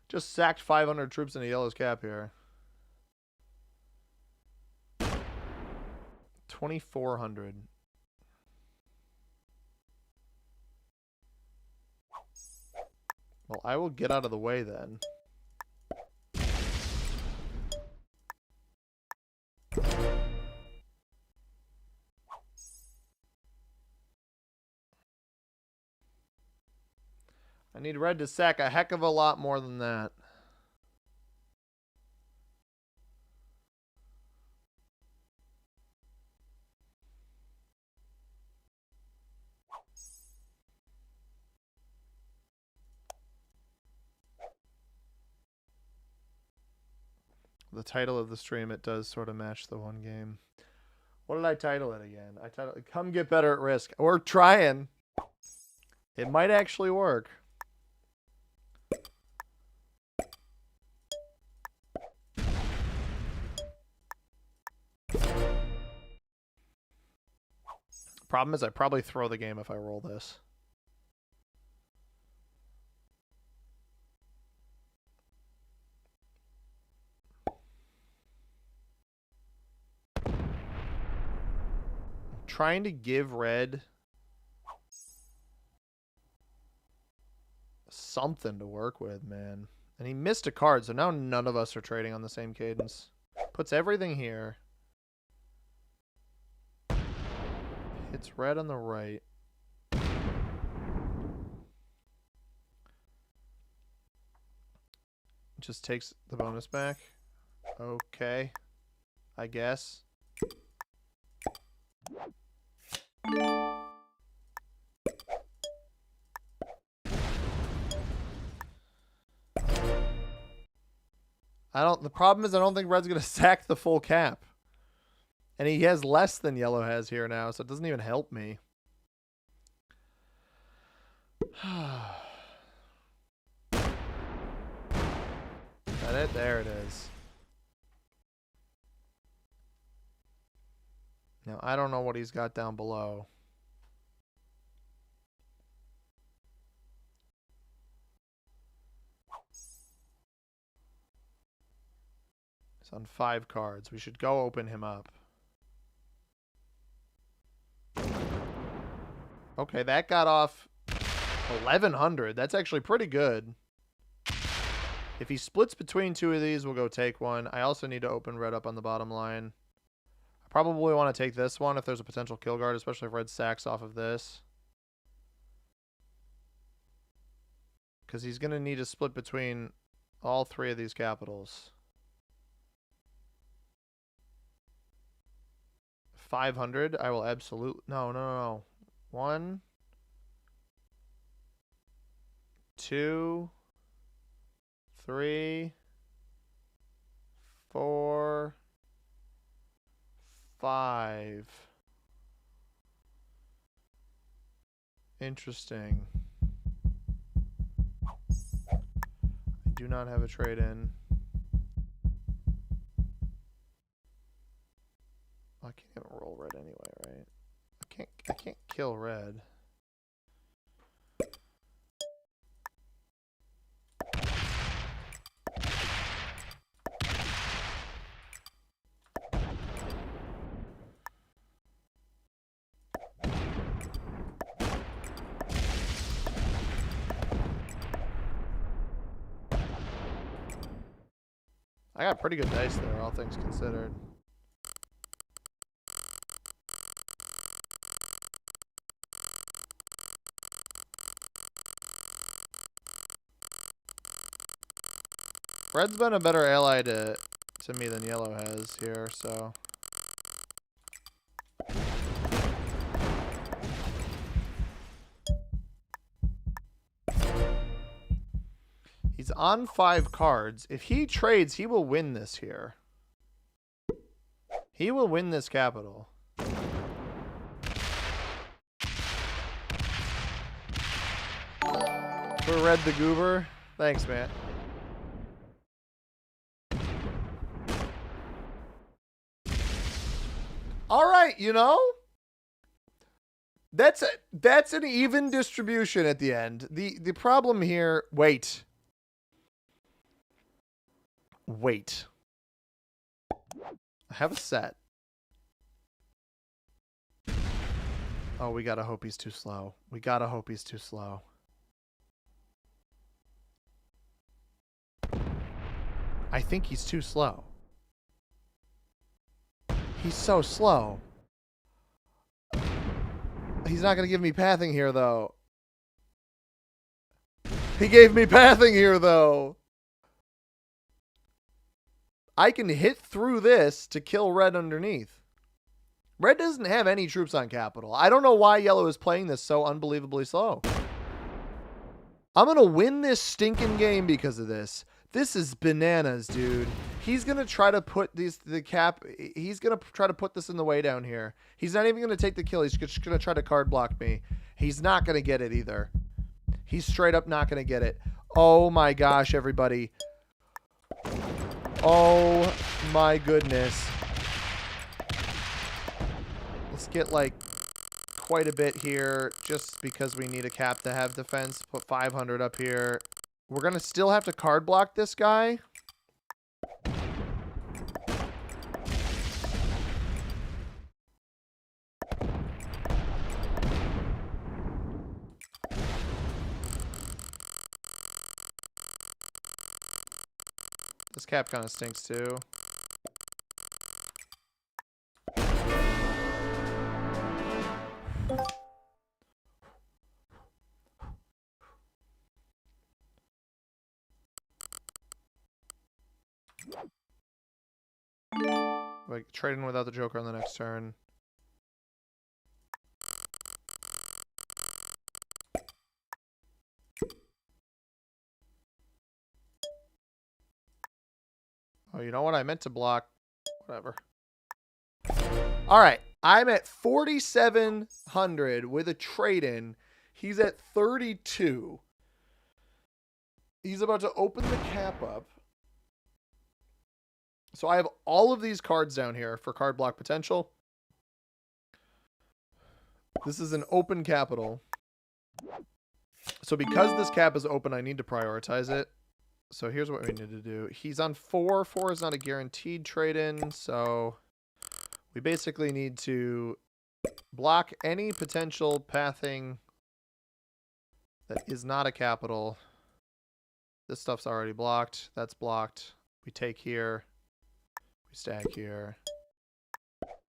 Just sacked 500 troops in a yellow's cap here. 2,400. Well, I will get out of the way then. I need red to sack a heck of a lot more than that. The title of the stream, it does sort of match the one game. What did I title it again? I titled it Come Get Better at Risk. We're trying. It might actually work. Problem is I probably throw the game if I roll this. Trying to give red something to work with, man. And he missed a card, so now none of us are trading on the same cadence. Puts everything here. Hits red on the right. Just takes the bonus back. Okay. I guess. The problem is I don't think red's going to sack the full cap. And he has less than yellow has here now, so it doesn't even help me. Is that it? There it is. Now, I don't know what he's got down below. He's on 5 cards. We should go open him up. Okay, that got off 1,100. That's actually pretty good. If he splits between 2 of these, we'll go take one. I also need to open red up on the bottom line. I probably want to take this one if there's a potential kill guard, especially if red sacks off of this. Because he's going to need to split between all 3 of these capitals. 500, I will absolutely... No. 1, 2, 3, 4, 5. Interesting. I do not have a trade in. I can't even roll red anyway, right? I can't kill red. I got pretty good dice there, all things considered. Red's been a better ally to me than yellow has here, so. He's on 5 cards. If he trades, he will win this here. He will win this capital. For Red the Goober. Thanks, man. All right, you know, that's an even distribution at the end. The problem here, wait. I have a set. Oh, we gotta hope he's too slow. We gotta hope he's too slow. I think he's too slow. He's so slow. He's not going to give me pathing here, though. He gave me pathing here, though. I can hit through this to kill red underneath. Red doesn't have any troops on capital. I don't know why yellow is playing this so unbelievably slow. I'm going to win this stinking game because of this. This is bananas, dude. He's going to try to put he's going to try to put this in the way down here. He's not even going to take the kill. He's just going to try to card block me. He's not going to get it either. He's straight up not going to get it. Oh my gosh, everybody. Oh my goodness. Let's get like quite a bit here just because we need a cap to have defense. Put 500 up here. We're going to still have to card block this guy. This cap kind of stinks too. Like trading without the Joker on the next turn. Oh, you know what? I meant to block. Whatever. All right. I'm at 4,700 with a trade-in. He's at 32. He's about to open the cap up. So I have all of these cards down here for card block potential. This is an open capital. So because this cap is open, I need to prioritize it. So here's what we need to do. He's on 4. 4 is not a guaranteed trade-in, so we basically need to block any potential pathing that is not a capital. This stuff's already blocked. That's blocked. We take here. We stack here.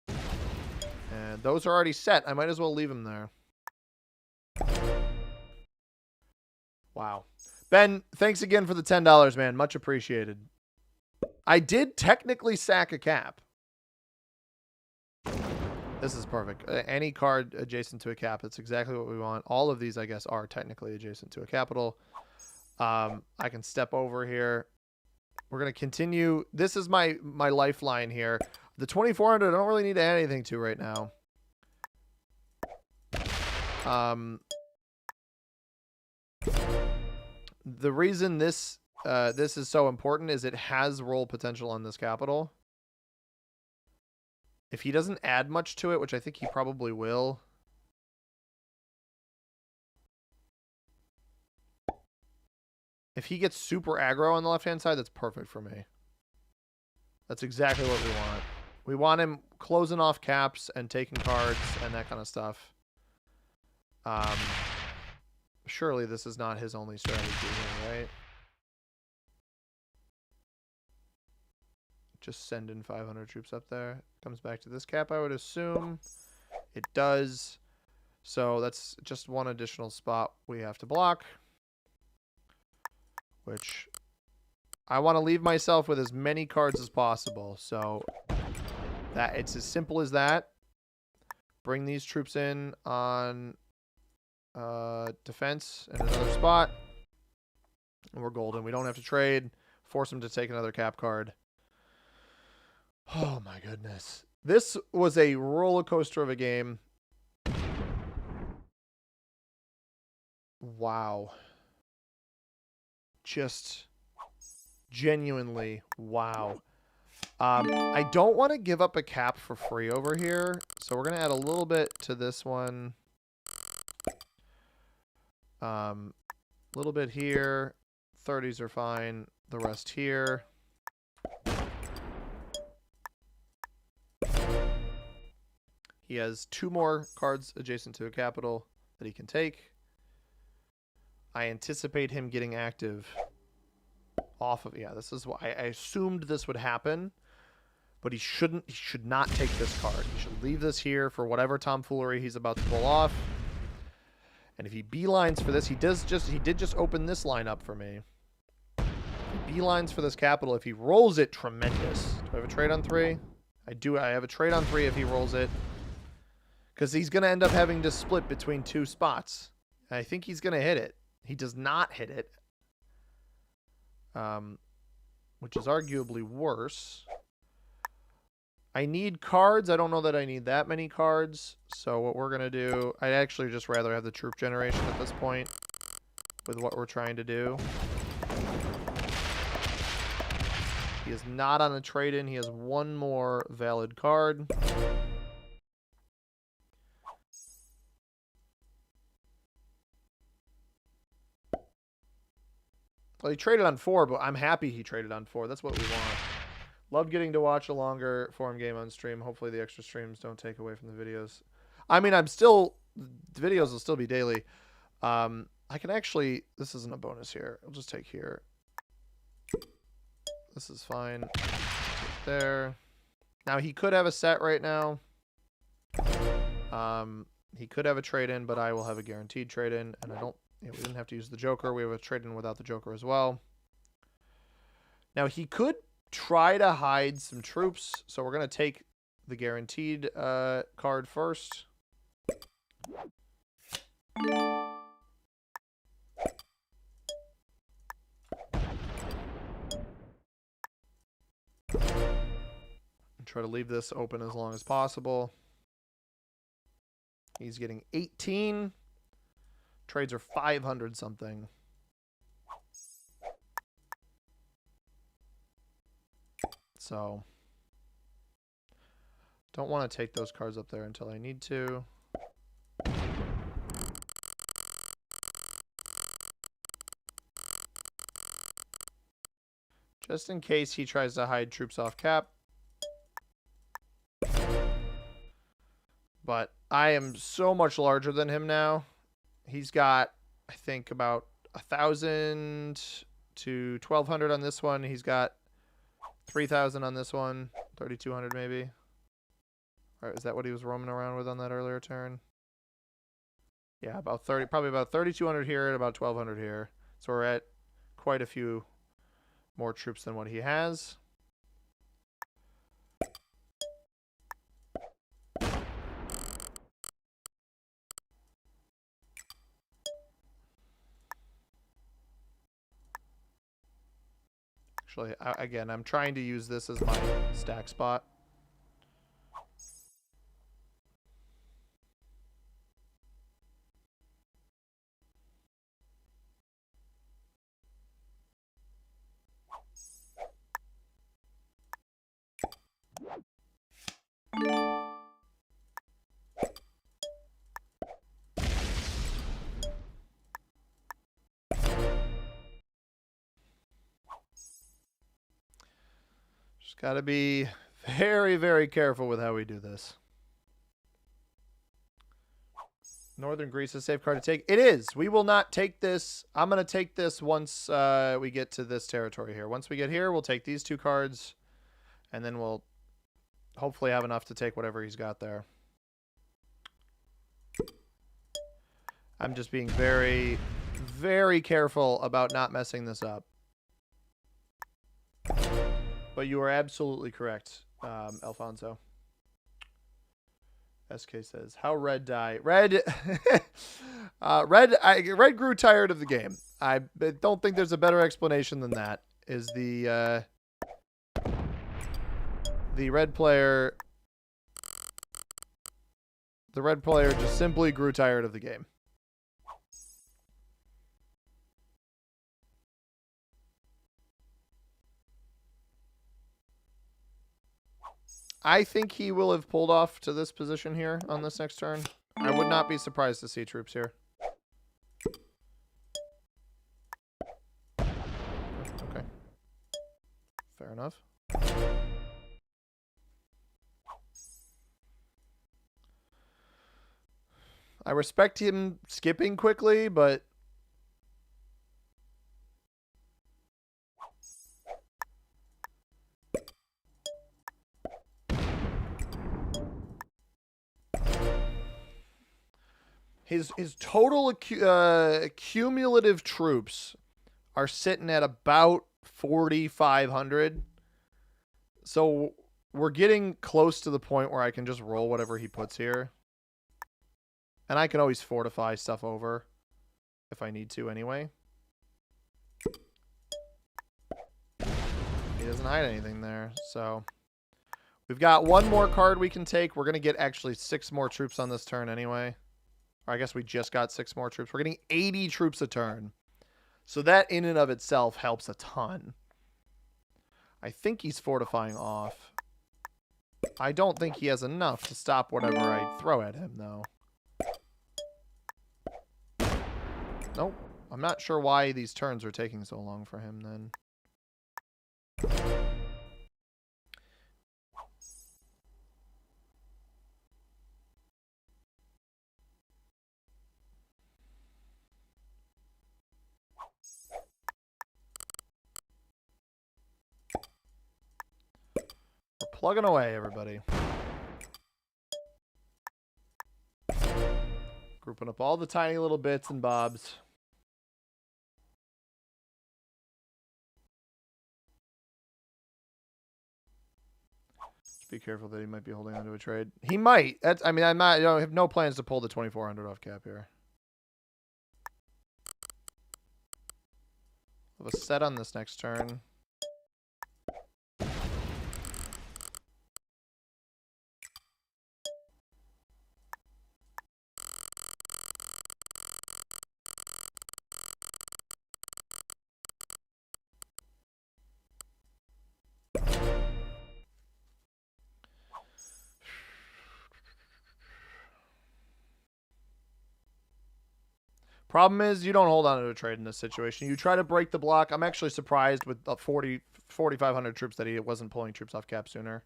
And those are already set. I might as well leave them there. Wow. Ben, thanks again for the $10, man. Much appreciated. I did technically sack a cap. This is perfect. Any card adjacent to a cap. That's exactly what we want. All of these, I guess, are technically adjacent to a capital. I can step over here. We're going to continue. This is my lifeline here. The 2,400, I don't really need to add anything to right now. The reason this is so important is it has roll potential on this capital. If he doesn't add much to it, which I think he probably will. If he gets super aggro on the left-hand side, that's perfect for me. That's exactly what we want. We want him closing off caps and taking cards and that kind of stuff. Surely this is not his only strategy here, right? Just send in 500 troops up there. Comes back to this cap, I would assume. It does. So that's just one additional spot we have to block. Which I want to leave myself with as many cards as possible. So that it's as simple as that. Bring these troops in on defense in another spot. And we're golden. We don't have to trade. Force him to take another cap card. Oh my goodness. This was a roller coaster of a game. Wow. Just genuinely wow. I don't want to give up a cap for free over here, so we're going to add a little bit to this one. A little bit here. 30s are fine. The rest here. He has 2 more cards adjacent to a capital that he can take. I anticipate him getting active off of... Yeah, this is why I assumed this would happen. But he should not take this card. He should leave this here for whatever tomfoolery he's about to pull off. And if he beelines for this, he did just open this line up for me. If he beelines for this capital, if he rolls it, tremendous. Do I have a trade on 3? I do. I have a trade on 3 if he rolls it. Because he's going to end up having to split between 2 spots. And I think he's going to hit it. He does not hit it. Which is arguably worse. I need cards. I don't know that I need that many cards. So what we're going to do... I'd actually just rather have the troop generation at this point. With what we're trying to do. He is not on a trade-in. He has 1 more valid card. Well, he traded on 4, but I'm happy he traded on 4. That's what we want. Love getting to watch a longer form game on stream. Hopefully the extra streams don't take away from the videos. I mean, the videos will still be daily. I can actually, this isn't a bonus here. I'll just take here. This is fine. Take there. Now, he could have a set right now. He could have a trade-in, but I will have a guaranteed trade-in, and I don't... Yeah, we didn't have to use the Joker. We have a trade-in without the Joker as well. Now, he could try to hide some troops, so we're going to take the guaranteed card first. And try to leave this open as long as possible. He's getting 18. Trades are 500 something. So don't want to take those cards up there until I need to. Just in case he tries to hide troops off cap. But I am so much larger than him now. He's got, I think, about 1,000 to 1,200 on this one. He's got 3,000 on this one. 3,200 maybe. Or is that what he was roaming around with on that earlier turn? Yeah, about 30, probably about 3,200 here and about 1,200 here. So we're at quite a few more troops than what he has. Actually, again, I'm trying to use this as my stack spot. Gotta be very, very careful with how we do this. Northern Greece is a safe card to take. It is. We will not take this. I'm going to take this once we get to this territory here. Once we get here, we'll take these 2 cards, and then we'll hopefully have enough to take whatever he's got there. I'm just being very, very careful about not messing this up. But you are absolutely correct, Alfonso. SK says, how red die? Red, red grew tired of the game. I don't think there's a better explanation than that. Is the red player just simply grew tired of the game. I think he will have pulled off to this position here on this next turn. I would not be surprised to see troops here. Okay. Fair enough. I respect him skipping quickly, but his total cumulative troops are sitting at about 4,500. So we're getting close to the point where I can just roll whatever he puts here. And I can always fortify stuff over if I need to anyway. He doesn't hide anything there, so we've got 1 more card we can take. We're going to get actually 6 more troops on this turn anyway. Or I guess we just got 6 more troops. We're getting 80 troops a turn. So that in and of itself helps a ton. I think he's fortifying off. I don't think he has enough to stop whatever I throw at him, though. Nope. I'm not sure why these turns are taking so long for him, then. We're plugging away, everybody. Grouping up all the tiny little bits and bobs. Just be careful that he might be holding onto a trade. He might. That's. I mean, I'm not. I have no plans to pull the 2,400 off cap here. We'll have a set on this next turn. Problem is, you don't hold on to a trade in this situation. You try to break the block. I'm actually surprised with 4,500 troops that he wasn't pulling troops off cap sooner.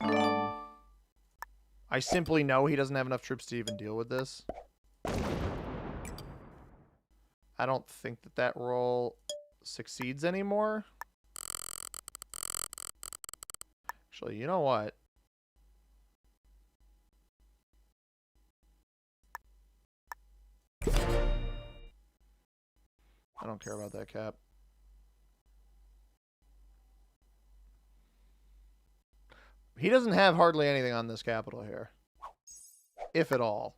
I simply know he doesn't have enough troops to even deal with this. I don't think that roll succeeds anymore. Actually, you know what? I don't care about that cap. He doesn't have hardly anything on this capital here. If at all.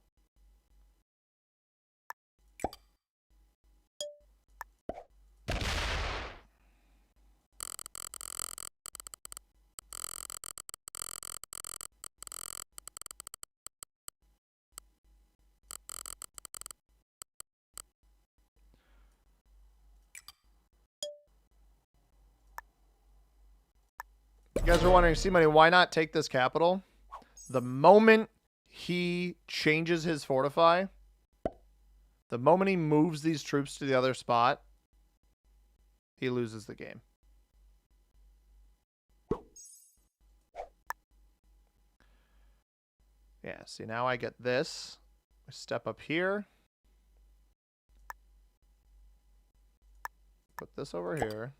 You guys are wondering, see money, why not take this capital? The moment he changes his fortify, the moment he moves these troops to the other spot, he loses the game. Yeah, see, now I get this. I step up here. Put this over here.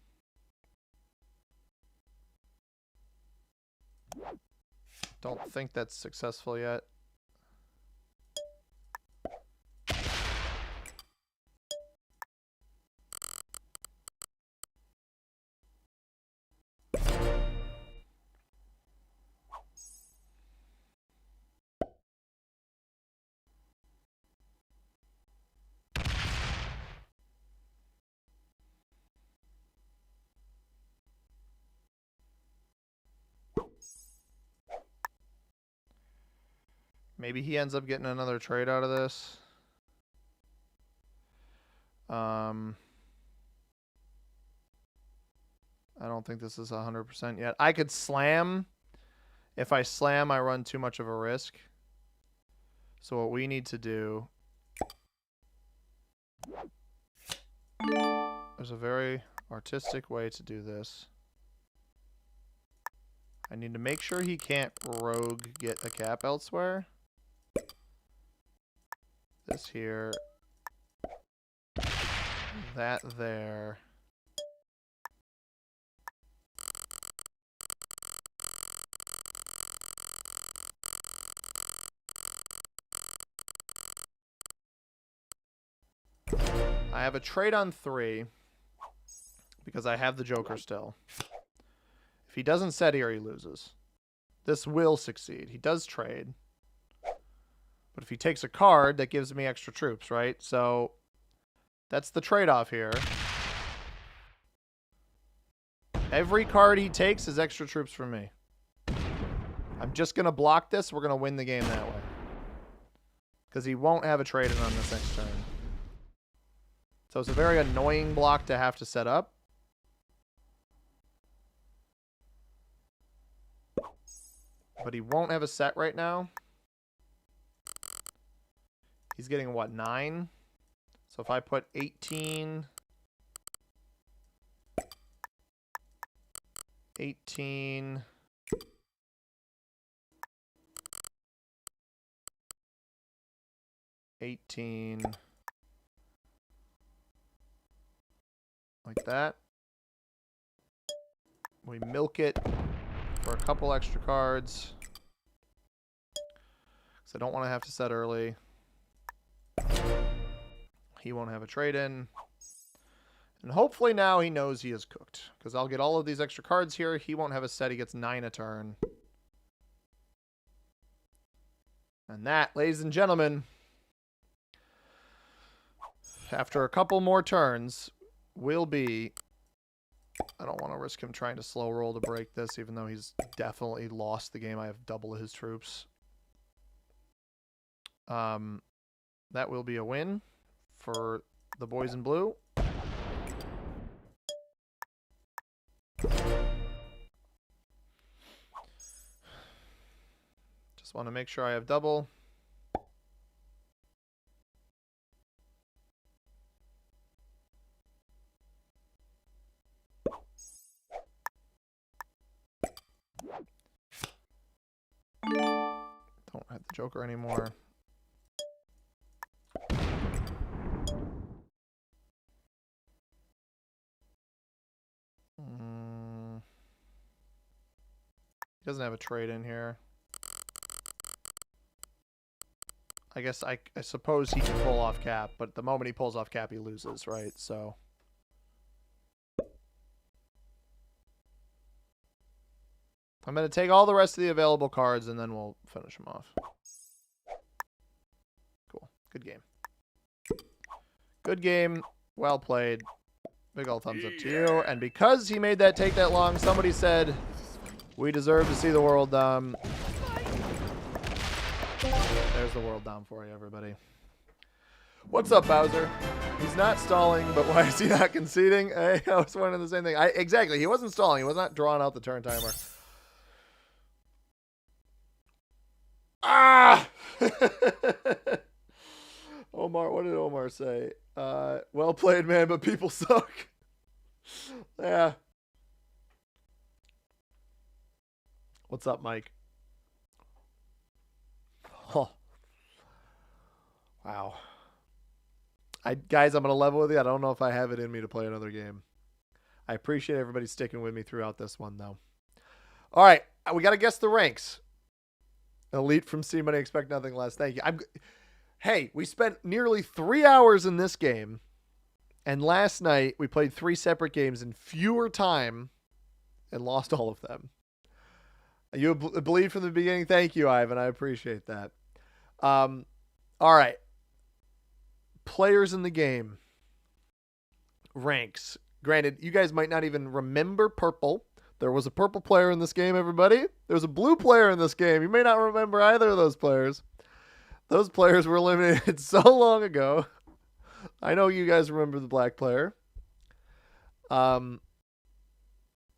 Don't think that's successful yet. Maybe he ends up getting another trade out of this. I don't think this is 100% yet. I could slam. If I slam, I run too much of a risk. So what we need to do... There's a very artistic way to do this. I need to make sure he can't rogue get a cap elsewhere. This here. That there. I have a trade on 3 because I have the Joker still. If he doesn't set here, he loses. This will succeed. He does trade. But if he takes a card, that gives me extra troops, right? So that's the trade-off here. Every card he takes is extra troops for me. I'm just going to block this. We're going to win the game that way. Because he won't have a trade-in on this next turn. So it's a very annoying block to have to set up. But he won't have a set right now. He's getting, what, 9? So if I put 18... 18... like that. We milk it for a couple extra cards. Because I don't want to have to set early. He won't have a trade-in. And hopefully now he knows he is cooked. Because I'll get all of these extra cards here. He won't have a set. He gets 9 a turn. And that, ladies and gentlemen, after a couple more turns, will be... I don't want to risk him trying to slow roll to break this, even though he's definitely lost the game. I have double his troops. That will be a win for the boys in blue. Just want to make sure I have double. Don't have the Joker anymore. He doesn't have a trade in here. I guess I suppose he can pull off cap, but the moment he pulls off cap, he loses, right? So I'm going to take all the rest of the available cards, and then we'll finish him off. Cool. Good game. Good game. Well played. Big ol' thumbs up to you. And because he made that take that long, somebody said, we deserve to see the world dom. There's the world dom for you, everybody. What's up, Bowser? He's not stalling, but why is he not conceding? Hey, I was wondering the same thing. Exactly. He wasn't stalling. He was not drawing out the turn timer. Ah! Omar, what did Omar say? Well played, man, but people suck. Yeah. What's up, Mike? Wow. Guys, I'm going to level with you. I don't know if I have it in me to play another game. I appreciate everybody sticking with me throughout this one, though. All right. We got to guess the ranks. Elite from C Money, expect nothing less. Thank you. Hey, we spent nearly 3 hours in this game. And last night, we played 3 separate games in fewer time and lost all of them. You believed from the beginning. Thank you, Ivan. I appreciate that. All right. Players in the game. Ranks. Granted, you guys might not even remember purple. There was a purple player in this game, everybody. There was a blue player in this game. You may not remember either of those players. Those players were eliminated so long ago. I know you guys remember the black player.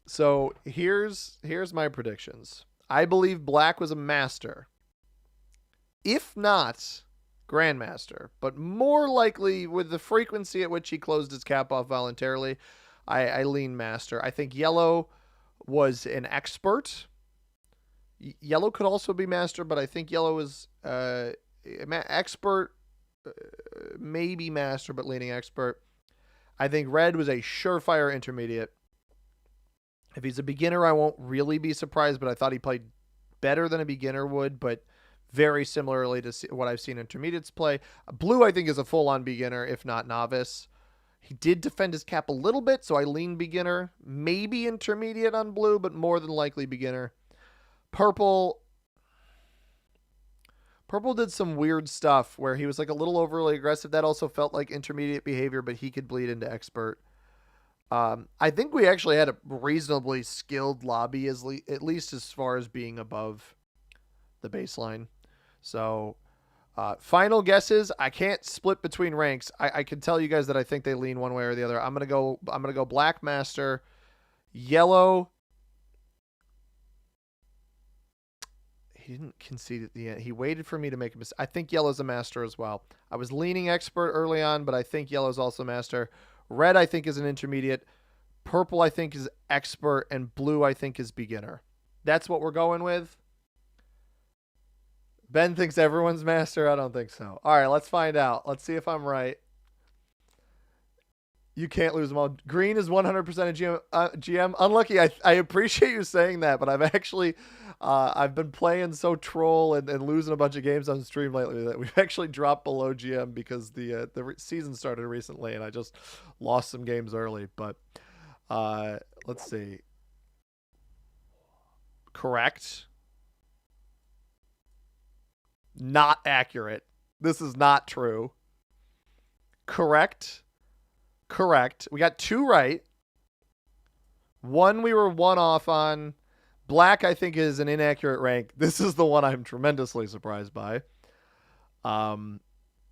So here's my predictions. I believe black was a master. If not grandmaster, but more likely with the frequency at which he closed his cap off voluntarily, I lean master. I think yellow was an expert. Yellow could also be master, but I think yellow is expert, maybe master, but leaning expert. I think red was a surefire intermediate. If he's a beginner, I won't really be surprised, but I thought he played better than a beginner would, but very similarly to what I've seen intermediates play. Blue, I think, is a full-on beginner, if not novice. He did defend his cap a little bit, so I lean beginner. Maybe intermediate on blue, but more than likely beginner. Purple did some weird stuff where he was like a little overly aggressive. That also felt like intermediate behavior, but he could bleed into expert. I think we actually had a reasonably skilled lobby, at least as far as being above the baseline. So, final guesses. I can't split between ranks. I can tell you guys that I think they lean one way or the other. I'm gonna go black master, yellow. He didn't concede at the end. He waited for me to make a mistake. I think yellow's a master as well. I was leaning expert early on, but I think yellow's also master. Red, I think, is an intermediate. Purple, I think, is expert. And blue, I think, is beginner. That's what we're going with. Ben thinks everyone's master. I don't think so. All right, let's find out. Let's see if I'm right. You can't lose them all. Green is 100% a GM. Unlucky. I appreciate you saying that, but I've actually I've been playing so troll and losing a bunch of games on stream lately that we've actually dropped below GM because the season started recently and I just lost some games early. But let's see. Correct. Not accurate. This is not true. Correct. We got 2 right. 1 we were 1 off on. Black, I think, is an inaccurate rank. This is the one I'm tremendously surprised by.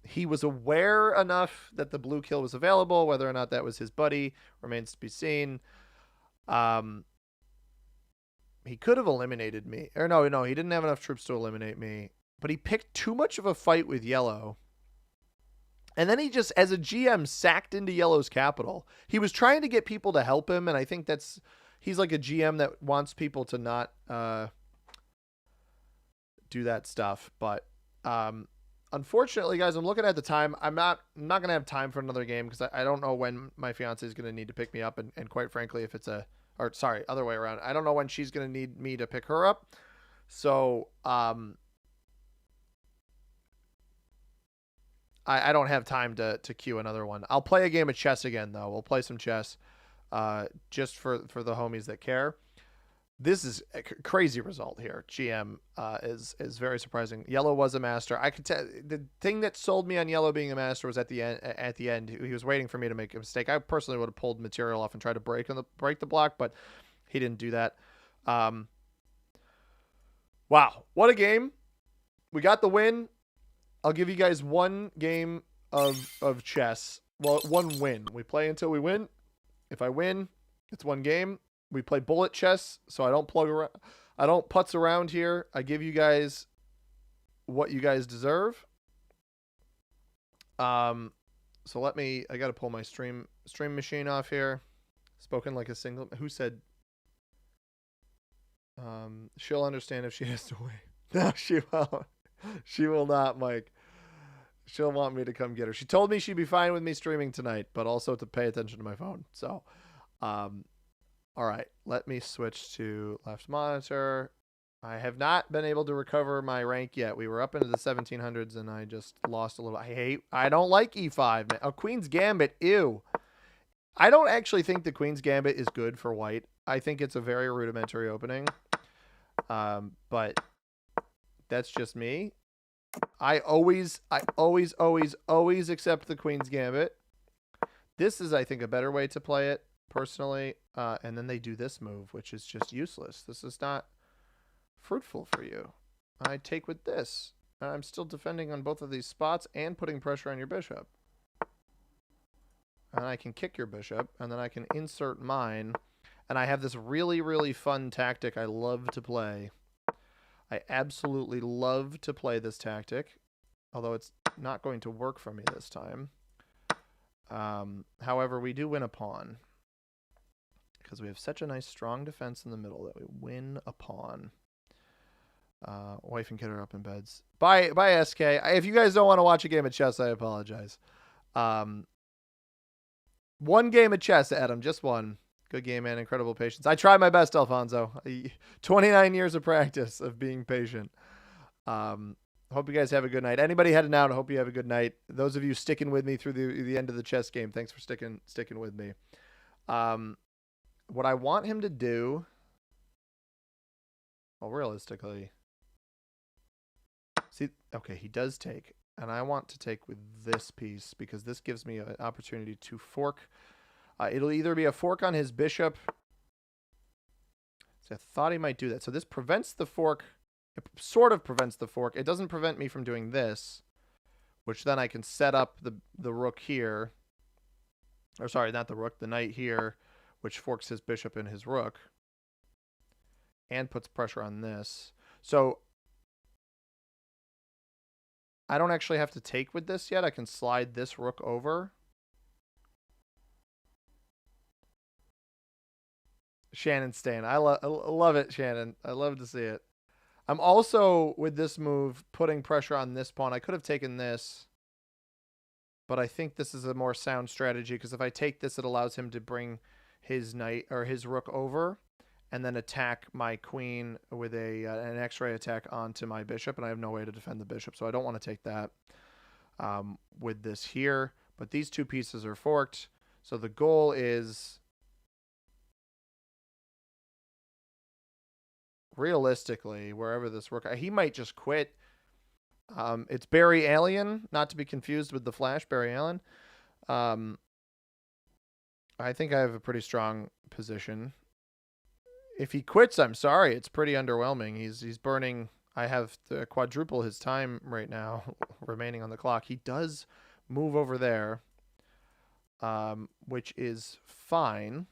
He was aware enough that the blue kill was available. Whether or not that was his buddy remains to be seen. He could have eliminated me. Or no, he didn't have enough troops to eliminate me. But he picked too much of a fight with yellow. And then he just, as a GM, sacked into yellow's capital. He was trying to get people to help him, and I think he's like a GM that wants people to not do that stuff. But unfortunately, guys, I'm looking at the time. I'm not going to have time for another game because I don't know when my fiance is going to need to pick me up. And quite frankly, if it's other way around. I don't know when she's going to need me to pick her up. So I don't have time to queue another one. I'll play a game of chess again, though. We'll play some chess just for the homies that care. This is a crazy result here. GM is very surprising. Yellow was a master. I could tell the thing that sold me on yellow being a master was at the end. He was waiting for me to make a mistake. I personally would have pulled material off and tried to break the block, but he didn't do that. Wow, what a game. We got the win. I'll give you guys 1 game of chess. Well, 1 win. We play until we win. If I win, it's 1 game. We play bullet chess, so I don't plug around. I don't putz around here. I give you guys what you guys deserve. So I got to pull my stream machine off here. Spoken like a single. Who said? She'll understand if she has to wait. No, she won't. She will not, Mike. She'll want me to come get her. She told me she'd be fine with me streaming tonight, but also to pay attention to my phone. So, all right. Let me switch to left monitor. I have not been able to recover my rank yet. We were up into the 1700s, and I just lost a little. I don't like E5, man. Oh, Queen's Gambit. Ew. I don't actually think the Queen's Gambit is good for white. I think it's a very rudimentary opening. But that's just me. I always accept the Queen's Gambit. This is, I think, a better way to play it, personally. And then they do this move, which is just useless. This is not fruitful for you. I take with this. I'm still defending on both of these spots and putting pressure on your bishop. And I can kick your bishop, and then I can insert mine. And I have this really, really fun tactic I love to play. I absolutely love to play this tactic, although it's not going to work for me this time. However, we do win a pawn because we have such a nice strong defense in the middle that we win a pawn. Wife and kid are up in beds. Bye, SK. If you guys don't want to watch a game of chess, I apologize. One game of chess, Adam, just one. Good game, man. Incredible patience. I try my best, Alfonso. 29 years of practice of being patient. Hope you guys have a good night. Anybody heading out, I hope you have a good night. Those of you sticking with me through the end of the chess game, thanks for sticking with me. What I want him to do, well, realistically, see, okay, he does take. And I want to take with this piece because this gives me an opportunity to fork. It'll either be a fork on his bishop. So I thought he might do that. So this prevents the fork. It sort of prevents the fork. It doesn't prevent me from doing this, which then I can set up the rook here. Or sorry, not the rook, the knight here, which forks his bishop and his rook. And puts pressure on this. So I don't actually have to take with this yet. I can slide this rook over. Shannon staying. I love it, Shannon. I love to see it. I'm also, with this move, putting pressure on this pawn. I could have taken this, but I think this is a more sound strategy because if I take this, it allows him to bring his knight or his rook over and then attack my queen with an X-ray attack onto my bishop, and I have no way to defend the bishop, so I don't want to take that with this here. But these two pieces are forked, so the goal is realistically wherever this rook. He might just quit. It's Barry Allen, not to be confused with the Flash, Barry Allen. I think I have a pretty strong position. If he quits, I'm sorry. It's pretty underwhelming. He's burning. I have to quadruple his time right now remaining on the clock. He does move over there, which is fine.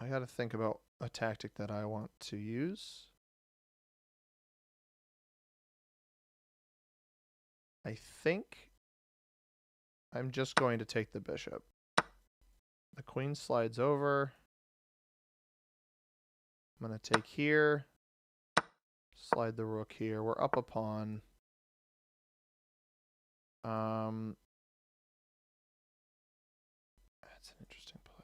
I got to think about a tactic that I want to use. I think I'm just going to take the bishop. The queen slides over. I'm going to take here. Slide the rook here. We're up a pawn. That's an interesting play.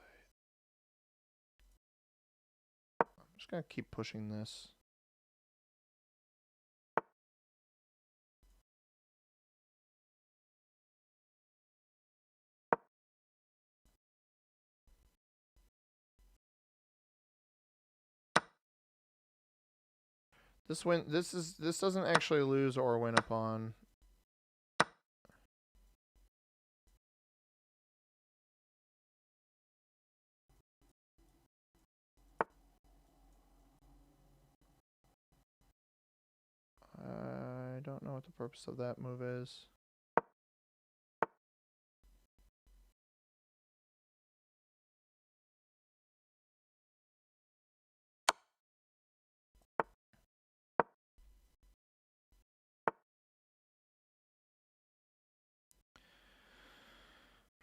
I'm just going to keep pushing this. This doesn't actually lose or win a pawn. I don't know what the purpose of that move is.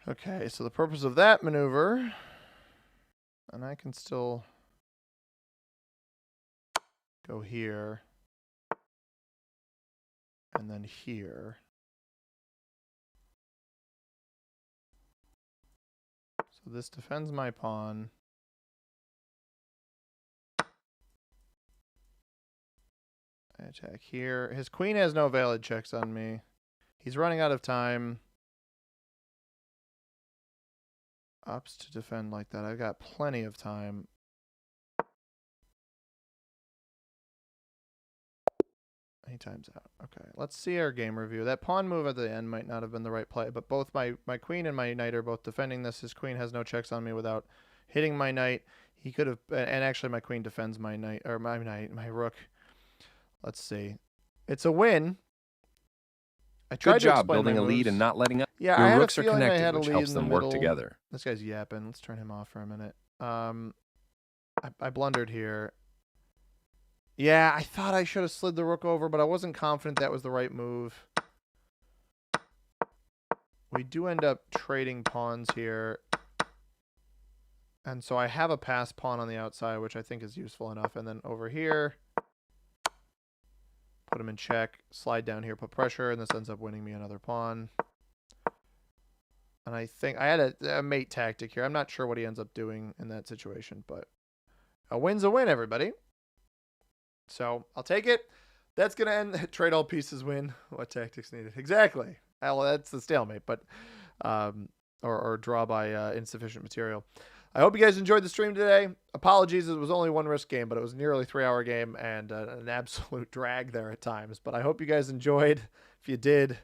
Okay, so the purpose of that maneuver, and I can still... go here, and then here. So this defends my pawn. I attack here. His queen has no valid checks on me. He's running out of time. Opts to defend like that. I've got plenty of time. He times out. Okay, let's see our game review. That pawn move at the end might not have been the right play, but both my queen and my knight are both defending this. His queen has no checks on me without hitting my knight. He could have, and actually my queen defends my knight, or my rook. Let's see. It's a win. I tried Good to job explain building my a lead moves. and not letting up. Yeah, I Your had rooks a are feeling I connected, had a which lead helps in the them work middle. together. This guy's yapping. Let's turn him off for a minute. I blundered here. Yeah, I thought I should have slid the rook over, but I wasn't confident that was the right move. We do end up trading pawns here. And so I have a passed pawn on the outside, which I think is useful enough. And then over here, put him in check, slide down here, put pressure, and this ends up winning me another pawn. And I think I had a mate tactic here. I'm not sure what he ends up doing in that situation, but a win's a win, everybody. So I'll take it. That's going to end. Trade all pieces, win. What tactics needed? Exactly. Well, that's the stalemate, but or draw by insufficient material. I hope you guys enjoyed the stream today. Apologies, it was only one risk game, but it was a nearly 3-hour game and an absolute drag there at times. But I hope you guys enjoyed. If you did,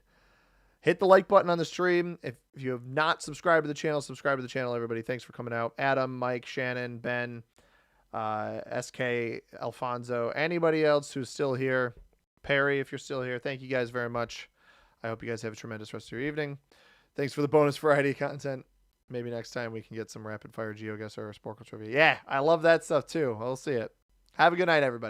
hit the like button on the stream. If you have not subscribed to the channel, subscribe to the channel, everybody. Thanks for coming out. Adam, Mike, Shannon, Ben, SK, Alfonso, anybody else who's still here. Perry, if you're still here, thank you guys very much. I hope you guys have a tremendous rest of your evening. Thanks for the bonus variety content. Maybe next time we can get some rapid fire GeoGuessr or Sporkle trivia. Yeah, I love that stuff too. We'll see it. Have a good night, everybody.